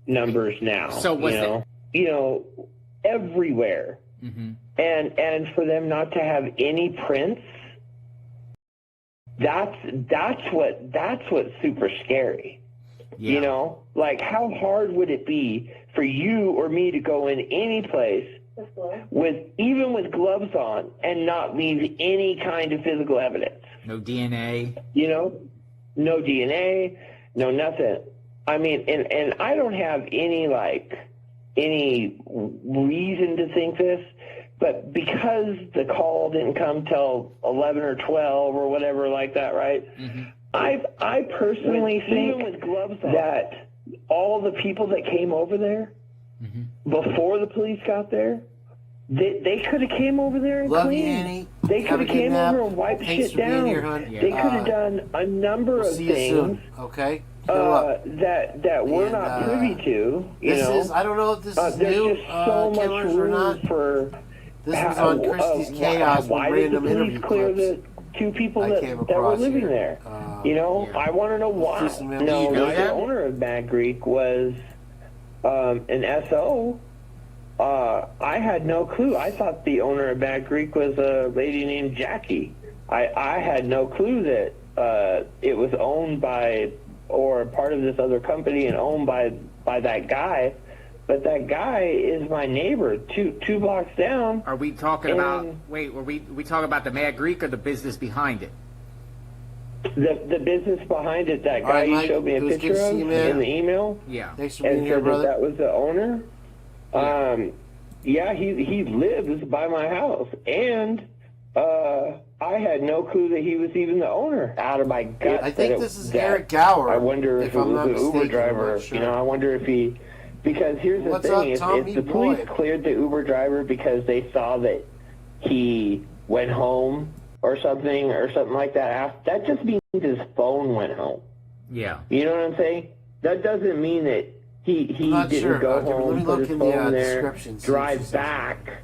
Speaker 5: numbers now.
Speaker 6: So was
Speaker 5: everywhere, and for them not to have any prints, that's what's super scary. Like how hard would it be for you or me to go in any place even with gloves on and not leave any kind of physical evidence?
Speaker 6: No DNA.
Speaker 5: No DNA, no nothing. I mean, and I don't have any reason to think this, but because the call didn't come till 11 or 12 or whatever like that, right? I personally think that all the people that came over there before the police got there, they could have came over there and cleaned. They could have came over and wiped shit down. They could have done a number of things.
Speaker 1: Okay.
Speaker 5: That we're not privy to.
Speaker 1: I don't know if this is new,
Speaker 5: so much
Speaker 1: or not. This was on Christie's Chaos with random interview clips.
Speaker 5: The 2 people that were living there. I want to know why. The owner of Bad Greek was an SO. I had no clue. I thought the owner of Bad Greek was a lady named Jackie. I had no clue that it was owned by or part of this other company and owned by that guy. But that guy is my neighbor, two blocks down.
Speaker 6: Are we talking about? Wait, were we talking about the Mad Greek or the business behind it?
Speaker 5: The business behind it, that guy
Speaker 1: right,
Speaker 5: you
Speaker 1: Mike,
Speaker 5: showed me a
Speaker 1: it was
Speaker 5: picture
Speaker 1: good to
Speaker 5: of
Speaker 1: see you, man.
Speaker 5: in the email.
Speaker 6: Yeah.
Speaker 1: Thanks for being
Speaker 5: And
Speaker 1: here,
Speaker 5: said
Speaker 1: brother.
Speaker 5: that was the owner. Yeah, he lives by my house, and I had no clue that he was even the owner. Out of my gut,
Speaker 1: I think this is Eric Gower.
Speaker 5: I wonder if it
Speaker 1: I'm
Speaker 5: was
Speaker 1: not
Speaker 5: the Uber
Speaker 1: mistaken,
Speaker 5: driver.
Speaker 1: I'm not sure.
Speaker 5: You know, I wonder if he. Because here's
Speaker 1: What's
Speaker 5: the thing:
Speaker 1: up, Tom?
Speaker 5: if the
Speaker 1: Meat
Speaker 5: police
Speaker 1: boy.
Speaker 5: cleared the Uber driver because they saw that he went home or something like that, that just means his phone went home.
Speaker 6: Yeah.
Speaker 5: You know what I'm saying? That doesn't mean that he
Speaker 1: not
Speaker 5: didn't
Speaker 1: sure
Speaker 5: go
Speaker 1: about it, but let
Speaker 5: home,
Speaker 1: me
Speaker 5: put
Speaker 1: look
Speaker 5: his
Speaker 1: in the,
Speaker 5: phone there,
Speaker 1: description, see what she
Speaker 5: drive
Speaker 1: says.
Speaker 5: back.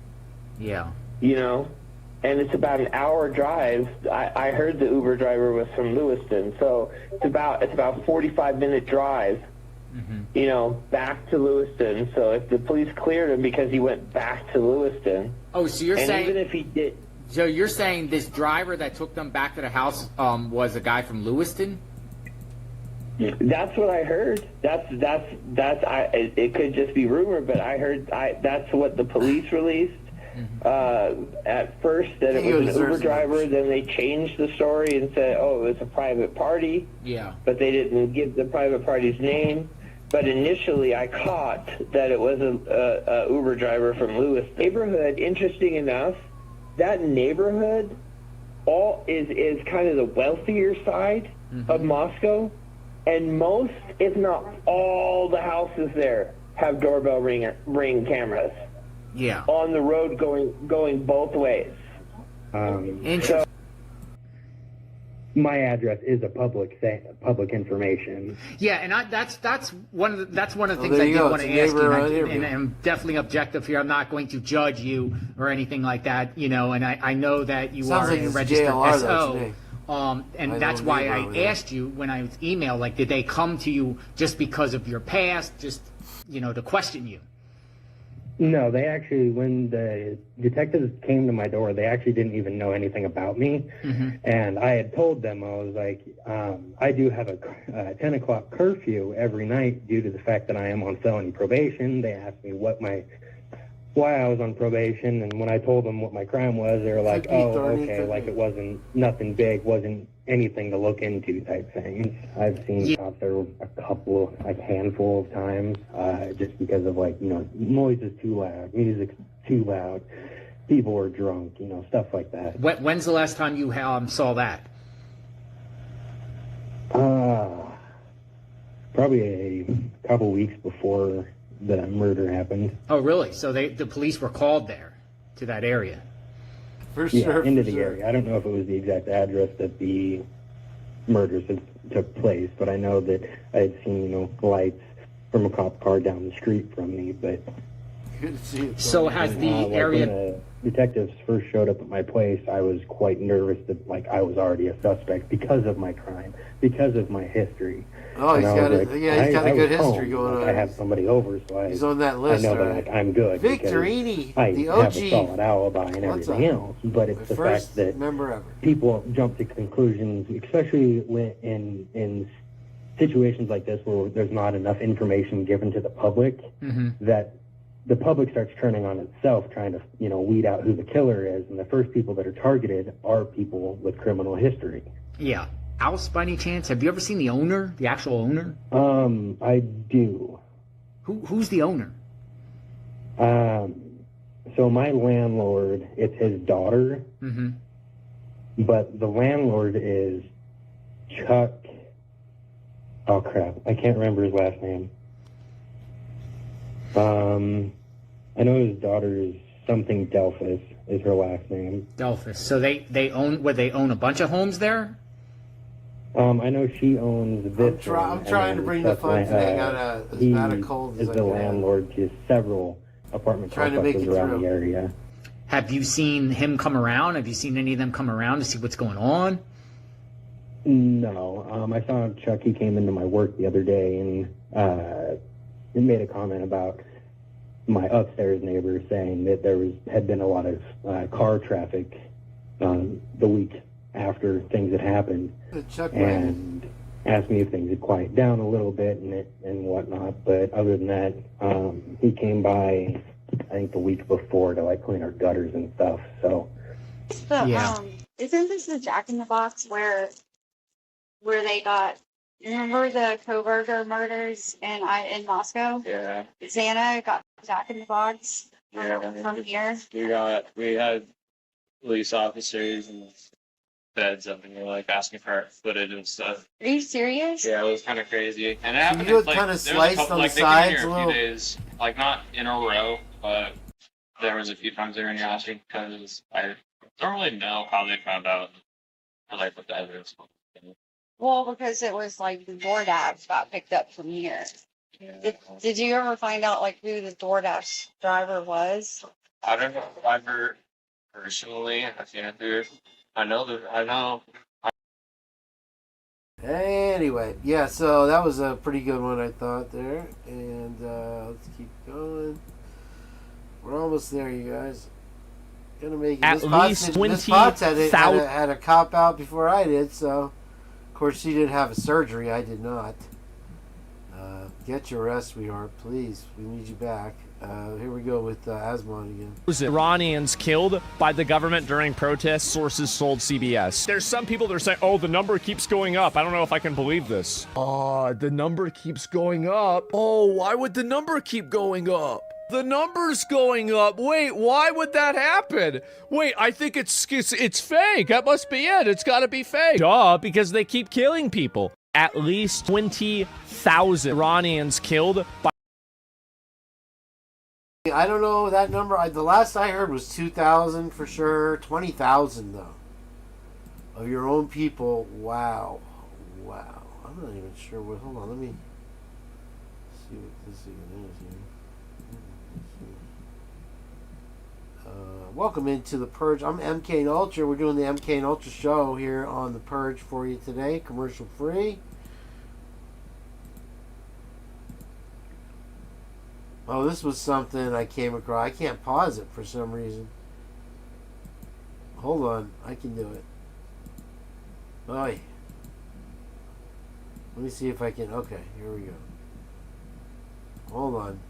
Speaker 6: Yeah.
Speaker 5: You know, and it's about an hour drive. I heard the Uber driver was from Lewiston, so it's about 45-minute drive. You know, back to Lewiston. So if the police cleared him because he went back to Lewiston.
Speaker 6: Oh, so you're
Speaker 5: and
Speaker 6: saying
Speaker 5: even if he did.
Speaker 6: So you're saying this driver that took them back to the house was a guy from Lewiston?
Speaker 5: That's what I heard. It could just be rumor, but I heard that's what the police released. At first that it was an Uber driver, then they changed the story and said, oh, it was a private party.
Speaker 6: Yeah.
Speaker 5: But they didn't give the private party's name. But initially I caught that it was a Uber driver from Lewiston. Neighborhood, interesting enough, that neighborhood is kind of the wealthier side of Moscow. And most, if not all, the houses there have doorbell ring cameras.
Speaker 6: Yeah.
Speaker 5: On the road going both ways.
Speaker 6: Interesting.
Speaker 7: My address is a public information.
Speaker 6: Yeah, and that's one of the things
Speaker 1: there
Speaker 6: I
Speaker 1: you
Speaker 6: did
Speaker 1: go.
Speaker 6: want
Speaker 1: It's
Speaker 6: to
Speaker 1: a
Speaker 6: ask you,
Speaker 1: neighbor
Speaker 6: and,
Speaker 1: right here,
Speaker 6: and I'm definitely objective here. I'm not going to judge you or anything like that, you know. And I know that you
Speaker 1: Sounds
Speaker 6: are
Speaker 1: like
Speaker 6: a
Speaker 1: it's
Speaker 6: registered
Speaker 1: JLR,
Speaker 6: SO.
Speaker 1: though,
Speaker 6: And
Speaker 1: I
Speaker 6: that's
Speaker 1: know
Speaker 6: why
Speaker 1: neighbor
Speaker 6: I
Speaker 1: over there.
Speaker 6: asked you when I was emailed, like, did they come to you just because of your past, just, you know, to question you?
Speaker 7: No, they actually, when the detectives came to my door, they actually didn't even know anything about me. And I had told them, I was like, I do have a 10 o'clock curfew every night due to the fact that I am on felony probation. They asked me why I was on probation, and when I told them what my crime was, they were like, oh, okay, like it wasn't nothing big, wasn't anything to look into type things. I've seen cops there a handful of times, just because of, like, you know, noise is too loud, music's too loud, people are drunk, you know, stuff like that.
Speaker 6: When's the last time you saw that?
Speaker 7: Probably a couple weeks before the murder happened.
Speaker 6: Oh, really? So the police were called there, to that area?
Speaker 7: Into the area. I don't know if it was the exact address that the murders took place, but I know that I had seen, you know, lights from a cop car down the street from me. But
Speaker 6: so has the area?
Speaker 7: When the detectives first showed up at my place, I was quite nervous that, like, I was already a suspect because of my crime, because of my history.
Speaker 1: Oh,
Speaker 7: and
Speaker 1: he's got a good history going on.
Speaker 7: I have somebody over, so
Speaker 1: he's on that list.
Speaker 7: I know that,
Speaker 1: right?
Speaker 7: like, I'm good.
Speaker 1: Victorini,
Speaker 7: I
Speaker 1: the OG.
Speaker 7: have a solid alibi and everything else, but it's the fact that people jump to conclusions, especially when in situations like this where there's not enough information given to the public, that the public starts turning on itself, trying to, you know, weed out who the killer is, and the first people that are targeted are people with criminal history.
Speaker 6: Yeah. House, by any chance? Have you ever seen the owner, the actual owner?
Speaker 7: I do.
Speaker 6: Who's the owner?
Speaker 7: So my landlord, it's his daughter, but the landlord is Chuck. Oh crap! I can't remember his last name. I know his daughter is something Delphus is her last name.
Speaker 6: Delphus. So they own a bunch of homes there?
Speaker 7: I know she owns this.
Speaker 1: I'm trying to bring the fun today. I got as bad a cold as I
Speaker 7: can. He is the landlord to several apartment complexes around the area.
Speaker 6: Have you seen him come around? Have you seen any of them come around to see what's going on?
Speaker 7: No. I saw Chuck. He came into my work the other day and he made a comment about my upstairs neighbor, saying that there had been a lot of car traffic the week after things had happened, and asked me if things had quieted down a little bit and whatnot. But other than that, he came by, I think, the week before to, like, clean our gutters and stuff. So
Speaker 8: isn't this the Jack in the Box where where they got. Remember the Koberger murders in Moscow?
Speaker 9: Yeah.
Speaker 8: Xana got Jack in the Box
Speaker 9: Yeah.
Speaker 8: from here.
Speaker 9: We had police officers and feds up and they were like asking for our footage and stuff.
Speaker 8: Are you serious?
Speaker 9: Yeah, it was kind of crazy. And it happened
Speaker 1: you look
Speaker 9: like,
Speaker 1: kind of
Speaker 9: there was a
Speaker 1: sliced
Speaker 9: couple,
Speaker 1: on the
Speaker 9: like, they came
Speaker 1: sides
Speaker 9: here
Speaker 1: a
Speaker 9: a
Speaker 1: little.
Speaker 9: few days, like not in a row, but there was a few times they were in your house because I don't really know how they found out or like what the evidence was.
Speaker 8: Well, because it was like the DoorDash got picked up from here.
Speaker 9: Yeah.
Speaker 8: Did you ever find out like who the DoorDash driver was?
Speaker 9: I don't know if I've heard personally. I can't do it. I know.
Speaker 1: Anyway, yeah, so that was a pretty good one, I thought, there. And let's keep going. We're almost there, you guys. Gonna make it.
Speaker 16: At least
Speaker 1: 20,000 had a cop out before I did, so of course she did have a surgery. I did not. Get your rest, sweetheart, please. We need you back. Here we go with Asmon again.
Speaker 16: Iranians killed by the government during protests, sources told CBS. There's some people that are saying, oh, the number keeps going up. I don't know if I can believe this. Oh, the number keeps going up. Oh, why would the number keep going up? The number's going up. Wait, why would that happen? Wait, I think it's fake. That must be it. It's got to be fake. Duh, because they keep killing people. At least 20,000 Iranians killed by...
Speaker 1: I don't know that number. The last I heard was 2,000 for sure. 20,000 though of your own people. Wow. I'm not even sure what. Hold on, let me see what this even is here. Welcome into the Purge. I'm MKaneUltra. We're doing the MKaneUltra show here on the Purge for you today, commercial free. Oh, this was something I came across. I can't pause it for some reason. Hold on. I can do it. Oy. Let me see if I can. Okay, here we go. Hold on.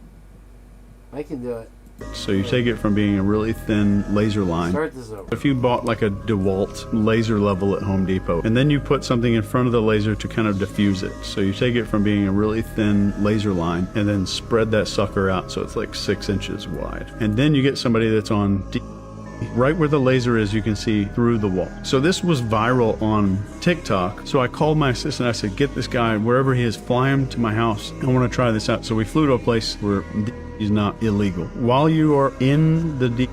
Speaker 1: I can do it.
Speaker 10: So you take it from being a really thin laser line.
Speaker 1: Start this over.
Speaker 10: If you bought like a DeWalt laser level at Home Depot, and then you put something in front of the laser to kind of diffuse it. So you take it from being a really thin laser line and then spread that sucker out so it's like 6 inches wide. And then you get somebody that's on right where the laser is, you can see through the wall. So this was viral on TikTok. So I called my assistant. I said, get this guy wherever he is, fly him to my house. I want to try this out. So we flew to a place where is not illegal. While you are in the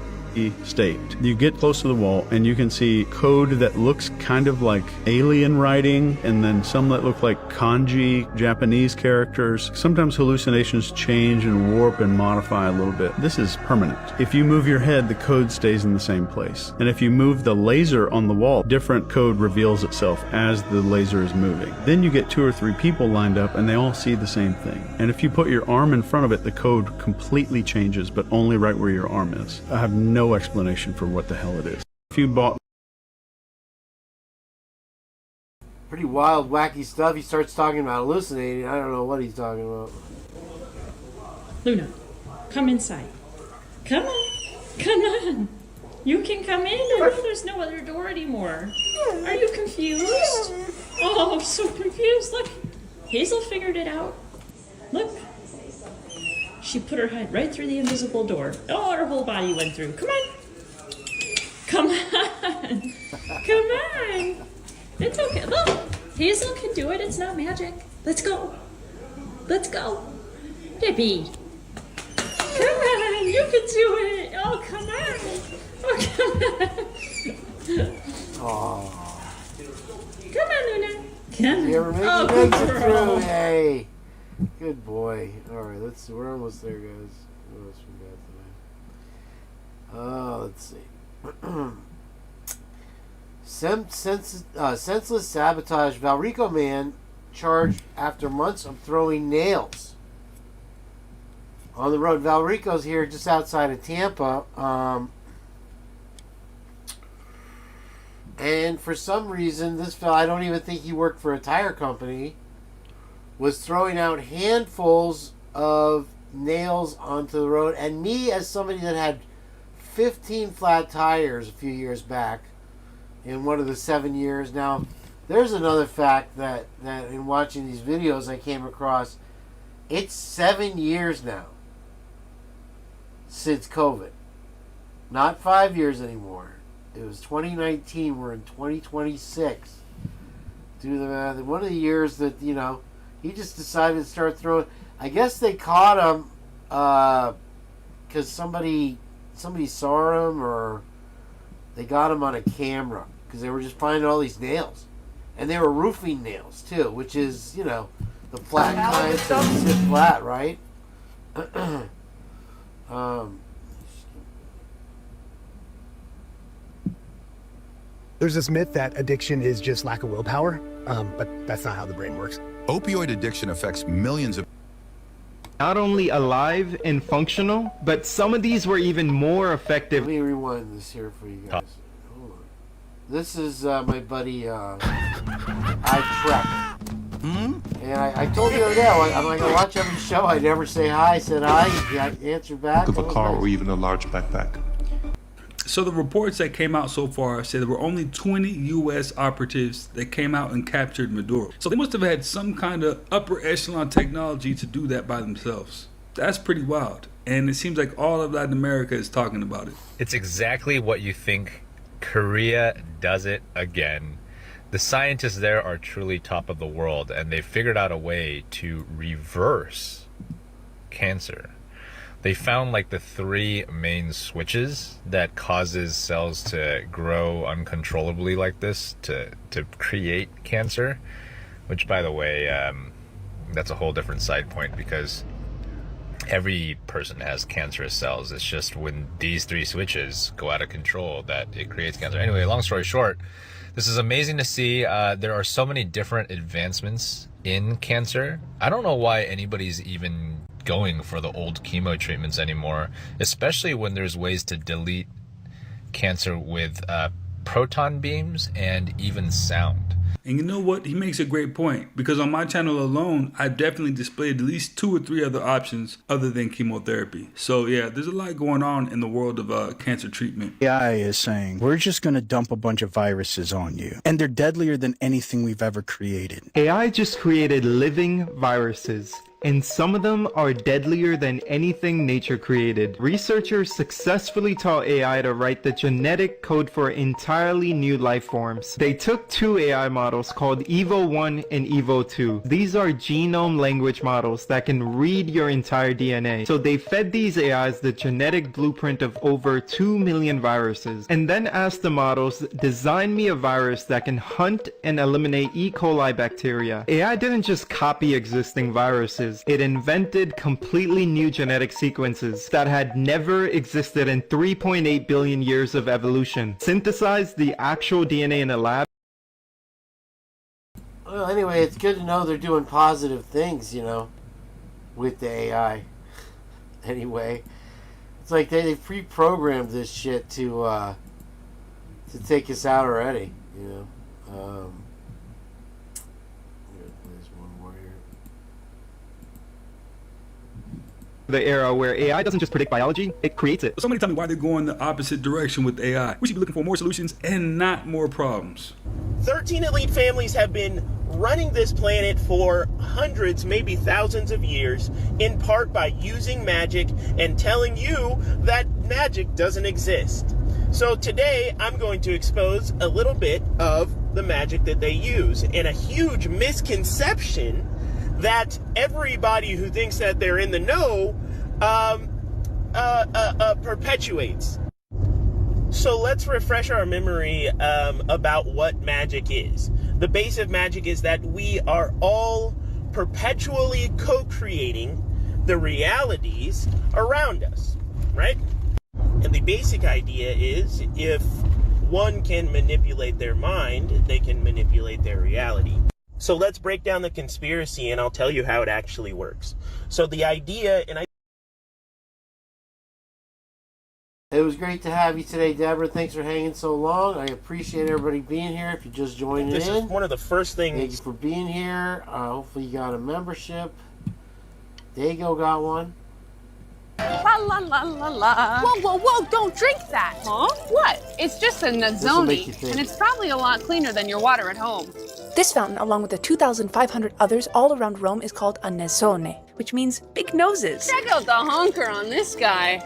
Speaker 10: state, you get close to the wall and you can see code that looks kind of like alien writing, and then some that look like kanji Japanese characters. Sometimes hallucinations change and warp and modify a little bit. This is permanent. If you move your head, the code stays in the same place. And if you move the laser on the wall, different code reveals itself as the laser is moving. Then you get 2 or 3 people lined up and they all see the same thing. And if you put your arm in front of it, the code completely changes, but only right where your arm is. I have no explanation for what the hell it is. If you bought
Speaker 1: pretty wild, wacky stuff. He starts talking about hallucinating. I don't know what he's talking about.
Speaker 12: Luna, come inside. Come on. You can come in. There's no other door anymore. Are you confused? Oh, I'm so confused. Look, Hazel figured it out. Look. She put her head right through the invisible door. Oh, her whole body went through. Come on. It's okay. Look, Hazel can do it. It's not magic. Let's go. Debbie. Come on. You can do it. Oh, come on.
Speaker 1: Aww.
Speaker 12: Come on, Luna. Come
Speaker 1: You ever make
Speaker 12: on.
Speaker 1: it
Speaker 12: Good
Speaker 1: makes it
Speaker 12: girl.
Speaker 1: through? Hey. Good boy. Alright, let's see. We're almost there, guys. What else we got today? Senseless sabotage. Valrico man charged after months of throwing nails on the road. Valrico's here just outside of Tampa. And for some reason, this fella, I don't even think he worked for a tire company, was throwing out handfuls of nails onto the road. And me, as somebody that had 15 flat tires a few years back, in one of the 7 years, now There's another fact that in watching these videos I came across. It's 7 years now since COVID. Not 5 years anymore. It was 2019. We're in 2026. Do the math. One of the years that, you know, he just decided to start throwing. I guess they caught him because somebody saw him, or they got him on a camera because they were just finding all these nails. And they were roofing nails too, which is, you know, the flat kind that sit flat, right?
Speaker 13: There's this myth that addiction is just lack of willpower, but that's not how the brain works.
Speaker 14: Opioid addiction affects millions of...
Speaker 15: Not only alive and functional, but some of these were even more effective.
Speaker 1: Let me rewind this here for you guys. Hold on. This is my buddy iTrek. And I told you the other day, I'm like, I watch every show. I never say hi. I said hi. He answered back.
Speaker 17: Of a car or even a large backpack.
Speaker 18: So the reports that came out so far said there were only 20 U.S. operatives that came out and captured Maduro. So they must have had some kind of upper echelon technology to do that by themselves. That's pretty wild. And it seems like all of Latin America is talking about it.
Speaker 22: It's exactly what you think. Korea does it again. The scientists there are truly top of the world, and they've figured out a way to reverse cancer. They found like the 3 main switches that causes cells to grow uncontrollably like this to create cancer, which, by the way, that's a whole different side point, because every person has cancerous cells. It's just when these 3 switches go out of control that it creates cancer. Anyway, long story short, this is amazing to see. There are so many different advancements in cancer. I don't know why anybody's even going for the old chemo treatments anymore, especially when there's ways to delete cancer with proton beams and even sound.
Speaker 18: And you know what? He makes a great point, because on my channel alone, I've definitely displayed at least 2 or 3 other options other than chemotherapy. So yeah, there's a lot going on in the world of cancer treatment.
Speaker 23: AI is saying, we're just going to dump a bunch of viruses on you, and they're deadlier than anything we've ever created.
Speaker 15: AI just created living viruses, and some of them are deadlier than anything nature created. Researchers successfully taught AI to write the genetic code for entirely new life forms. They took 2 AI models called Evo1 and Evo2. These are genome language models that can read your entire DNA. So they fed these AIs the genetic blueprint of over 2 million viruses, and then asked the models, design me a virus that can hunt and eliminate E. coli bacteria. AI didn't just copy existing viruses. It invented completely new genetic sequences that had never existed in 3.8 billion years of evolution. Synthesized the actual DNA in a lab.
Speaker 1: Well, anyway, it's good to know they're doing positive things, you know, with the AI. Anyway, it's like they pre-programmed this shit to take us out already, you know.
Speaker 15: The era where AI doesn't just predict biology, it creates it.
Speaker 18: Somebody tell me why they're going the opposite direction with AI. We should be looking for more solutions and not more problems.
Speaker 19: 13 elite families have been running this planet for hundreds, maybe thousands of years, in part by using magic and telling you that magic doesn't exist. So today I'm going to expose a little bit of the magic that they use, and a huge misconception that everybody who thinks that they're in the know perpetuates. So let's refresh our memory about what magic is. The base of magic is that we are all perpetually co-creating the realities around us, right? And the basic idea is if one can manipulate their mind, they can manipulate their reality. So let's break down the conspiracy, and I'll tell you how it actually works. So the idea, and
Speaker 1: it was great to have you today, Deborah. Thanks for hanging so long. I appreciate everybody being here. If you just joined in,
Speaker 19: this is one of the first things.
Speaker 1: Thank you for being here. Hopefully you got a membership. Dago got one.
Speaker 2: La la la la la.
Speaker 3: Whoa, whoa, whoa, don't drink that.
Speaker 2: Huh? What? It's just a Nazoni, and it's probably a lot cleaner than your water at home.
Speaker 4: This fountain, along with the 2,500 others all around Rome, is called a Nazzone, which means big noses.
Speaker 2: Check out the honker on this guy.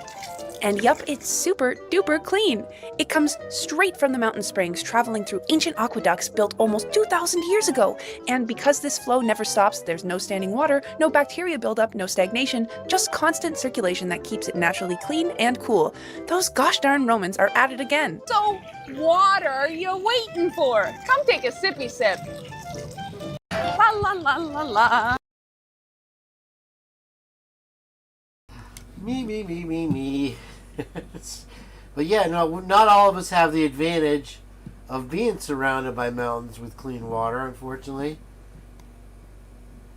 Speaker 4: And yup, it's super duper clean. It comes straight from the mountain springs, traveling through ancient aqueducts built almost 2,000 years ago. And because this flow never stops, there's no standing water, no bacteria buildup, no stagnation, just constant circulation that keeps it naturally clean and cool. Those gosh darn Romans are at it again.
Speaker 2: So, water are you waiting for? Come take a sippy sip. La la la la la.
Speaker 1: Me. But yeah, no, not all of us have the advantage of being surrounded by mountains with clean water, unfortunately.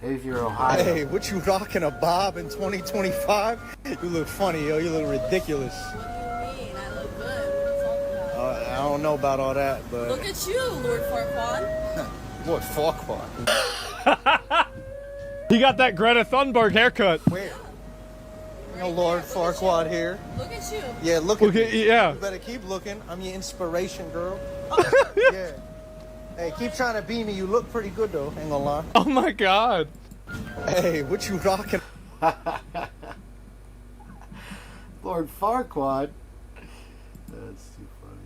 Speaker 1: Maybe if you're Ohio.
Speaker 11: Hey, what you rocking, a bob in 2025? You look funny, yo. You look ridiculous.
Speaker 3: What do you mean? I look good.
Speaker 11: I don't know about all that, but...
Speaker 3: Look at you, Lord Farquaad.
Speaker 11: What, Farquaad?
Speaker 16: He got that Greta Thunberg haircut.
Speaker 11: Where? No Lord Farquaad here.
Speaker 3: Look at you.
Speaker 11: Yeah, look at me.
Speaker 16: Yeah.
Speaker 11: You better keep looking. I'm your inspiration, girl. Yeah. Hey, keep trying to be me. You look pretty good, though. Ain't gonna lie.
Speaker 16: Oh, my God.
Speaker 11: Hey, what you rocking?
Speaker 1: Lord Farquaad. That's too funny.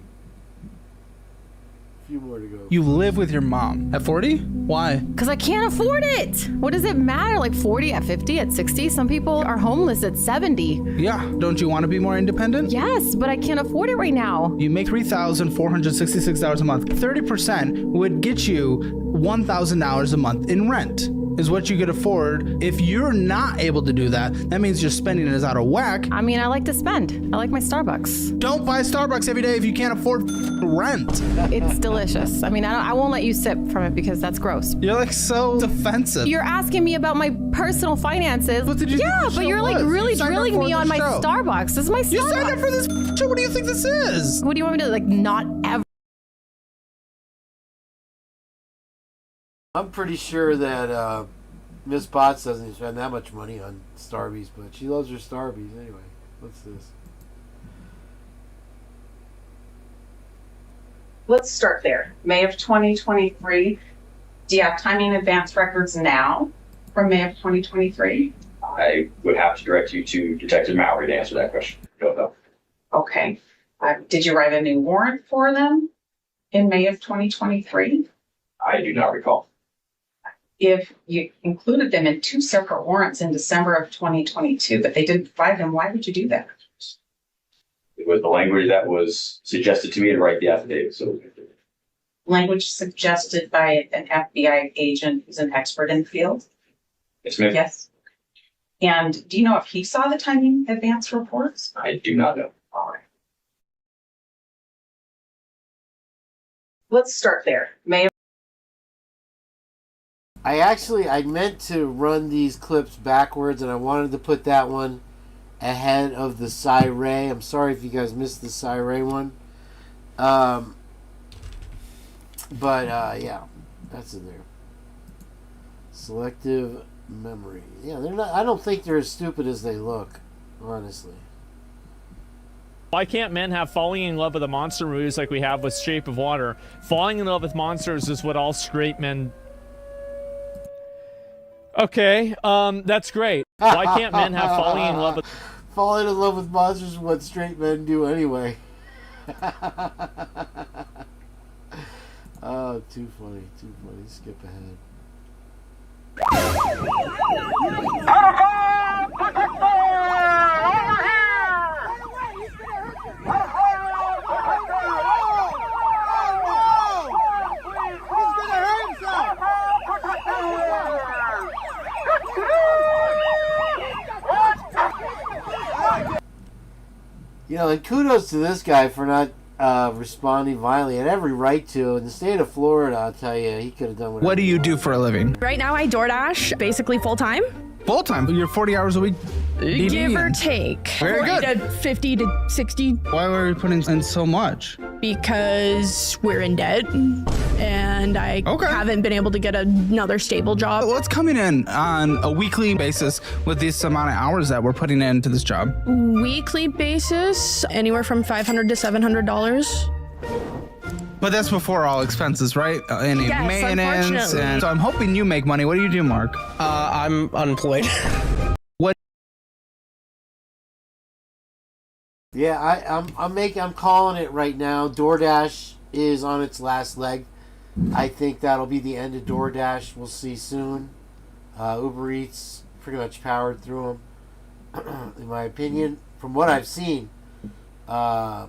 Speaker 1: A few more to go.
Speaker 21: You live with your mom. At 40? Why?
Speaker 11: Because I can't afford it. What does it matter? Like 40, at 50, at 60? Some people are homeless at 70.
Speaker 21: Yeah. Don't you want to be more independent?
Speaker 11: Yes, but I can't afford it right now.
Speaker 21: You make $3,466 a month. 30% would get you $1,000 a month in rent. Is what you could afford. If you're not able to do that, that means your spending is out of whack.
Speaker 11: I mean, I like to spend. I like my Starbucks.
Speaker 21: Don't buy Starbucks every day if you can't afford rent.
Speaker 11: It's delicious. I mean, I won't let you sip from it because that's gross.
Speaker 21: You're like so defensive.
Speaker 11: You're asking me about my personal finances.
Speaker 21: What did you think the
Speaker 11: but
Speaker 21: show
Speaker 11: you're like
Speaker 21: was?
Speaker 11: really
Speaker 21: You signed
Speaker 11: drilling
Speaker 21: up for
Speaker 11: me
Speaker 21: the
Speaker 11: on my
Speaker 21: show.
Speaker 11: Starbucks. This is my Starbucks.
Speaker 21: You signed up for this show. What do you think this is?
Speaker 11: What do you want me to, like, not ever?
Speaker 1: I'm pretty sure that Miss Potts doesn't spend that much money on Starbies, but she loves her Starbies anyway. What's this?
Speaker 24: Let's start there. May of 2023. Do you have timing advance records now from May of 2023?
Speaker 25: I would have to direct you to Detective Meowry to answer that question. Don't know.
Speaker 24: Okay. Did you write a new warrant for them in May of 2023?
Speaker 25: I do not recall.
Speaker 24: If you included them in two separate warrants in December of 2022, but they didn't provide them, why would you do that?
Speaker 25: It was the language that was suggested to me to write the affidavit. So,
Speaker 24: Language suggested by an FBI agent who's an expert in the field?
Speaker 25: yes, ma'am.
Speaker 24: Yes. And do you know if he saw the timing advance reports?
Speaker 25: I do not know.
Speaker 24: All right. Let's start there. May of
Speaker 1: I meant to run these clips backwards, and I wanted to put that one ahead of the Sci-Ray. I'm sorry if you guys missed the Sci-Ray one. Yeah, that's in there. Selective memory. Yeah, they're not. I don't think they're as stupid as they look, honestly.
Speaker 16: Why can't men have falling in love with a monster movies like we have with Shape of Water? Falling in love with monsters is what all straight men... Okay, that's great. Why can't men have falling in love with...
Speaker 1: Falling in love with monsters is what straight men do anyway. Oh, too funny, too funny. Skip ahead. You know, and kudos to this guy for not responding violently. He had every right to. In the state of Florida, I'll tell you, he could have done whatever.
Speaker 21: What do you do for a living?
Speaker 11: Right now, I DoorDash, basically full-time.
Speaker 21: Full-time? You're 40 hours a week?
Speaker 11: Give or take.
Speaker 21: Very
Speaker 11: 40
Speaker 21: good.
Speaker 11: to 50 to 60.
Speaker 21: Why were we putting in so much?
Speaker 11: Because we're in debt. And
Speaker 5: and I haven't been able to get another stable job.
Speaker 21: What's coming in on a weekly basis with this amount of hours that we're putting into this job?
Speaker 5: Weekly basis, anywhere from $500 to $700.
Speaker 21: But that's before all expenses, right? Any
Speaker 5: Yes,
Speaker 21: maintenance.
Speaker 5: unfortunately.
Speaker 21: And so I'm hoping you make money. What do you do, Mark?
Speaker 6: I'm unemployed.
Speaker 21: What?
Speaker 1: Yeah, I'm calling it right now. DoorDash is on its last leg. I think that'll be the end of DoorDash. We'll see soon. Uber Eats pretty much powered through them, in my opinion. From what I've seen, I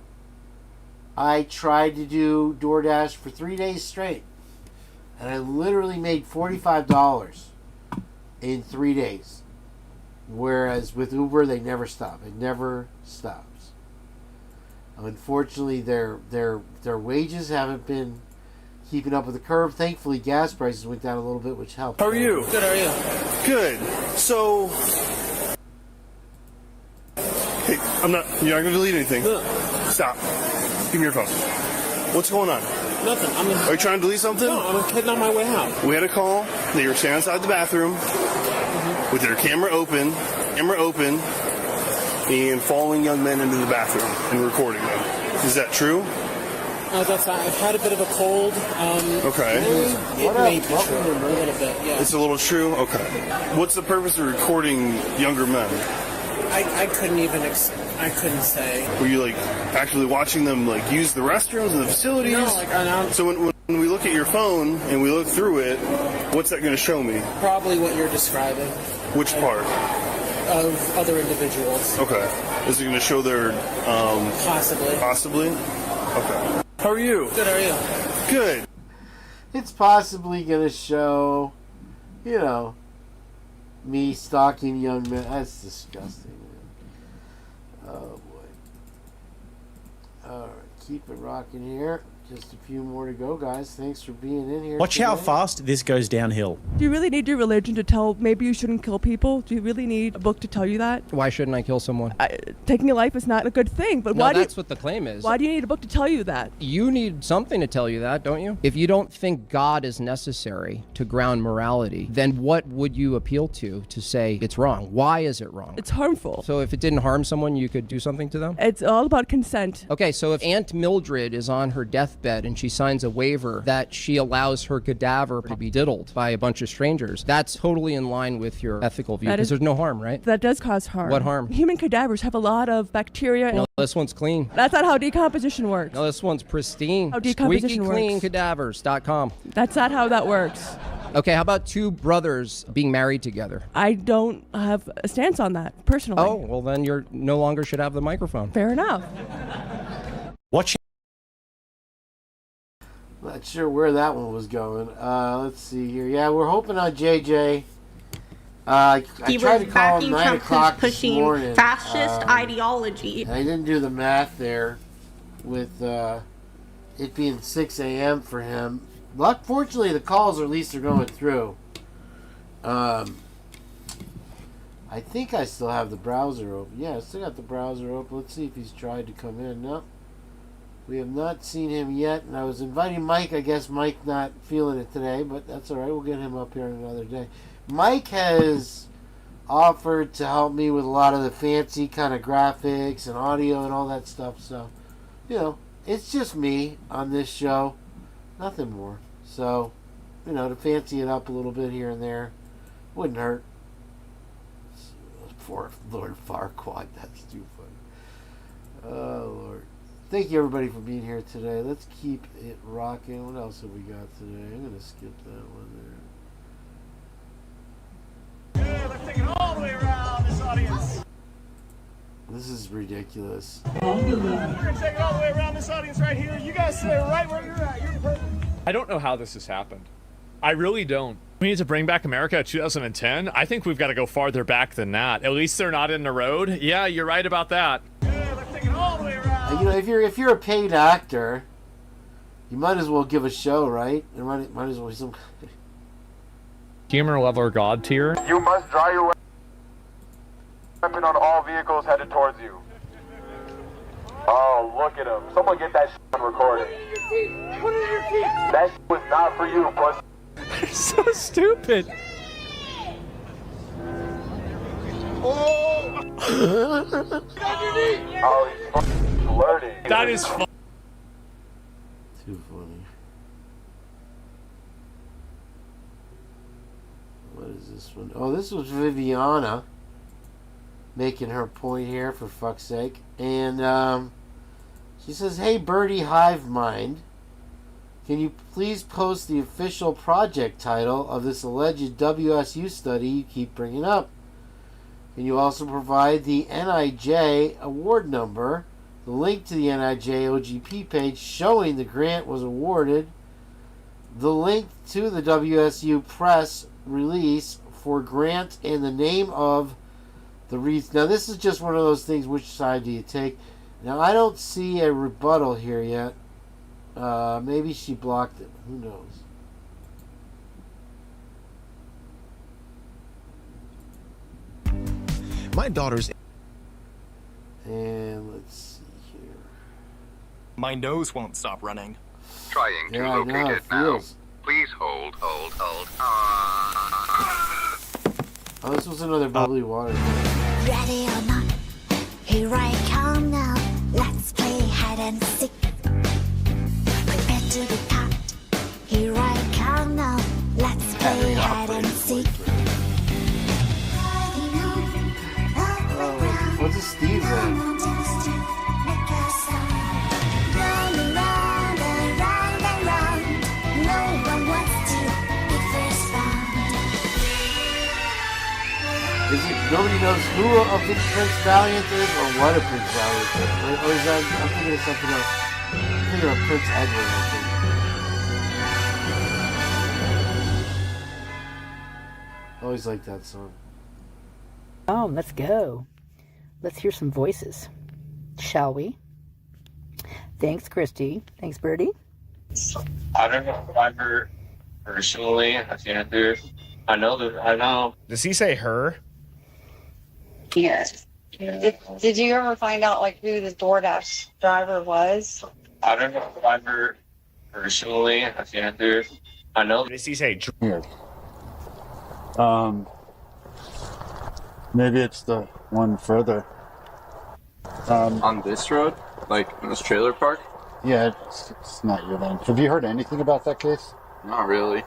Speaker 1: tried to do DoorDash for 3 days straight, and I literally made $45 in 3 days. Whereas with Uber, they never stop. It never stops. Unfortunately, their wages haven't been keeping up with the curve. Thankfully, gas prices went down a little bit, which helped.
Speaker 7: How are you?
Speaker 3: Good, how are you?
Speaker 7: Good. So, hey, you're not going to delete anything.
Speaker 3: No.
Speaker 7: Stop. Give me your phone. What's going on?
Speaker 3: Nothing.
Speaker 7: Are you trying to delete something?
Speaker 3: No, I'm heading on my way out.
Speaker 7: We had a call that you were standing outside the bathroom with your camera open, and following young men into the bathroom and recording them. Is that true?
Speaker 3: I've had a bit of a cold.
Speaker 7: Okay.
Speaker 3: It may be true. A little bit, yeah.
Speaker 7: It's a little true? Okay. What's the purpose of recording younger men?
Speaker 3: I couldn't even, I couldn't say.
Speaker 7: Were you, like, actually watching them, like, use the restrooms and the facilities?
Speaker 3: No, like,
Speaker 7: So when we look at your phone and we look through it, what's that going to show me?
Speaker 3: Probably what you're describing.
Speaker 7: Which part?
Speaker 3: Of other individuals.
Speaker 7: Okay. Is it going to show their,
Speaker 3: Possibly.
Speaker 7: Possibly? Okay. How are you?
Speaker 3: Good, how are you?
Speaker 7: Good.
Speaker 1: It's possibly going to show, you know, me stalking young men. That's disgusting, man. Oh, boy. All right, keep it rocking here. Just a few more to go, guys. Thanks for being in here.
Speaker 8: Watch how fast this goes downhill.
Speaker 20: Do you really need your religion to tell maybe you shouldn't kill people? Do you really need a book to tell you that?
Speaker 6: Why shouldn't I kill someone?
Speaker 20: Taking a life is not a good thing, but
Speaker 6: No, that's what the claim is.
Speaker 20: Why do you need a book to tell you that?
Speaker 6: You need something to tell you that, don't you? If you don't think God is necessary to ground morality, then what would you appeal to say it's wrong? Why is it wrong?
Speaker 20: It's harmful.
Speaker 6: So if it didn't harm someone, you could do something to them?
Speaker 20: It's all about consent.
Speaker 6: Okay, so if Aunt Mildred is on her deathbed and she signs a waiver that she allows her cadaver to be diddled by a bunch of strangers, that's totally in line with your ethical view, because there's no harm, right?
Speaker 20: That does cause harm.
Speaker 6: What harm?
Speaker 20: Human cadavers have a lot of bacteria.
Speaker 6: No, this one's clean.
Speaker 20: That's not how decomposition works.
Speaker 6: No, this one's pristine.
Speaker 20: How decomposition
Speaker 6: SqueakyCleanCadavers.com.
Speaker 20: That's not how that works.
Speaker 6: Okay, how about two brothers being married together?
Speaker 20: I don't have a stance on that, personally.
Speaker 6: Oh, well then you're no longer should have the microphone.
Speaker 20: Fair enough.
Speaker 8: Watch.
Speaker 1: Not sure where that one was going. Let's see here. Yeah, we're hoping on JJ. I tried to call him 9 o'clock this morning.
Speaker 26: Fascist ideology.
Speaker 1: I didn't do the math there with it being 6 a.m. for him. Fortunately, the calls at least are going through. I think I still have the browser open. Yeah, I still got the browser open. Let's see if he's tried to come in. No. We have not seen him yet, and I was inviting Mike. I guess Mike not feeling it today, but that's all right. We'll get him up here another day. Mike has offered to help me with a lot of the fancy kind of graphics and audio and all that stuff. So, you know, it's just me on this show, nothing more. So, you know, to fancy it up a little bit here and there wouldn't hurt. Poor Lord Farquaad, that's too funny. Oh, Lord. Thank you, everybody, for being here today. Let's keep it rocking. What else have we got today? I'm going to skip that one there.
Speaker 27: Yeah, let's take it all the way around this audience.
Speaker 1: This is ridiculous.
Speaker 27: We're going to take it all the way around this audience right here. You guys stay right where you're at. You're perfect.
Speaker 16: I don't know how this has happened. I really don't. We need to bring back America 2010. I think we've got to go farther back than that. At least they're not in the road. Yeah, you're right about that.
Speaker 27: Yeah, let's take it all the way around.
Speaker 1: You know, if you're a paid actor, you might as well give a show, right? There might as well be some
Speaker 16: Humor level or God tier.
Speaker 28: You must draw your weapon on all vehicles headed towards you.
Speaker 9: Oh, look at him. Someone get that shit on recording. That shit was not for you, pussy.
Speaker 16: They're so stupid.
Speaker 9: Oh, he's fucking flirting.
Speaker 16: That is fun.
Speaker 1: Too funny. What is this one? Oh, this was Viviana making her point here, for fuck's sake. And she says, "Hey, Birdie Hive Mind, can you please post the official project title of this alleged WSU study you keep bringing up? Can you also provide the NIJ award number, the link to the NIJ OGP page showing the grant was awarded, the link to the WSU press release for grant, and the name of the wreath?" Now, this is just one of those things, which side do you take? Now, I don't see a rebuttal here yet. Maybe she blocked it. Who knows?
Speaker 10: My daughter's...
Speaker 1: And let's see here.
Speaker 10: My nose won't stop running.
Speaker 12: Trying to locate it now. Please hold.
Speaker 1: Oh, this was another bubbly water.
Speaker 13: Ready or not, here I come now. Let's play hide and seek. Prepare to be caught. Here I come now. Let's play hide and seek.
Speaker 1: What's a Steve's in? Nobody knows who a Prince Valiant is or what a Prince Valiant is. Or is that, I'm thinking of something else. I'm thinking of Prince Edward, I think. Always like that song.
Speaker 14: Let's go. Let's hear some voices. Shall we? Thanks, Christy. Thanks, Birdie.
Speaker 17: I don't know if I'm her personally. I can't do. I know.
Speaker 22: Does he say her?
Speaker 28: Yes. Did you ever find out like who the DoorDash driver was?
Speaker 17: I don't know if I'm her personally. I can't do. I know.
Speaker 22: Does he say
Speaker 29: here? Maybe it's the one further.
Speaker 30: On this road? Like in this trailer park?
Speaker 29: Yeah, it's not your lane. Have you heard anything about that case?
Speaker 30: Not really.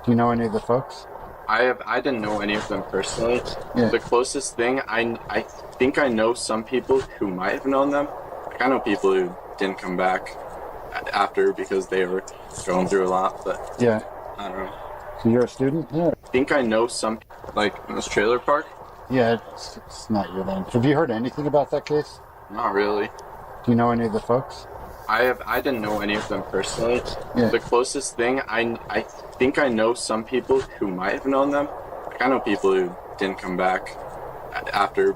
Speaker 29: Do you know any of the folks?
Speaker 30: I didn't know any of them personally.
Speaker 29: Yeah.
Speaker 30: The closest thing, I think I know some people who might have known them. Like, I know people who didn't come back after because they were going through a lot, but
Speaker 29: yeah,
Speaker 30: I don't know.
Speaker 29: So you're a student? Yeah.
Speaker 30: I think I know some, like in this trailer park?
Speaker 29: Yeah, it's not your lane. Have you heard anything about that case?
Speaker 30: Not really.
Speaker 29: Do you know any of the folks?
Speaker 30: I didn't know any of them personally.
Speaker 29: Yeah.
Speaker 30: The closest thing, I think I know some people who might have known them. Like, I know people who didn't come back after.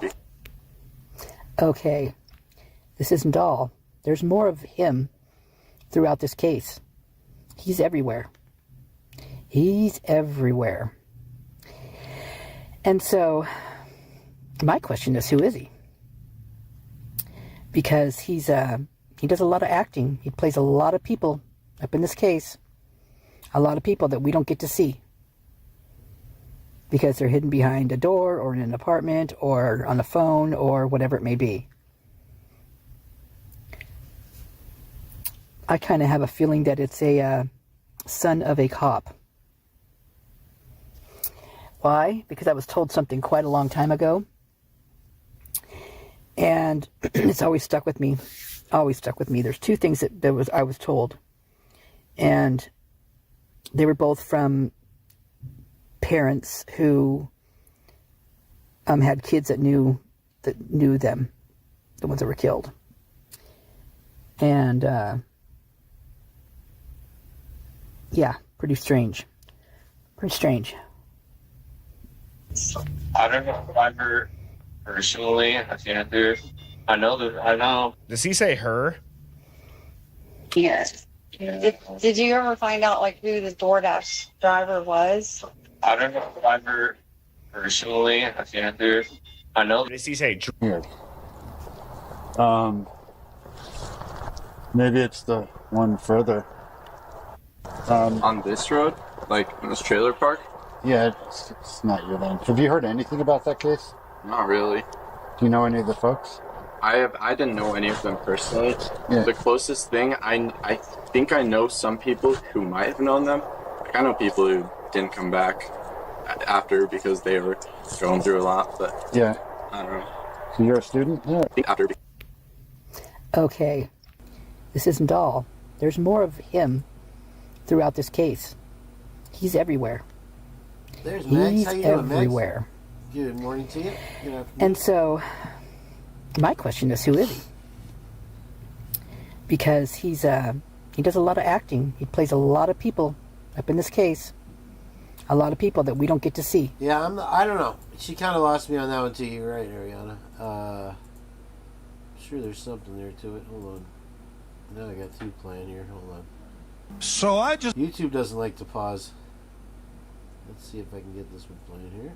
Speaker 14: Okay. This isn't all. There's more of him throughout this case. He's everywhere. He's everywhere. And so, my question is, who is he? Because he does a lot of acting. He plays a lot of people up in this case. A lot of people that we don't get to see. Because they're hidden behind a door or in an apartment or on a phone or whatever it may be. I kind of have a feeling that it's a son of a cop. Why? Because I was told something quite a long time ago. And it's always stuck with me. Always stuck with me. There's two things that I was told. And they were both from parents who had kids that knew them, the ones that were killed. And yeah, pretty strange. Pretty strange.
Speaker 17: I don't know if I'm her personally. I can't do. I know.
Speaker 22: Does he say her?
Speaker 28: Yes. Did you ever find out like who the DoorDash driver was?
Speaker 17: I don't know if I'm her personally. I can't do. I know.
Speaker 22: Does he say
Speaker 29: here? Maybe it's the one further.
Speaker 30: On this road? Like in this trailer park?
Speaker 29: Yeah, it's not your lane. Have you heard anything about that case?
Speaker 30: Not really.
Speaker 29: Do you know any of the folks?
Speaker 30: I didn't know any of them personally.
Speaker 29: Yeah.
Speaker 30: The closest thing, I think I know some people who might have known them. Like, I know people who didn't come back after because they were going through a lot, but
Speaker 29: yeah,
Speaker 30: I don't know.
Speaker 29: So you're a student? Yeah.
Speaker 30: I think after.
Speaker 14: Okay, this isn't all. There's more of him throughout this case. He's everywhere.
Speaker 1: There's Max.
Speaker 14: He's
Speaker 1: How you doing, Max?
Speaker 14: everywhere.
Speaker 1: Good morning to you. Good afternoon.
Speaker 14: And so, my question is, who is he? Because he does a lot of acting. He plays a lot of people up in this case. A lot of people that we don't get to see.
Speaker 1: Yeah, I don't know. She kind of lost me on that one too. You're right, Ariana. Sure, there's something there to it. Hold on. Now I got two playing here. Hold on.
Speaker 2: So I just...
Speaker 1: YouTube doesn't like to pause. Let's see if I can get this one playing here.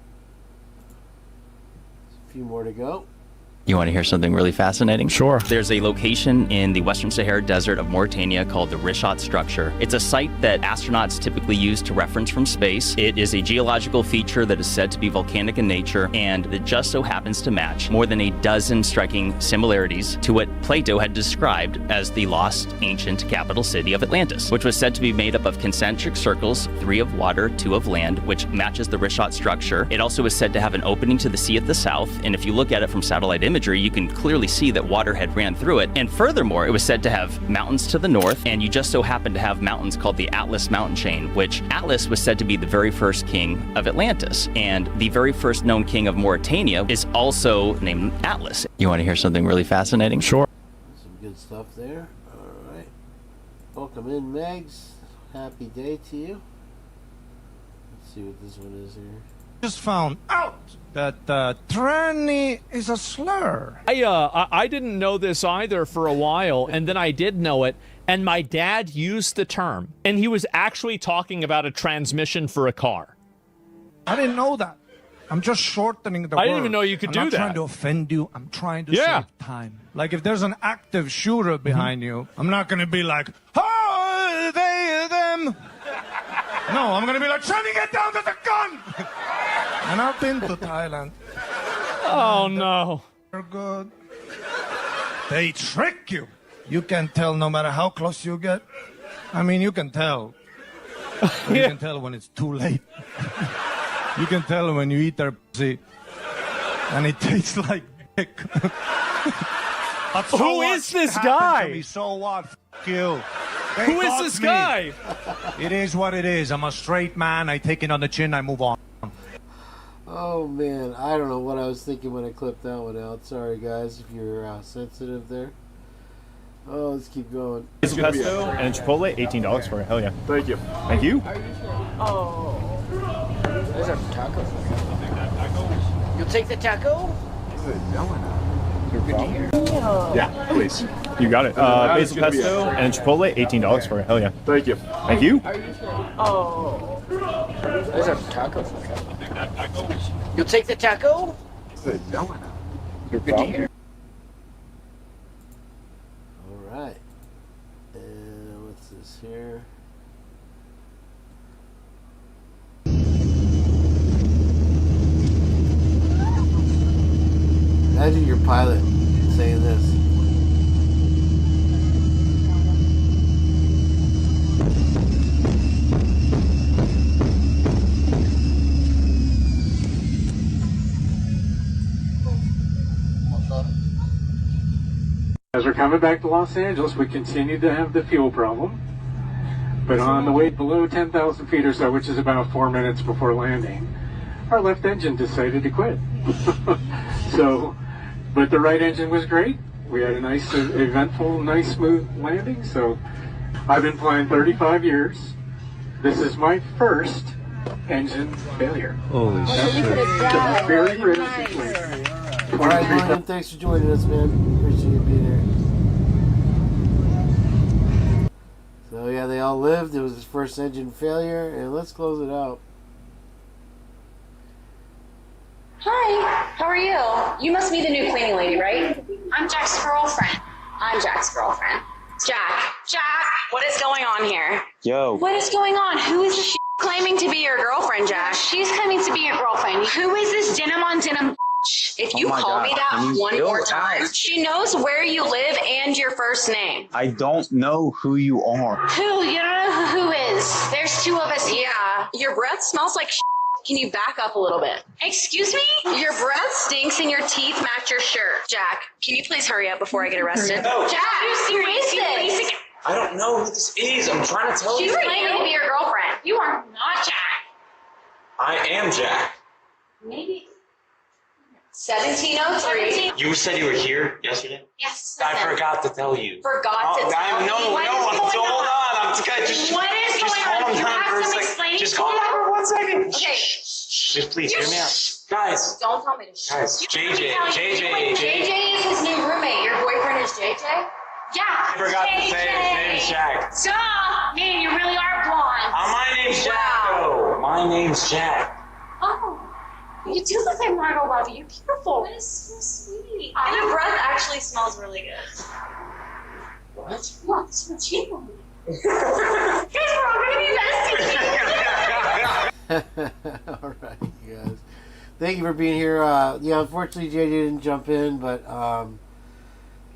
Speaker 1: A few more to go.
Speaker 4: You want to hear something really fascinating?
Speaker 21: Sure.
Speaker 4: There's a location in the Western Sahara Desert of Mauritania called the Rishat Structure. It's a site that astronauts typically use to reference from space. It is a geological feature that is said to be volcanic in nature, and it just so happens to match more than a dozen striking similarities to what Plato had described as the lost ancient capital city of Atlantis, which was said to be made up of concentric circles, 3 of water, 2 of land, which matches the Rishat structure. It also is said to have an opening to the sea at the south, and if you look at it from satellite imagery, you can clearly see that water had ran through it. And furthermore, it was said to have mountains to the north, and you just so happen to have mountains called the Atlas mountain chain, which Atlas was said to be the very first king of Atlantis. And the very first known king of Mauritania is also named Atlas. You want to hear something really fascinating?
Speaker 21: Sure.
Speaker 1: Some good stuff there. All right. Welcome in, Megs. Happy day to you. Let's see what this one is here.
Speaker 2: Just found out that tranny is a slur.
Speaker 16: I didn't know this either for a while, and then I did know it, and my dad used the term, and he was actually talking about a transmission for a car.
Speaker 2: I didn't know that. I'm just shortening the word.
Speaker 16: I didn't even know you could do
Speaker 2: I'm
Speaker 16: that.
Speaker 2: not trying to offend you. I'm trying to save time. Like if there's an active shooter behind you, I'm not going to be like, oh, they, them. No, I'm going to be like, trying to get down to the gun. And I've been to Thailand.
Speaker 16: Oh, no.
Speaker 2: They're good. They trick you. You can tell no matter how close you get. I mean, you can tell. You can tell when it's too late. You can tell when you eat their pussy and it tastes like dick.
Speaker 16: Who is this guy?
Speaker 2: So what? F you.
Speaker 16: Who is this guy?
Speaker 2: It is what it is. I'm a straight man. I take it on the chin. I move on.
Speaker 1: Oh man, I don't know what I was thinking when I clipped that one out. Sorry guys if you're sensitive there. Oh, let's keep going.
Speaker 5: It's pesto and Chipotle, $18 for it. Hell yeah. Thank you. Thank you.
Speaker 11: Oh. There's a taco. You'll take the taco? Good to hear.
Speaker 5: Yeah, please. You got it. Basil pesto and Chipotle, $18 for it. Hell yeah. Thank you. Thank you.
Speaker 11: Oh. There's a taco. You'll take the taco? Good to hear.
Speaker 1: Alright. And what's this here? Imagine your pilot saying this.
Speaker 15: As we're coming back to Los Angeles, we continue to have the fuel problem. But on the way below 10,000 feet or so, which is about 4 minutes before landing, our left engine decided to quit. So, but the right engine was great. We had a nice, eventful, nice, smooth landing. So I've been flying 35 years. This is my first engine failure.
Speaker 2: Holy shit.
Speaker 15: Very rare situation.
Speaker 1: All right, William, thanks for joining us, man. Appreciate you being here. So yeah, they all lived. It was his first engine failure, and let's close it out.
Speaker 28: Hi, how are you? You must be the new cleaning lady, right? I'm Jack's girlfriend. I'm Jack's girlfriend.
Speaker 3: Jack, what is going on here?
Speaker 30: Yo.
Speaker 3: What is going on? Who is this claiming to be your girlfriend, Jack? She's claiming to be your girlfriend. Who is this denim on denim? If you call me that one more time, she knows where you live and your first name.
Speaker 30: I don't know who you are.
Speaker 3: Who? You don't know who is. There's two of us. Yeah. Your breath smells like Can you back up a little bit? Excuse me? Your breath stinks and your teeth match your shirt. Jack, can you please hurry up before I get arrested?
Speaker 30: No.
Speaker 3: Jack, who is this?
Speaker 30: I don't know who this is. I'm trying to tell you.
Speaker 3: She's claiming to be your girlfriend. You are not Jack.
Speaker 30: I am Jack.
Speaker 3: Maybe. 1703.
Speaker 30: You said you were here yesterday?
Speaker 3: Yes.
Speaker 30: I forgot to tell you.
Speaker 3: Forgot to tell me?
Speaker 30: Hold on.
Speaker 3: What is going on? You have some explaining
Speaker 30: Just
Speaker 3: to
Speaker 30: calm
Speaker 3: me?
Speaker 30: down for 1 second.
Speaker 3: Okay.
Speaker 30: Just please hear me out. Guys.
Speaker 3: Don't tell me to shut.
Speaker 30: Guys, JJ.
Speaker 3: JJ is his new roommate. Your boyfriend is JJ? Yeah.
Speaker 30: I forgot to say his name's Jack.
Speaker 3: Stop! Man, you really are blonde.
Speaker 30: My name's Jack, though. My name's Jack.
Speaker 3: Oh. You do look like Margot Robbie. You're beautiful. That is so sweet. And your breath actually smells really good.
Speaker 30: What?
Speaker 3: What? It smells cheap on me. Guys, we're all going to be besties.
Speaker 1: All right, you guys. Thank you for being here. Yeah, unfortunately, JJ didn't jump in, but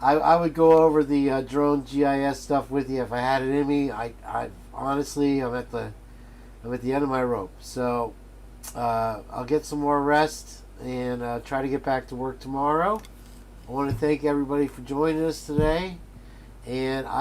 Speaker 1: I would go over the drone GIS stuff with you if I had it in me. I honestly, I'm at the end of my rope. So I'll get some more rest and try to get back to work tomorrow. I want to thank everybody for joining us today, and I